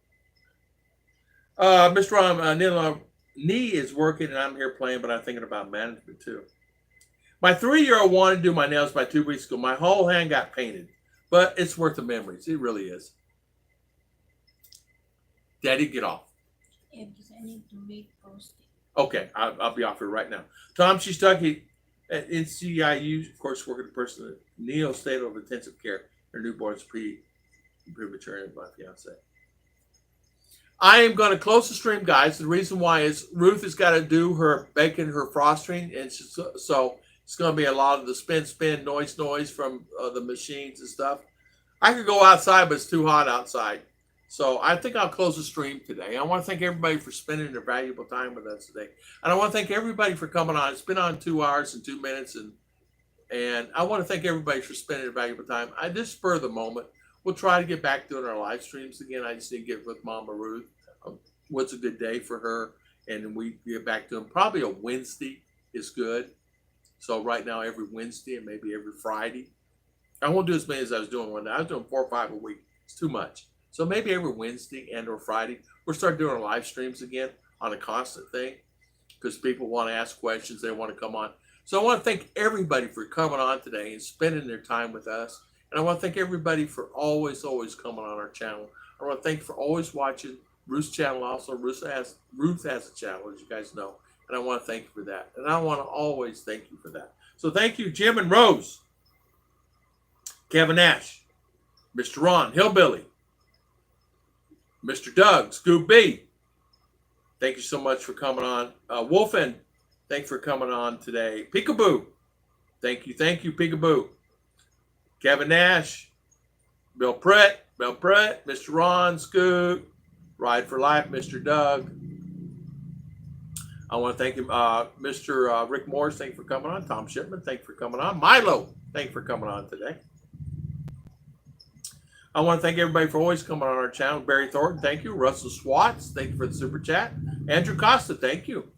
Mr. Ron, knee is working and I'm here playing, but I'm thinking about management too. My 3-year-old wanted to do my nails by 2 weeks ago. My whole hand got painted, but it's worth the memories. It really is. Daddy, get off. Yeah, because I need to make posting. Okay, I'll be off here right now. Tom, she's stuck in CIU, of course, working the person in Neo state of intensive care. Her newborn's premature and my fiance. I am going to close the stream, guys. The reason why is Ruth has got to do her baking her frosting, and so it's going to be a lot of the spin, noise from the machines and stuff. I could go outside, but it's too hot outside. So I think I'll close the stream today. I want to thank everybody for spending their valuable time with us today. And I want to thank everybody for coming on. It's been on 2 hours and 2 minutes. And I want to thank everybody for spending their valuable time. I just spur the moment. We'll try to get back doing our live streams again. I just need to get with Mama Ruth. What's a good day for her? And we get back to them. Probably a Wednesday is good. So right now, every Wednesday and maybe every Friday. I won't do as many as I was doing one day. I was doing 4 or 5 a week. It's too much. So maybe every Wednesday and or Friday, we'll start doing our live streams again on a constant thing because people want to ask questions. They want to come on. So I want to thank everybody for coming on today and spending their time with us. And I want to thank everybody for always coming on our channel. I want to thank you for always watching Ruth's channel. Also, Ruth has a channel, as you guys know. And I want to thank you for that. And I want to always thank you for that. So thank you, Jim and Rose, Kevin Nash, Mr. Ron, Hillbilly, Mr. Doug, Scoop B. Thank you so much for coming on. Wolfen, thanks for coming on today. Peekaboo. Thank you, Peekaboo. Kevin Nash, Bill Pratt, Mr. Ron, Scoop, Ride for Life, Mr. Doug. I want to thank him, Mr. Rick Morris, thank you for coming on. Tom Shipman, thank you for coming on. Milo, thank you for coming on today. I want to thank everybody for always coming on our channel. Barry Thornton, thank you. Russell Swats, thank you for the super chat. Andrew Costa, thank you.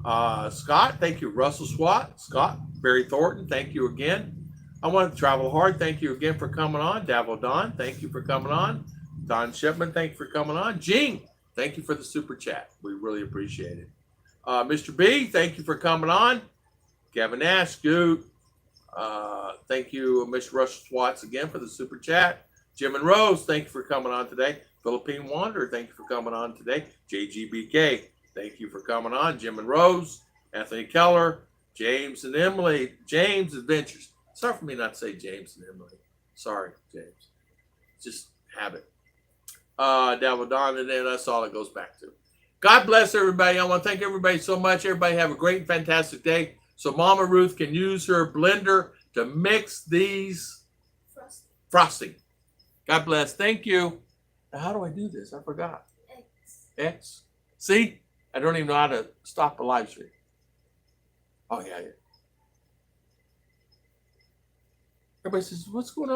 Scott, thank you. Russell Swat, Scott, Barry Thornton, thank you again. I want to travel hard. Thank you again for coming on. Davil Don, thank you for coming on. Don Shipman, thank you for coming on. Gene, thank you for the super chat. We really appreciate it. Mr. B, thank you for coming on. Kevin Nash, Scoot. Thank you, Mr. Russell Swats again for the super chat. Jim and Rose, thank you for coming on today. Philippine Wanderer, thank you for coming on today. JGBK, thank you for coming on. Jim and Rose, Anthony Keller, James and Emily, James Adventures. Sorry for me not to say James and Emily. Sorry, James. Just habit. Davil Don, and then that's all it goes back to. God bless everybody. I want to thank everybody so much. Everybody have a great and fantastic day. So Mama Ruth can use her blender to mix these frosting. God bless. Thank you. Now, how do I do this? I forgot. X. See? I don't even know how to stop a live stream. Oh, yeah. Everybody says, what's going on?